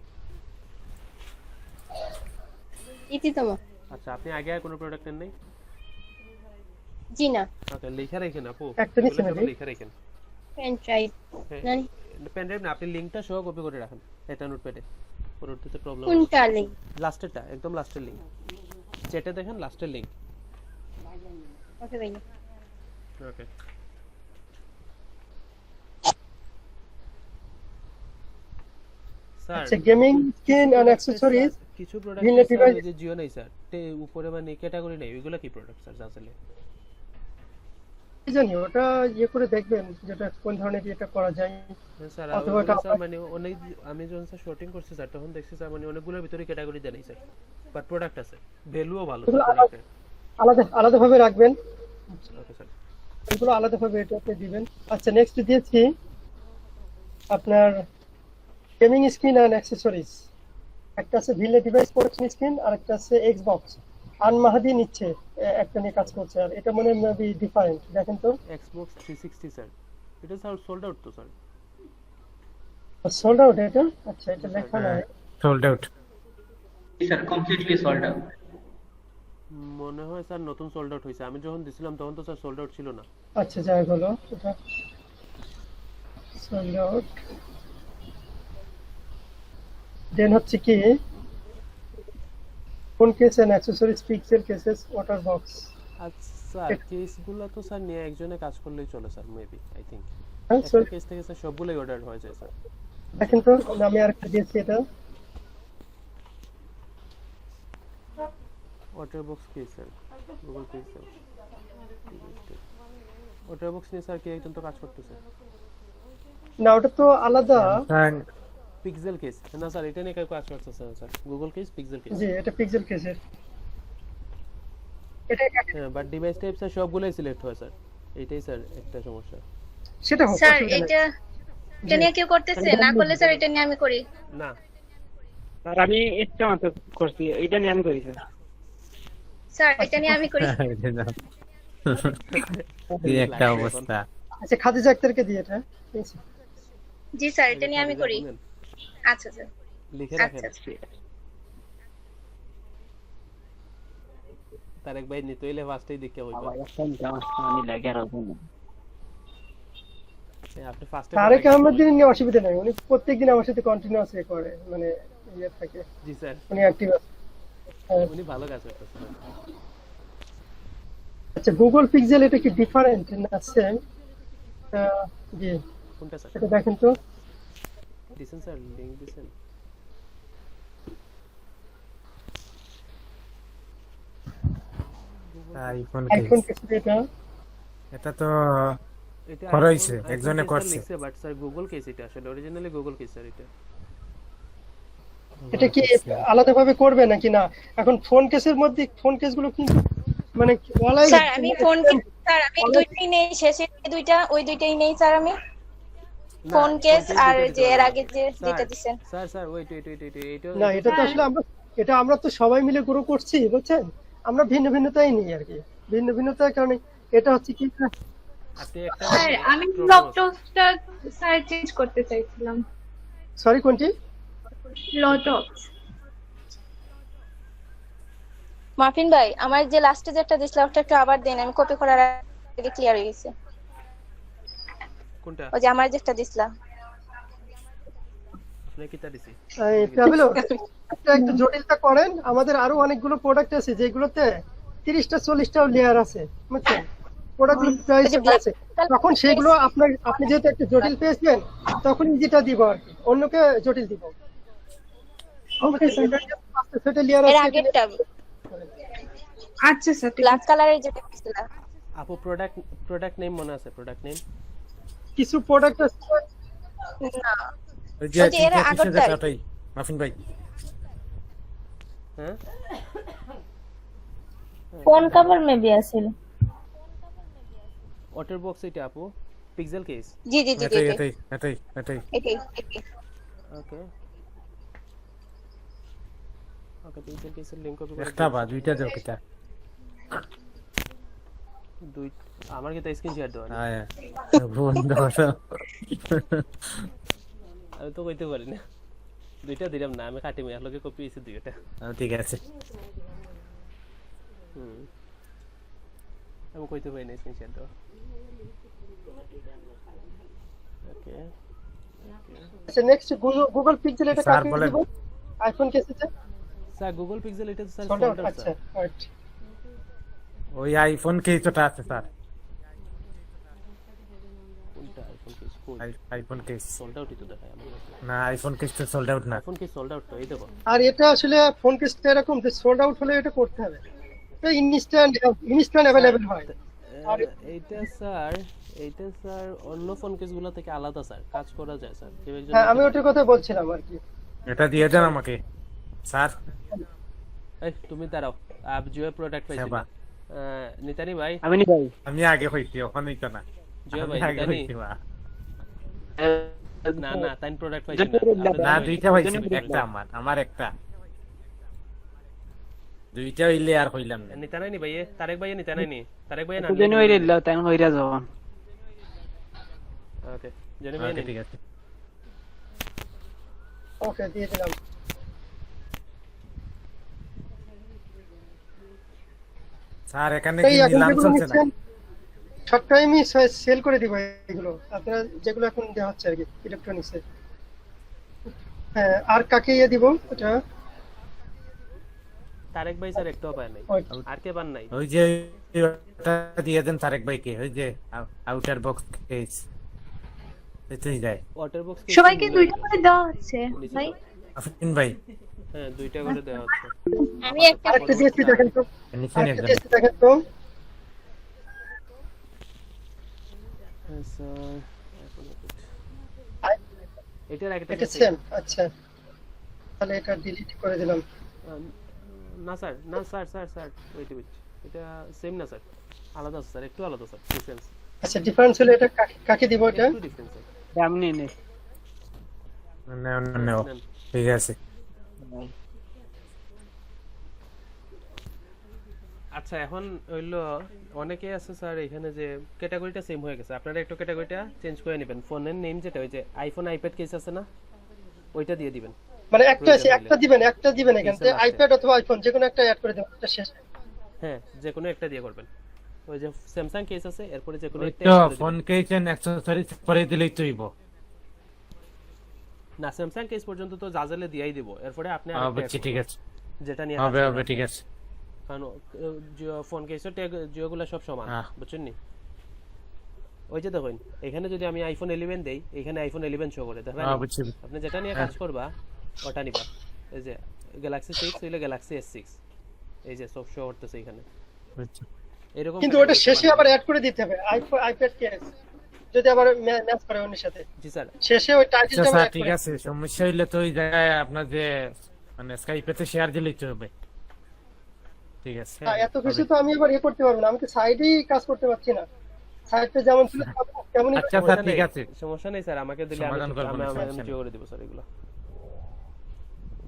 ইতিতম। আচ্ছা আপনি আগে আর কোনো প্রোডাক্ট নেন নাই? জি না। ওকে লিখে রাখেন আপু, একটা নিছেন নাকি? লিখে রাখেন। পেন ড্রাইভ নানি পেন ড্রাইভ না, আপনি লিংকটা সহ কপি করে রাখেন এটা নোটপ্যাডে। পরবর্তীতে প্রবলেম কোনটা লিংক? লাস্টেরটা, একদম লাস্টের লিংক চ্যাটে দেখেন, লাস্টের লিংক। ওকে ভাই। ওকে স্যার আচ্ছা গেমিং স্কিন এন্ড অ্যাকসেসরিজ কিছু প্রোডাক্ট ডিভাইস যে জিও নাই স্যার, উপরে মানে ক্যাটাগরি নাই, ওইগুলা কি প্রোডাক্ট স্যার আসলে? জানি ওটা ইয়ে করে দেখবেন যেটা কোন ধরনের এটা করা যায়। স্যার অথবা এটা স্যার মানে অনেক, আমি যখন স্যার শর্টিং করছি স্যার তখন দেখছি স্যার মানে অনেকগুলোর ভিতরে ক্যাটাগরি দেয় নাই স্যার, বাট প্রোডাক্ট আছে, ভ্যালুও ভালো স্যার। আলাদা আলাদাভাবে রাখবেন, ওকে স্যার এগুলো আলাদাভাবে এটাতে দিবেন। আচ্ছা নেক্সট দিয়েছি আপনার গেমিং স্কিন এন্ড অ্যাকসেসরিজ। একটা আছে ভিলে ডিভাইস প্রোটেকশন স্কিন আর একটা আছে এক্সবক্স। আনমাহাদি নিচ্ছে, একটা নিয়ে কাজ করছে, আর এটা মনে মেবি ডিফারেন্ট। দেখেন তো Xbox 360 স্যার, এটা স্যার সোল্ড আউট তো স্যার। সোল্ড আউট এটা? আচ্ছা এটা লেখা নাই sold out. Sir completely sold out. মনে হয় স্যার নতুন সোল্ড আউট হয়েছে, আমি যখন দিছিলাম তখন তো স্যার সোল্ড আউট ছিল না। আচ্ছা যাই হলো এটা সোল্ড আউট। দেন হচ্ছে কি কোন case and accessories, Pixel cases, water box. আচ্ছা কেসগুলো তো স্যার নিয়ে একজনে কাজ করলেই চলে স্যার, মেবি আই থিংক হ্যাঁ একটা কেস থেকে স্যার সবগুলোই অর্ডার হয়ে যায় স্যার। দেখেন তো আমি আরেকটা দিয়েছি এটা ওয়াটার বক্স কি sir? Google pay sir. Water box নিয়ে স্যার কি একজন তো কাজ করতেছে না, ওটা তো আলাদা। পিক্সেল কেস না স্যার, এটা নিয়ে কেউ কাজ করতেছে না sir. Google case, pixel case. জি এটা পিক্সেল কেসের। এটা হ্যাঁ বাট ডিভাইস টাইপ স্যার সবগুলাই সিলেক্ট হয় স্যার, এইটাই স্যার একটা সমস্যা। সেটা হোক, স্যার এটা নিয়ে কেউ করতেছে না, করলে স্যার এটা নিয়ে আমি করি না স্যার আমি এটা মাত্র করছি, এটা নিয়ে আমি করি স্যার। স্যার এটা নিয়ে আমি করি। এই একটা অবস্থা। আচ্ছা খাদিজা আক্তারকে দিয়ে এটা। জি স্যার এটা নিয়ে আমি করি। আচ্ছা স্যার লিখে রাখেন। তারেক ভাই নিতে হইলে ফার্স্টেই দেখতে হইবে। আমি লাগে আর আপনি ফার্স্টে তারেক আহমেদের নিয়ে অসুবিধা নাই, উনি প্রত্যেকদিন আমার সাথে কন্টিনিউয়াসলি করে, মানে ইয়ে থাকে। জি স্যার উনি অ্যাক্টিভ আছে। উনি ভালো কাজ করতেছেন। আচ্ছা গুগল পিক্সেল এটা কি ডিফারেন্ট না সেম? জি কোনটা স্যার? এটা দেখেন তো। দিছেন স্যার, লিংক দিছেন? আইফোন আইফোন কেস কেস এটা এটা তো এটা করা হইছে, iPhone একজনে case করছে। লিখছে, বাট স্যার গুগল কেস এটা আসলে অরিজিনালি গুগল কেস স্যার এটা। এটা কি আলাদাভাবে করবে নাকি না? এখন ফোন কেসের মধ্যে ফোন কেসগুলো কিন্তু মানে বলাই স্যার আমি ফোন স্যার আমি দুইটাই নেই, শেষে দুইটা ওই দুইটাই নেই স্যার আমি, ফোন কেস আর যে এর আগে যে যেটা দিছেন। স্যার ওয়েট এটা না, এটা তো আসলে আমরা তো সবাই মিলে গ্রো করছি, বুঝছেন? আমরা ভিন্ন ভিন্নতাই নিই আর কি, ভিন্ন ভিন্নতার কারণে এটা হচ্ছে কি আপনি একটা স্যার আমি লটসটা স্যার চেঞ্জ করতে চাইছিলাম। সরি কোনটি? লটস। মাফিন ভাই আমার যে লাস্টে যেটা দিছিলাম ওটা একটু আবার দেন, আমি কপি করার আগে ক্লিয়ার হয়ে গেছে। কোনটা ওই যে আমার যেটা দিছিলাম আপনি কিটা দিছি? ট্রাভেলো একটু জটিলতা করেন, আমাদের আরো অনেকগুলো প্রোডাক্ট আছে যেগুলোতে 30টা 40টা লেয়ার আছে, বুঝছেন? প্রোডাক্টগুলো প্রাইস আছে, তখন সেগুলো আপনি যেহেতু একটা জটিল পেয়েছেন তখন যেটা দিব আর কি, অন্যকে জটিল দিব। Okay sir. সেটা লেয়ার এর আছে আগেরটা আচ্ছা স্যার ঠিক ব্ল্যাক কালারের যেটা দিছিলাম। আপু প্রোডাক্ট নেম মনে আছে? প্রোডাক্ট নেম কিছু প্রোডাক্ট আছে না ওই যে ওই যে এর কিসে আগেরটাই। দেখাটাই মাফিন ভাই। হ্যাঁ ফোন কভার মেবি আছিল। ওয়াটার বক্স এটা আপু, পিক্সেল কেস। জি জি জি এটাই জি এটাই এটাই এটাই এটাই ওকে পিক্সেল কেসের লিংক কপি করে একটা বা দুইটা দাও কিটা। দুই আমার কি তাই স্ক্রিন শেয়ার দাও? হ্যাঁ বন্ধ করো। আমি তো কইতে পারি না, দুইটা দিলাম না, আমি কাটি মেয়ে লোকে কপি এসে দুইটা। ঠিক আছে, আমি কইতে পারি না স্ক্রিন শেয়ার দাও। ওকে আচ্ছা নেক্সট গুগল পিক্সেল, এটা স্যার কাকে বলেন। দিব? আইফোন কেসেতে স্যার গুগল পিক্সেল এটা তো sir sold out. Sold out আচ্ছা রাইট, ওই আইফোন কেসটা আছে স্যার, কোনটা আইফোন কেস? কোন আইফোন কেস সোল্ড আউটই তো দেখায় আমার কাছে। না, আইফোন কেসটা সোল্ড আউট না। আইফোন কেস সোল্ড আউট তো এই দেখো। আর এটা আসলে ফোন কেসটা এরকম যে সোল্ড আউট হলে এটা করতে হবে, এটা ইনস্ট্যান্ট अवेलेबल হয়। আর এইটা স্যার অন্য ফোন কেসগুলো থেকে আলাদা স্যার, কাজ করা যায় স্যার। কেউ একজন হ্যাঁ আমি ওটার কথা বলছিলাম আর কি। এটা দিয়ে দেন আমাকে স্যার। এই তুমি দাঁড়াও, আপ জিও প্রোডাক্ট পাইছি সেবা। নিতানি ভাই, আমি নি ভাই আমি আগে হইছি, ওখানেই তো না। জিও ভাই আমি আগে নিতানি হইছি বা। না তাইন প্রোডাক্ট পাইছি না দুইটা হইছে, একটা আমার একটা দুইটা হইলে আর হইলাম না। নিতানাই নি ভাইয়ে, তারেক ভাইয়ে নিতানাই নি, তারেক ভাইয়ে না জেনে হইরে দিলাও তাই হইরা যাব। ওকে জেনে ভাইয়ে ওকে, নি। ঠিক আছে। ওকে দিয়ে দিলাম। স্যার এখানে এই কি এখন নিলাম যেগুলো চলছে না? নিচ্ছেন সব টাইমই সেল করে দিব এগুলো, আপনারা যেগুলো এখন দেওয়া হচ্ছে আর কি ইলেকট্রনিক্সে। হ্যাঁ আর কাকে দিব এটা? তারেক ভাই স্যার একটাও পায় নাই, ওই আর কে পান নাই? ওই যে ওটা দিয়ে দেন তারেক ভাইকে, ওই যে আউটার বক্স কেস এতেই যায়। ওয়াটার বক্স সবাইকে দুইটা করে দেওয়া হচ্ছে ভাই। আফরিন ভাই হ্যাঁ দুইটা করে দেওয়া হচ্ছে। আমি একটা আরেকটা জিএসটি দেখেন তো, নিচে আরেকটা একজন জিএসটি দেখেন তো। হ্যাঁ স্যার এটার একটা এটা সেম, আচ্ছা তাহলে এটা ডিলিট করে দিলাম। না স্যার ওয়েট এটা সেম না স্যার, আলাদা স্যার, একটু আলাদা স্যার, ডিফারেন্স আচ্ছা ডিফারেন্স হলে এটা কাকে দিব এটা? একটু ডিফারেন্স স্যার। আমি নেই নেও ঠিক আছে। আচ্ছা এখন হইলো অনেকে আছে স্যার এখানে যে ক্যাটাগরিটা সেম হয়ে গেছে, আপনারা একটু ক্যাটাগরিটা চেঞ্জ করে নেবেন। ফোনের নেম যেটা ওই যে আইফোন আইপ্যাড কেস আছে না, ওইটা দিয়ে দিবেন। মানে একটা দিবেন এখান থেকে, আইপ্যাড অথবা আইফোন যে কোনো একটা অ্যাড করে দেবেন, এটা শেষ। হ্যাঁ যে কোনো একটা দিয়ে করবেন। ওই যে স্যামসাং কেস আছে এরপরে যে কোনো ওই একটা তো add করে দিবেন। ফোন কেস এন্ড অ্যাকসেসরিজ পরে দিলেই তো হইব। না স্যামসাং কেস পর্যন্ত তো জাজেলে দিয়াই দিব, এরপরে আপনি হবে আরেকটা add ঠিক করবেন, আছে, যেটা নিয়ে হবে কাজ হবে করবেন। ঠিক আছে। কারণ জিও ফোন কেসের জিওগুলো সব সমান, হ্যাঁ। বুঝছেন নি? ওই যে দেখুন এখানে যদি আমি আইফোন 11 দেই, এখানে আইফোন 11 শো করে দেখবেন। হ্যাঁ বুঝছি। আপনি যেটা নিয়ে কাজ করবা ওটা নিবা। এই যে গ্যালাক্সি 6 হইলে গ্যালাক্সি S6, এই যে সব শো করতেছে এখানে। বুঝছি। এরকম কিন্তু pattern ওটা করতে শেষে পারবেন। আবার অ্যাড করে দিতে হবে আইপ্যাড কেস, যদি আবার ম্যাচ করে অন্যের সাথে জি স্যার, শেষে ওই আচ্ছা টাইটেলটা স্যার অ্যাড ঠিক করে। আছে, সমস্যা হইলে তো ওই জায়গায় আপনার যে মানে স্কাইপেতে শেয়ার দিলেই তো হবে। ঠিক আছে, এত কিছু তো আমি আবার করতে পারবো না, আমি তো সাইডেই কাজ করতে পারছি না, সাইডটা যেমন ছিল তেমনই। আচ্ছা স্যার সমস্যা ঠিক নেই, আছে, সমস্যা নেই স্যার, আমাকে দিলে আমি সমাধান করবো না, আমি সমস্যা নেই। জিও করে দিব স্যার এগুলো।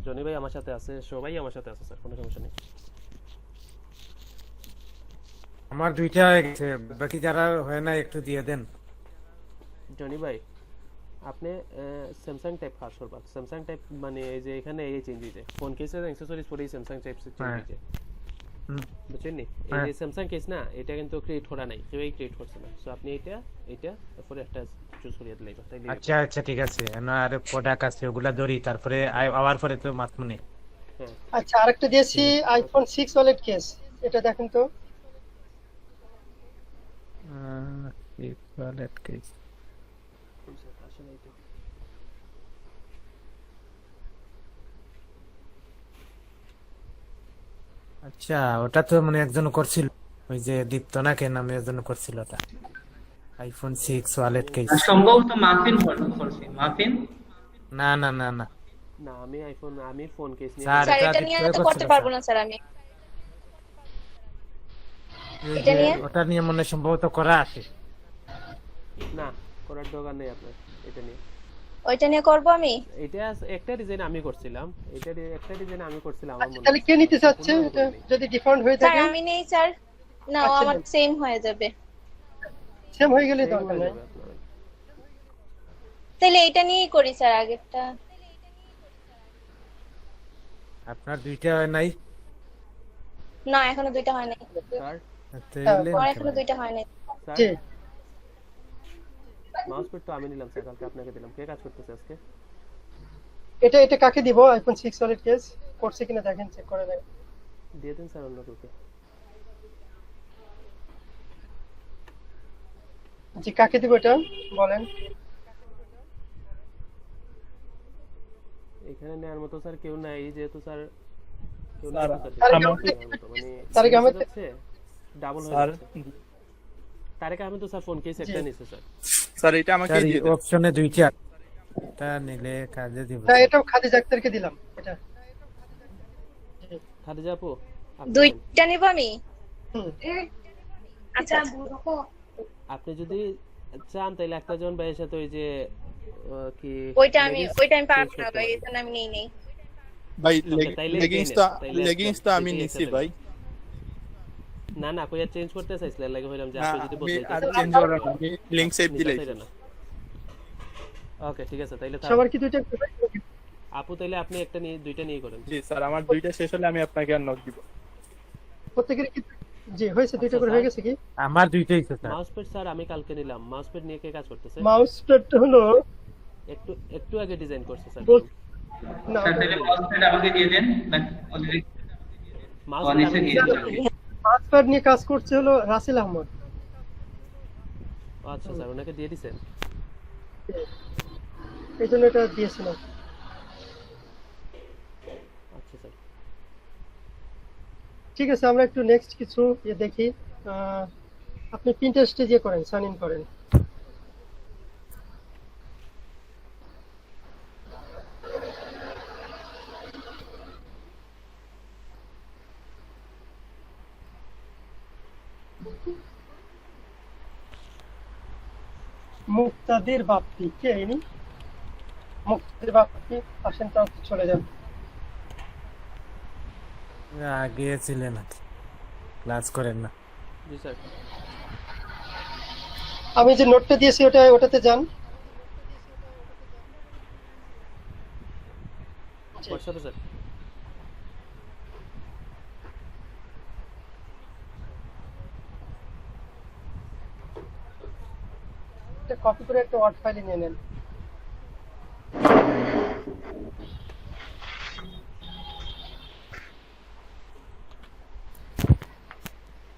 জনি ভাই আমার সাথে আছে, সবাই আমার সাথে আছে স্যার, কোনো সমস্যা নেই। আমার 2টা হয়ে গেছে, বাকি যারা হয় না একটু দিয়ে দেন। জনি ভাই আপনি স্যামসাং টাইপ খাস করবা, স্যামসাং টাইপ মানে এই যে এখানে এই চেঞ্জ হইছে ফোন কেসের অ্যাকসেসরিজ পরেই স্যামসাং টাইপ চেঞ্জ হ্যাঁ। হইছে, হুম, বুঝছেন নি? এই হ্যাঁ। যে স্যামসাং কেস না, এটা কিন্তু ক্রিয়েট করা নাই, কেউই ক্রিয়েট করছে না। সো আপনি এটা তারপরে একটা চুজ করিয়ে দিলেই বাস, তাইলে আচ্ছা আচ্ছা ঠিক আছে, না আর প্রোডাক্ট আছে ওগুলা ধরি, তারপরে আবার পরে তো মাতমুনি। হ্যাঁ আচ্ছা আরেকটা দিয়েছি আইফোন 6 ওয়ালেট কেস, এটা দেখেন তো। ওয়ালেট কেস আসলে এটা আচ্ছা, ওটা তো মানে একজন করছিল, ওই যে দীপ্ত না কে নামে একজন করছিল ওটা, আইফোন 6 ওয়ালেট কেস। সম্ভবত মাহফিন করছি, মাহফিন। না না না না না, আমি ফোন কেস নিয়ে স্যার, স্যার এটা এটা নিয়ে দীপ্তই তো করতে করছিল, পারবো না স্যার আমি। ওই এটা যে নিয়ে? ওটা নিয়ে মনে হয় সম্ভবত করা আছে। না করার দরকার নেই আপনার এটা নিয়ে। ওইটা নিয়ে করব আমি। এটা একটা ডিজাইন আমি করছিলাম, একটা ডিজাইন আমি করছিলাম আমার আচ্ছা মনে তাহলে কে নিতে চাচ্ছে এটা, যদি ডিফারেন্ট হয়ে স্যার থাকে? আমি নেই স্যার, না ও আচ্ছা, আমার সেম হয়ে যাবে। সেম হয়ে গেলে Same দরকার হয়ে নাই। যাবে আপনার। তাহলে এটা নিয়েই করি স্যার আগেরটা। আপনার 2টা হয় নাই? না এখনো দুইটা হয় নাই, স্যার তাহলে আমার এখনো দুইটা হয় নাই। স্যার জি মাউস প্যাড তো আমি নিলাম স্যার, কালকে আপনাকে দিলাম। কে কাজ করতেছে আজকে? এটা কাকে দিব? আইফোন 6 ওয়ালেট কেস করছে কিনা দেখেন, চেক করে দেখেন। দিয়ে দিন স্যার অন্য কাউকে। জি কাকে দিব এটা বলেন। এখানে নেওয়ার মতো স্যার কেউ নাই, যেহেতু স্যার কেউ স্যার, নেই স্যার, তারেক নেওয়ার আহমেদ- মতো, মানে তারেক আহমেদ- ডাবল হয়ে স্যার যাচ্ছে। তারেক আহমেদ তো স্যার ফোন কেস একটা নিছে স্যার। স্যার এটা আমাকে স্যার দিয়ে দেন। অপশনে 2টা, এটা নিলে কাজে দিব। না এটাও খাদিজা আক্তারকে দিলাম এটা। খাদিজা আপু আপনি নেন। দুইটা নিব আমি। হুম। আচ্ছা আপনি যদি চান তাহলে একটা জন ভাইয়ের সাথে ওই যে কি ওইটা আমি পারবো change না করতে ভাই, পারেন। এই জন্য আমি নেই নেই। ভাই তাইলে লেগিংস এটাই তো নেন, তাইলে লেগিংস তো একদম, আমি এটাই নিছি একসাথে ভাই। না না কইয়া চেঞ্জ করতে চাইছিলেন, লাগে হইলাম যে না আপনি যদি আমি বলতে আর চাইতেন। চেঞ্জ করার না, আমি লিংক সেভ দিলেই। ওকে ঠিক আছে, তাইলে সবার কি দুইটা? আপু তাইলে আপনি একটা নিয়ে দুইটা নিয়ে করেন। জি স্যার, আমার 2টা শেষ হলে আমি আপনাকে আর নক দিব। প্রত্যেকের কি? জি হয়েছে, দুইটা আচ্ছা, করে হয়ে গেছে কি? আমার 2টাই তো স্যার। মাউস প্যাড স্যার আমি কালকে নিলাম, মাউস প্যাড নিয়ে কে কাজ করতেছে? মাউস প্যাড হলো একটু আগে ডিজাইন করছে স্যার। বল- না স্যার তাহলে মাউসপ্যাড আমাকে দিয়ে দেন, না অলরেডি মাউস অনেকে প্যাড দিয়ে দেন। মাউস প্যাড নিয়ে কাজ করছে হলো রাসেল আহমদ। আচ্ছা স্যার ওনাকে দিয়ে দিছেন। এই জন্য এটা দিয়েছিলাম। আচ্ছা স্যার ঠিক আছে, আমরা একটু নেক্সট কিছু দেখি। আপনি পিন্টারেস্টে যে করেন, সাইন ইন করেন। মুক্তাদির বাপ্পি কে ইনি? মুক্তাদির বাপ্পি আসেন তো, চলে যান। আগে ছিলেন নাকি ক্লাস করেন না? জি স্যার। আমি যে নোটটা দিয়েছি ওটাতে যান। হোয়াটসঅ্যাপে স্যার। এটা কপি করে একটা ওয়ার্ড ফাইলে নিয়ে নেন।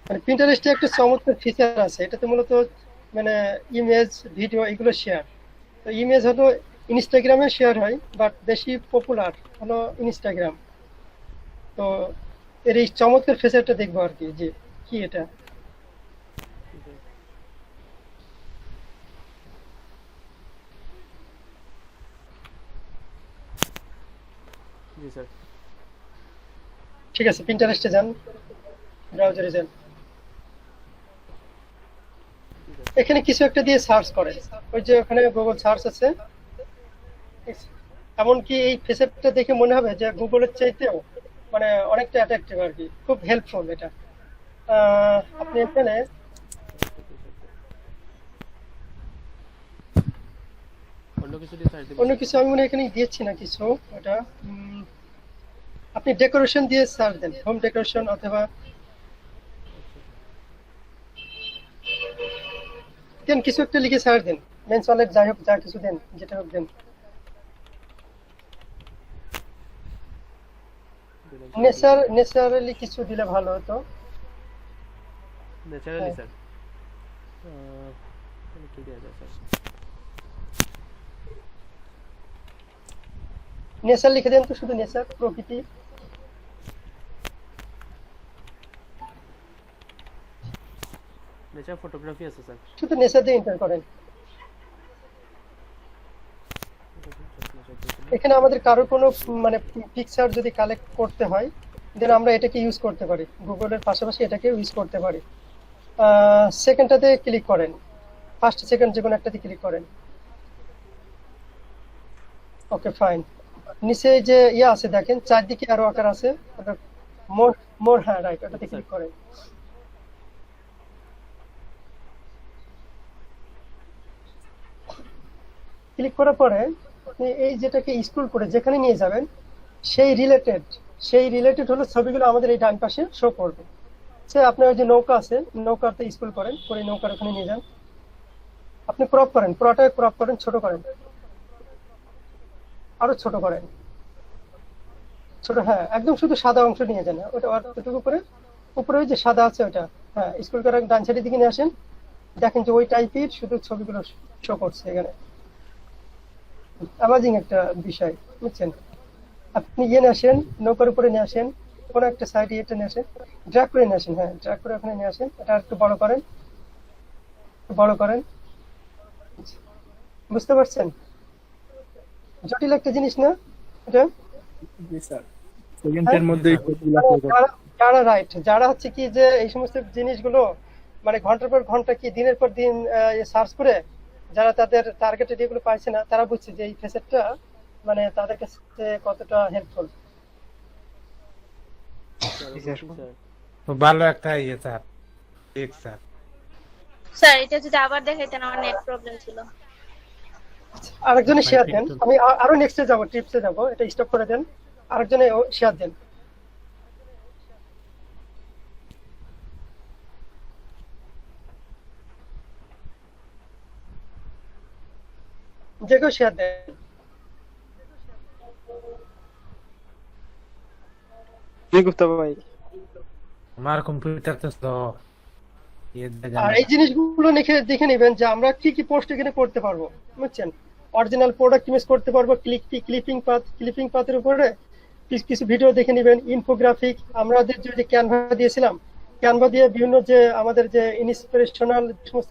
মানে পিন্টারেস্টে একটা চমৎকার ফিচার আছে, এটাতে মূলত মানে ইমেজ ভিডিও এগুলো শেয়ার। তো ইমেজ হলো ইনস্টাগ্রামে শেয়ার হয়, বাট বেশি পপুলার হলো ইনস্টাগ্রাম। তো এর এই চমৎকার ফিচারটা দেখবো আর কি, যে কি এটা। জি স্যার। ঠিক আছে, পিন্টারেস্টে যান, ব্রাউজারে যান, এখানে কিছু একটা দিয়ে সার্চ করেন। ওই যে ওখানে গুগল সার্চ আছে, এমনকি এই ফেসেপটা দেখে মনে হবে যে গুগলের চাইতেও মানে অনেকটা অ্যাট্রাকটিভ আর কি, খুব হেল্পফুল এটা। আপনি এখানে অন্য কিছু দিয়ে সার্চ দিবেন। অন্য কিছু আমি মনে হয় এখানে দিয়েছি না কিছু, ওটা আপনি ডেকোরেশন দিয়ে সার্চ দেন, হোম ডেকোরেশন, অথবা দেন কিছু একটা লিখে সার্চ দেন, মেন্স ওয়ালেট যাই হোক, যা কিছু দেন, যেটা হোক দেন। নেচারালি কিছু দিলে ভালো হতো। ন্যাচারালি স্যার কি দেয়া যায় স্যার? নেচার লিখে দেন তো, শুধু নেচার, প্রকৃতি। নেচার ফটোগ্রাফি আছে স্যার। শুধু নেচার দিয়ে এন্টার করেন। এখানে আমাদের কারো কোনো মানে পিকচার যদি কালেক্ট করতে হয়, দেন আমরা এটাকে ইউজ করতে পারি, গুগলের পাশাপাশি এটাকে ইউজ করতে পারি। সেকেন্ডটাতে ক্লিক করেন, ফার্স্ট সেকেন্ড যে কোনো একটাতে ক্লিক করেন। Okay fine. নিচে যে ইয়ে আছে দেখেন, চারদিকে আরো আকার আছে, মোর, হ্যাঁ রাইট, ওটাতে ক্লিক করেন। ক্লিক করার পরে আপনি এই যেটাকে স্ক্রল করে যেখানে নিয়ে যাবেন, সেই রিলেটেড হলো ছবিগুলো আমাদের এই ডান পাশে শো করবে। সে আপনার ওই যে নৌকা আছে, নৌকাতে স্ক্রল করেন, করে নৌকার ওখানে নিয়ে যান। আপনি ক্রপ করেন, পুরোটাই ক্রপ করেন, ছোট করেন, আরো ছোট করেন, ছোট, হ্যাঁ একদম শুধু সাদা অংশ নিয়ে যান, ওটা অতটুকু করে উপরে ওই যে সাদা আছে ওটা, হ্যাঁ স্ক্রল করে ডান সাইডের দিকে নিয়ে আসেন। দেখেন যে ওই টাইপের শুধু ছবিগুলো শো করছে এখানে। অ্যামাজিং একটা বিষয়, বুঝছেন? আপনি ইয়ে নিয়ে আসেন, নৌকার উপরে নিয়ে আসেন, কোনো একটা সাইড ইয়েটা নিয়ে আসেন, ড্র্যাগ করে নিয়ে আসেন, হ্যাঁ ড্র্যাগ করে ওখানে নিয়ে আসেন, এটা একটু বড় করেন, বুঝতে পারছেন? জটিল একটা জিনিস না এটা? জি স্যার, সেকেন্ডের মধ্যেই যারা রাইট, যারা হচ্ছে কি যে এই সমস্ত জিনিসগুলো মানে ঘন্টার পর ঘন্টা কি দিনের পর দিন সার্চ করে যারা তাদের টার্গেটেড এগুলো পাইছে না, তারা বুঝছে যে এই ফেসেটটা মানে তাদের কাছে কতটা হেল্পফুল। খুব ভালো একটা ইয়ে স্যার, ঠিক স্যার। স্যার এটা যদি আবার দেখাইতেন, আমার নেট প্রবলেম ছিল। আরেকজনে শেয়ার দেন, আমি আরো নেক্সটে যাব, টিপসে যাব, এটা স্টপ করে দেন, আরেকজনে শেয়ার দেন। যে কেউ শেয়ার দেন। ভাই আমার কম্পিউটার তো slow। আর এই জিনিসগুলো দেখে নেবেন যে আমরা কি কি পোস্ট এখানে করতে পারবো, বুঝছেন? অরিজিনাল প্রোডাক্ট ইমেজ করতে পারবো, ক্লিপিং পাথের উপরে কিছু ভিডিও দেখে নেবেন, ইনফোগ্রাফিক, আমাদের যে ক্যানভা দিয়েছিলাম, ক্যানভা দিয়ে বিভিন্ন যে আমাদের যে ইন্সপিরেশনাল সমস্ত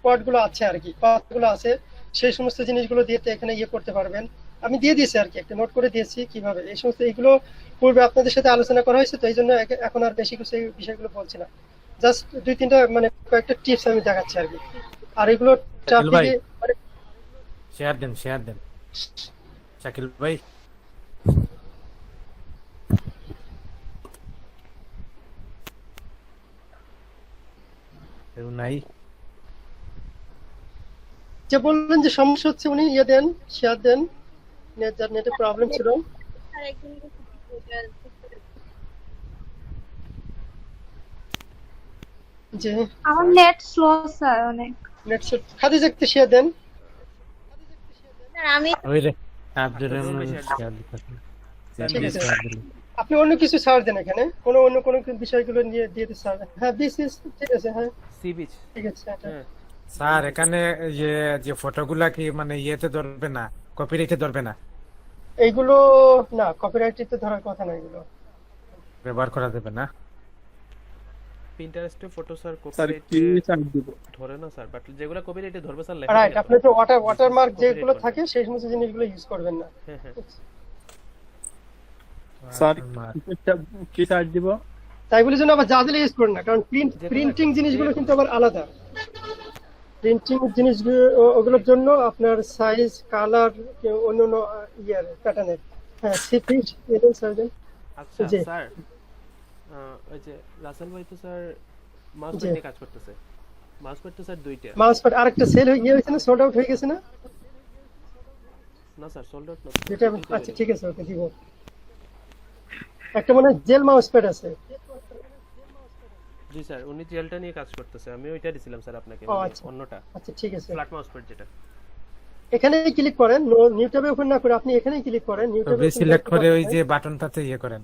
কোয়াডগুলো আছে আর কি, পাথগুলো আছে, সেই সমস্ত জিনিসগুলো দিয়ে এখানে ইয়ে করতে পারবেন। আমি দিয়ে দিয়েছি আর কি, একটা নোট করে দিয়েছি কিভাবে এই সমস্ত, এইগুলো পূর্বে আপনাদের সাথে আলোচনা করা হয়েছে, তো এই জন্য এখন আর বেশি কিছু এই বিষয়গুলো বলছি না, জাস্ট 2-3টা মানে কয়েকটা টিপস আমি দেখাচ্ছি আর কি। আর এগুলো ট্রাফিকে শেয়ার দেন শাকিল ভাই। নাই যে বললেন যে সমস্যা হচ্ছে, উনি ইয়ে দেন, শেয়ার দেন, নেটে প্রবলেম ছিল। যে আমার নেট স্লো স্যার, অনেক নেট খাদিজা একটু শেয়ার দেন। আমি ওই রে আব্দুর রহমান শেয়ার দিতেছেন। ঠিক আছে, আপনি অন্য কিছু সার্চ দেন এখানে, অন্য কোনো বিষয়গুলো নিয়ে দিয়ে দিতে সার্চ। হ্যাঁ বিচ, ঠিক আছে, হ্যাঁ সি বিচ, ঠিক আছে। স্যার এখানে যে ফটোগুলা কি মানে ইয়েতে ধরবে না, কপিরাইটে ধরবে না? এইগুলো না, কপিরাইটে তো ধরার কথা না, এগুলো ব্যবহার করা যাবে না। পিন্টারেস্টে ফটো স্যার স্যার কি সার্চ দিব ধরে না স্যার, বাট যেগুলো কপিরাইটে ধরবে স্যার রাইট, আপনি তো ওয়াটারমার্ক যেগুলো থাকে সেই সমস্ত জিনিসগুলো ইউজ করবেন না। হ্যাঁ স্যার কি সার্চ দিব? তাই বলে যেন আবার যা দিলে ইউজ করেন না, কারণ প্রিন্টিং জিনিসগুলো কিন্তু আবার আলাদা। প্রিন্টিং জিনিসগুলো ওগুলোর জন্য আপনার সাইজ, কালার, অন্য অন্য ইয়ার প্যাটার্নের। হ্যাঁ, সিফিট এদের সার্জন। আচ্ছা জি। স্যার, ওই যে রাসেল ভাই তো স্যার মাউস জি। নিয়ে কাজ করতেছে। মাউস প্যাড তো স্যার দুইটা। মাউস প্যাড আরেকটা সেল হয়ে গিয়েছে না, সোল্ড আউট হয়ে গেছে না? না স্যার, সোল্ড আউট না। যেটা আচ্ছা ঠিক আছে, ওকে দিব। একটা মনে হয় জেল মাউস প্যাড আছে। জি স্যার, উনি জেলটা নিয়ে কাজ করতেছে। আমি ওইটা দিছিলাম স্যার আপনাকে, ও মানে আচ্ছা অন্যটা আচ্ছা ঠিক আছে। ফ্ল্যাট মাউস প্যাড যেটা। এখানেই ক্লিক করেন, নিউ ট্যাবে ওপেন না করে আপনি এখানেই ক্লিক করেন। নিউ ট্যাবে সিলেক্ট করে ওই যে বাটনটাতে ইয়ে করেন,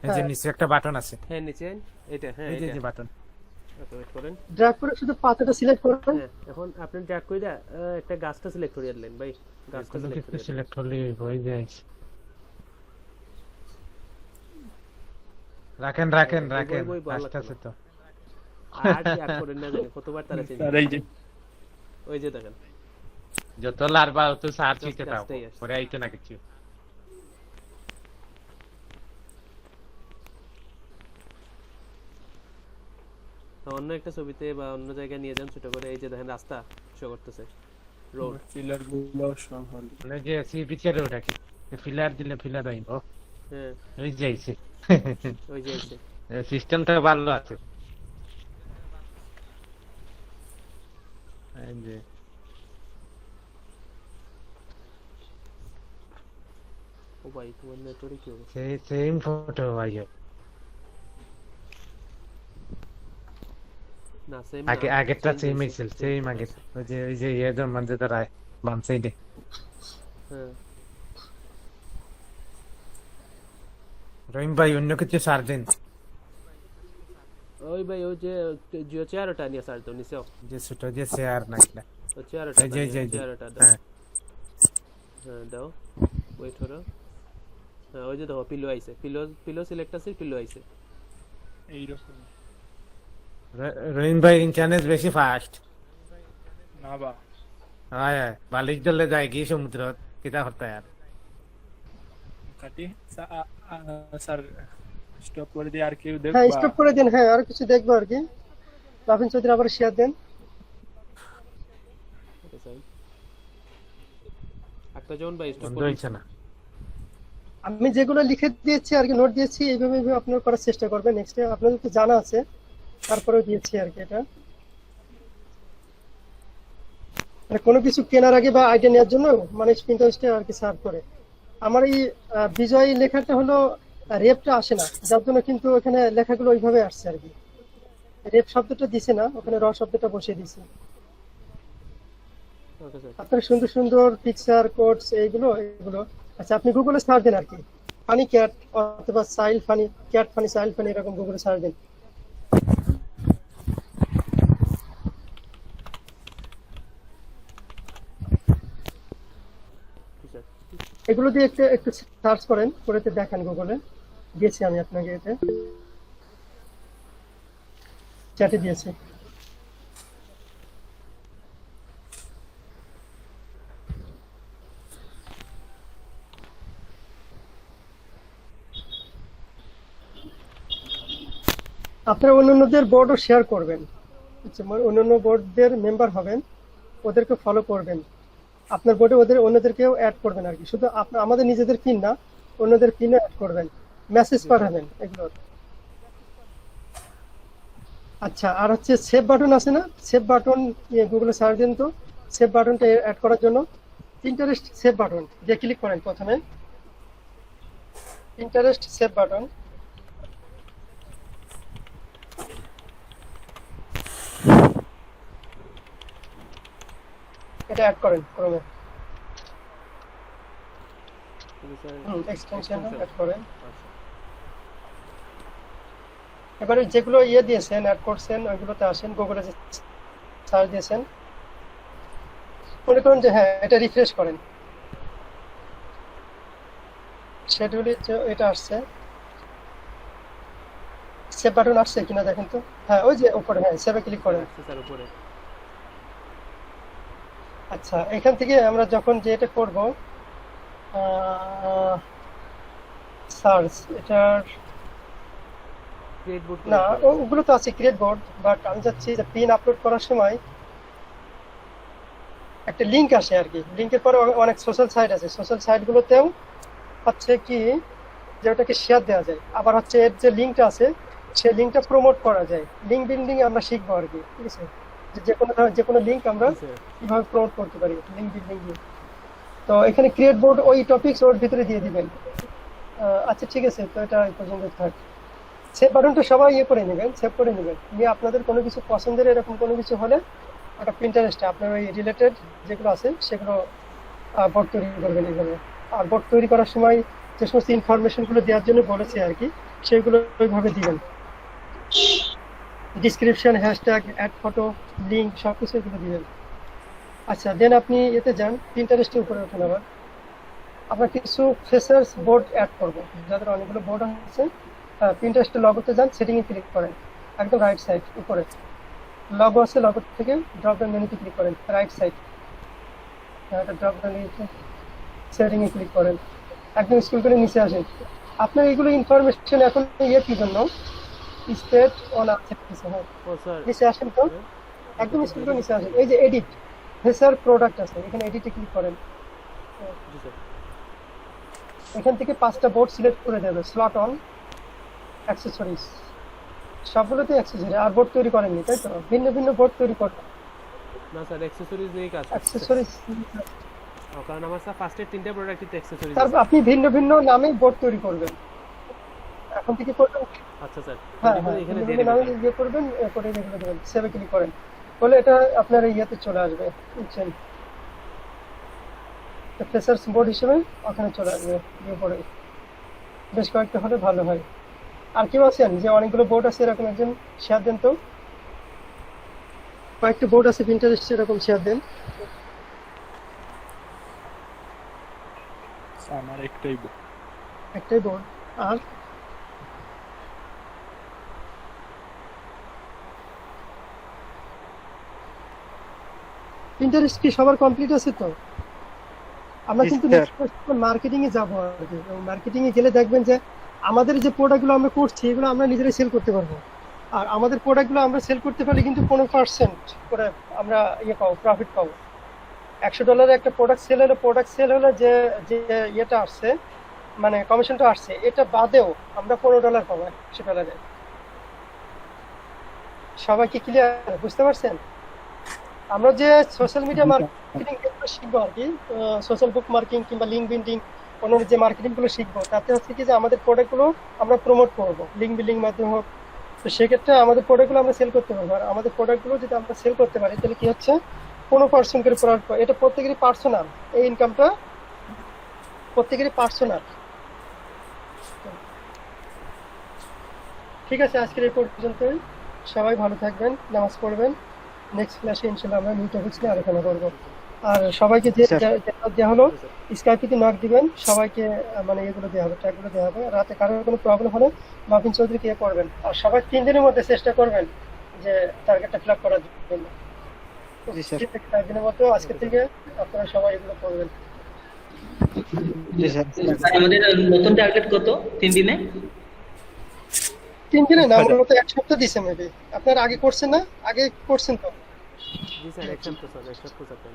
এই যে হ্যাঁ। নিচে একটা বাটন আছে, হ্যাঁ নিচে এটা, হ্যাঁ এই যে এটা। যে বাটন, ওকে ওয়েট করেন। ড্র্যাগ করে শুধু পাতাটা সিলেক্ট করেন। হ্যাঁ, এখন আপনি ড্র্যাগ কইরা একটা গাছটা সিলেক্ট করে দিলেন ভাই। গাছটা কোনো সিলেক্ট কিছু করে সিলেক্ট করলে হয়ে যায়। রাখেন রাখেন রাখেন, বই ভালো আস্তে লাগতো আস্তে তো। আর কি আর করেন না জানি কতবার তারা চেঞ্জ। স্যার এই যে ওই যে দেখেন যত লারবা তো সার্চ Just দিতে থাকো, গাছটাই আসছে। পরে আইতো না কিছু। তো অন্য একটা ছবিতে বা অন্য জায়গায় নিয়ে যান ছোট করে, এই যে দেখেন রাস্তা শো করতেছে, রোড। ফিলার গুলো সব হল। মানে যে সি পিকচারে ওটা কি ফিলার দিলে ফিলার আইব, হ্যাঁ ওই যাইছে। ওই যে আছে। সিস্টেমটা ভালো আছে। এই যে ও ভাই তোমার নেটওয়ার্কে কি অবস্থা? সেম ফটো আইও, না সেম আগে আগেরটা সেম হইছিল, সেম আগে ওই যে এদের মধ্যে দাঁড়ায় বাম সাইডে। হ্যাঁ রহিম ভাই অন্য কিছু সার দিন, ওই ভাই ওই যে জিও চেয়ারটা নিয়ে স্যার তো নিচে যে ছোট যে শেয়ার নাইলা, ও চেয়ারটা এই যে এই যে এই যে, চেয়ারটা দাও। হ্যাঁ হ্যাঁ দাও, ওয়েট করো। হ্যাঁ ওই যে দেখো পিলো আইছে, পিলো সিলেক্ট আছে, পিলো আইছে। এইরকম রহিম ভাই ইন্টারনেট বেশি ফাস্ট। না বা হ্যাঁ হ্যাঁ, বালিশ দলে যায় কি সমুদ্র কিতা হতা আর কাটি স্যার স্টপ করে দিয়ে আর কেউ হ্যাঁ দেখবা? স্টপ করে দেন। হ্যাঁ আর কিছু দেখবো আর কি। রাফিন চৌধুরী আবার শেয়ার দেন। ওকে স্যার একটা জন ভাই স্টপ বন্ধ করে হইছে না। আমি যেগুলো লিখে দিয়েছি আর কি, নোট দিয়েছি, এইভাবে এইভাবে আপনারা করার চেষ্টা করবেন। নেক্সট আপনাদের তো জানা আছে, তারপরেও দিয়েছি আর কি। এটা মানে কোনো কিছু কেনার আগে বা আইডিয়া নেওয়ার জন্য মানুষ পিন্টারেস্টে আর কি সার্চ করে। আমার এই বিজয় লেখাটা হলো রেপটা আসে না, যার জন্য কিন্তু ওখানে লেখাগুলো ওইভাবে আসছে আর কি। রেপ শব্দটা দিছে না, ওখানে র শব্দটা বসিয়ে দিছে। Okay sir. আপনার সুন্দর সুন্দর পিকচার কোডস এগুলো। আচ্ছা আপনি গুগলে সার্চ দেন আর কি, ফানি ক্যাট অথবা সাইল ফানি, ক্যাট ফানি, সাইল ফানি, এরকম গুগলে সার্চ দেন। স্যার এগুলো দিয়ে একটু একটু সার্চ করেন, করে দেখেন গুগলে। দিয়েছি আমি আপনাকে, এতে চ্যাটে দিয়েছি। আপনারা অন্যান্যদের বোর্ডও শেয়ার করবেন। আচ্ছা, অন্যান্য বোর্ডদের মেম্বার হবেন, ওদেরকে ফলো করবেন। আপনার বোর্ডে অন্যদেরকেও অ্যাড করবেন আর কি। শুধু আমাদের নিজেদের পিন না, অন্যদের পিনও অ্যাড করবেন, মেসেজ পাঠাবেন এগুলোর। আচ্ছা, আর হচ্ছে সেভ বাটন আছে না, সেভ বাটন গুগলে সার্চ দিন তো। সেভ বাটনটা অ্যাড করার জন্য পিন্টারেস্ট সেভ বাটন দিয়ে ক্লিক করেন প্রথমে। পিন্টারেস্ট সেভ বাটন, এটা অ্যাড করেন ক্রমে। এক্সটেনশন অ্যাড করেন। এবারে যেগুলো দিয়েছেন, অ্যাড করছেন, ওইগুলোতে আসেন। গুগলে যে সার্চ দিয়েছেন, মনে করুন যে হ্যাঁ এটা রিফ্রেশ করেন, শিডিউলে এটা আসছে। সেভ বাটন আসছে কিনা দেখেন তো। হ্যাঁ ওই যে উপরে, হ্যাঁ সেভে ক্লিক করেন। স্যার উপরে। আচ্ছা, এখান থেকে আমরা যখন যে এটা করব, সার্চ এটার ক্রিয়েট বোর্ড না ওগুলো তো আছে ক্রিয়েট বোর্ড, বাট আমি চাচ্ছি যে পিন আপলোড করার সময় একটা লিংক আসে আর কি। লিংকের পরে অনেক সোশ্যাল সাইট আছে, সোশ্যাল সাইটগুলোতেও হচ্ছে কি যে ওটাকে শেয়ার দেওয়া যায়। আবার হচ্ছে এর যে লিঙ্কটা আছে সেই লিঙ্কটা প্রমোট করা যায়। লিঙ্ক বিল্ডিং আমরা শিখবো আর কি, ঠিক আছে? যে কোনো লিঙ্ক আমরা কিভাবে প্রমোট করতে পারি লিঙ্ক বিল্ডিং দিয়ে। তো এখানে ক্রিয়েট বোর্ড ওই টপিকস ওর ভিতরে দিয়ে দিবেন। আচ্ছা ঠিক আছে, তো এটা এই পর্যন্ত থাক। সেভ বাটনটা সবাই করে নেবেন, সেভ করে নেবেন। নিয়ে আপনাদের কোনো কিছু পছন্দের এরকম কোনো কিছু হলে ওটা প্রিন্টারেস্টে আপনার ওই রিলেটেড যেগুলো আছে সেগুলো বোর্ড তৈরি করবেন এইভাবে। আর বোর্ড তৈরি করার সময় যে সমস্ত ইনফরমেশনগুলো দেওয়ার জন্য বলেছে আর কি সেগুলো ওইভাবে দিবেন। Description, hashtag, add photo, link সব কিছু এগুলো দিবেন। আচ্ছা দেন আপনি এতে যান, প্রিন্টারেস্টের উপরে ওঠেন। আবার আমরা কিছু ফ্রেশার্স বোর্ড অ্যাড করবো, যাদের অনেকগুলো বোর্ড আছে। প্রিন্টারেস্টের লগোতে যান, সেটিংয়ে ক্লিক করেন, একদম রাইট সাইড উপরে লগো আছে, লগো থেকে ড্রপ ডাউন মেনুতে ক্লিক করেন, রাইট সাইড ড্রপ ডাউন মেনুতে সেটিংয়ে ক্লিক করেন, একদম স্ক্রল করে নিচে আসেন। আপনার এইগুলো ইনফরমেশন এখন কি জন্য স্টেট অন আছে, হ্যাঁ নিচে আসেন। তো একদম স্ক্রল করে নিচে আসেন, এই যে এডিট ফ্রেশার প্রোডাক্ট আছে, এখানে এডিটে ক্লিক করেন। এখান থেকে 5টা বোর্ড সিলেক্ট করে দেবে, স্লট অন, অ্যাক্সেসরিজ, সবগুলোতে অ্যাক্সেসরি। আর বোর্ড তৈরি করেননি তাই তো? ভিন্ন ভিন্ন বোর্ড তৈরি করবেন না স্যার, অ্যাকসেসরিজ নিয়ে কাজ করছি। অ্যাক্সেসরিজ কারণ আমার স্যার ফার্স্টে 3টা প্রোডাক্টে অ্যাকসেসরিজ। তারপর আপনি ভিন্ন ভিন্ন নামে বোর্ড তৈরি করবেন এখন থেকে করবেন। আচ্ছা স্যার, হ্যাঁ এখানে ভিন্ন দিয়ে ভিন্ন নামে দিবেন। ইয়ে করবেন, করে এগুলো দেবেন, সেভে ক্লিক করেন, বলে এটা আপনার ইয়েতে চলে আসবে, বুঝছেন? ফ্রেশার্স বোর্ড হিসেবে ওখানে চলে আসবে। ইয়ে পরে বেশ কয়েকটা হলে ভালো হয়। আর কেউ আছেন যে অনেকগুলো বোর্ড আছে এরকম, একজন শেয়ার দেন তো। কয়েকটা বোর্ড আছে প্রিন্টারেস্ট এরকম, শেয়ার দেন। আমার একটাই একটাই বোর্ড। আর প্রিন্টারেস্ট কি সবার কমপ্লিট আছে তো? আমরা কিন্তু মার্কেটিং এ যাবো আর কি। মার্কেটিং এ গেলে দেখবেন যে আমাদের যে প্রোডাক্টগুলো আমরা করছি এগুলো আমরা নিজেরাই সেল করতে পারবো। আর আমাদের প্রোডাক্টগুলো আমরা সেল করতে পারলে কিন্তু 15% করে আমরা ইয়ে পাবো, প্রফিট পাবো। $100 একটা প্রোডাক্ট সেল হলে যে ইয়েটা আসছে, মানে কমিশনটা আসছে, এটা বাদেও আমরা $15 পাবো $100। সবাই কি ক্লিয়ার, বুঝতে পারছেন? আমরা যে সোশ্যাল মিডিয়া মার্কেটিং এগুলো শিখবো আর কি, সোশ্যাল বুক মার্কেটিং কিংবা লিঙ্ক বিল্ডিং, অন্যান্য যে মার্কেটিং গুলো শিখবো, তাতে হচ্ছে কি যে আমাদের প্রোডাক্টগুলো আমরা প্রমোট করবো লিঙ্ক বিল্ডিং মাধ্যমে হোক। তো সেক্ষেত্রে আমাদের প্রোডাক্টগুলো আমরা সেল করতে পারবো। আর আমাদের প্রোডাক্টগুলো যদি আমরা সেল করতে পারি তাহলে কি হচ্ছে 15% করে প্রোডাক্ট, এটা প্রত্যেকেরই পার্সোনাল, এই ইনকামটা প্রত্যেকেরই পার্সোনাল। ঠিক আছে, আজকের এই পর্যন্তই। সবাই ভালো থাকবেন, নামাজ পড়বেন। নেক্সট ক্লাসে ইনশাআল্লাহ আমরা নিউ টপিকস নিয়ে আলোচনা করবো। আর সবাইকে যে দেওয়া হলো স্কাইপিতে নক দিবেন, সবাইকে মানে এগুলো দেওয়া হবে, ট্যাগগুলো দেওয়া হবে। রাতে কারোর কোনো প্রবলেম হলে মাবিন চৌধুরীকে ইয়ে করবেন। আর সবাই 3 দিনের মধ্যে চেষ্টা করবেন যে টার্গেটটা ফিল আপ করার জন্য। 4 দিনের মধ্যে আজকে থেকে আপনারা সবাই এগুলো করবেন। আমাদের নতুন টার্গেট কত 3 দিনে? 3 দিনে না, আমরা তো 1 সপ্তাহ দিছে মেবি। আপনারা আগে করছেন না? আগে করছেন তো? জি স্যার, এক সপ্তাহ স্যার।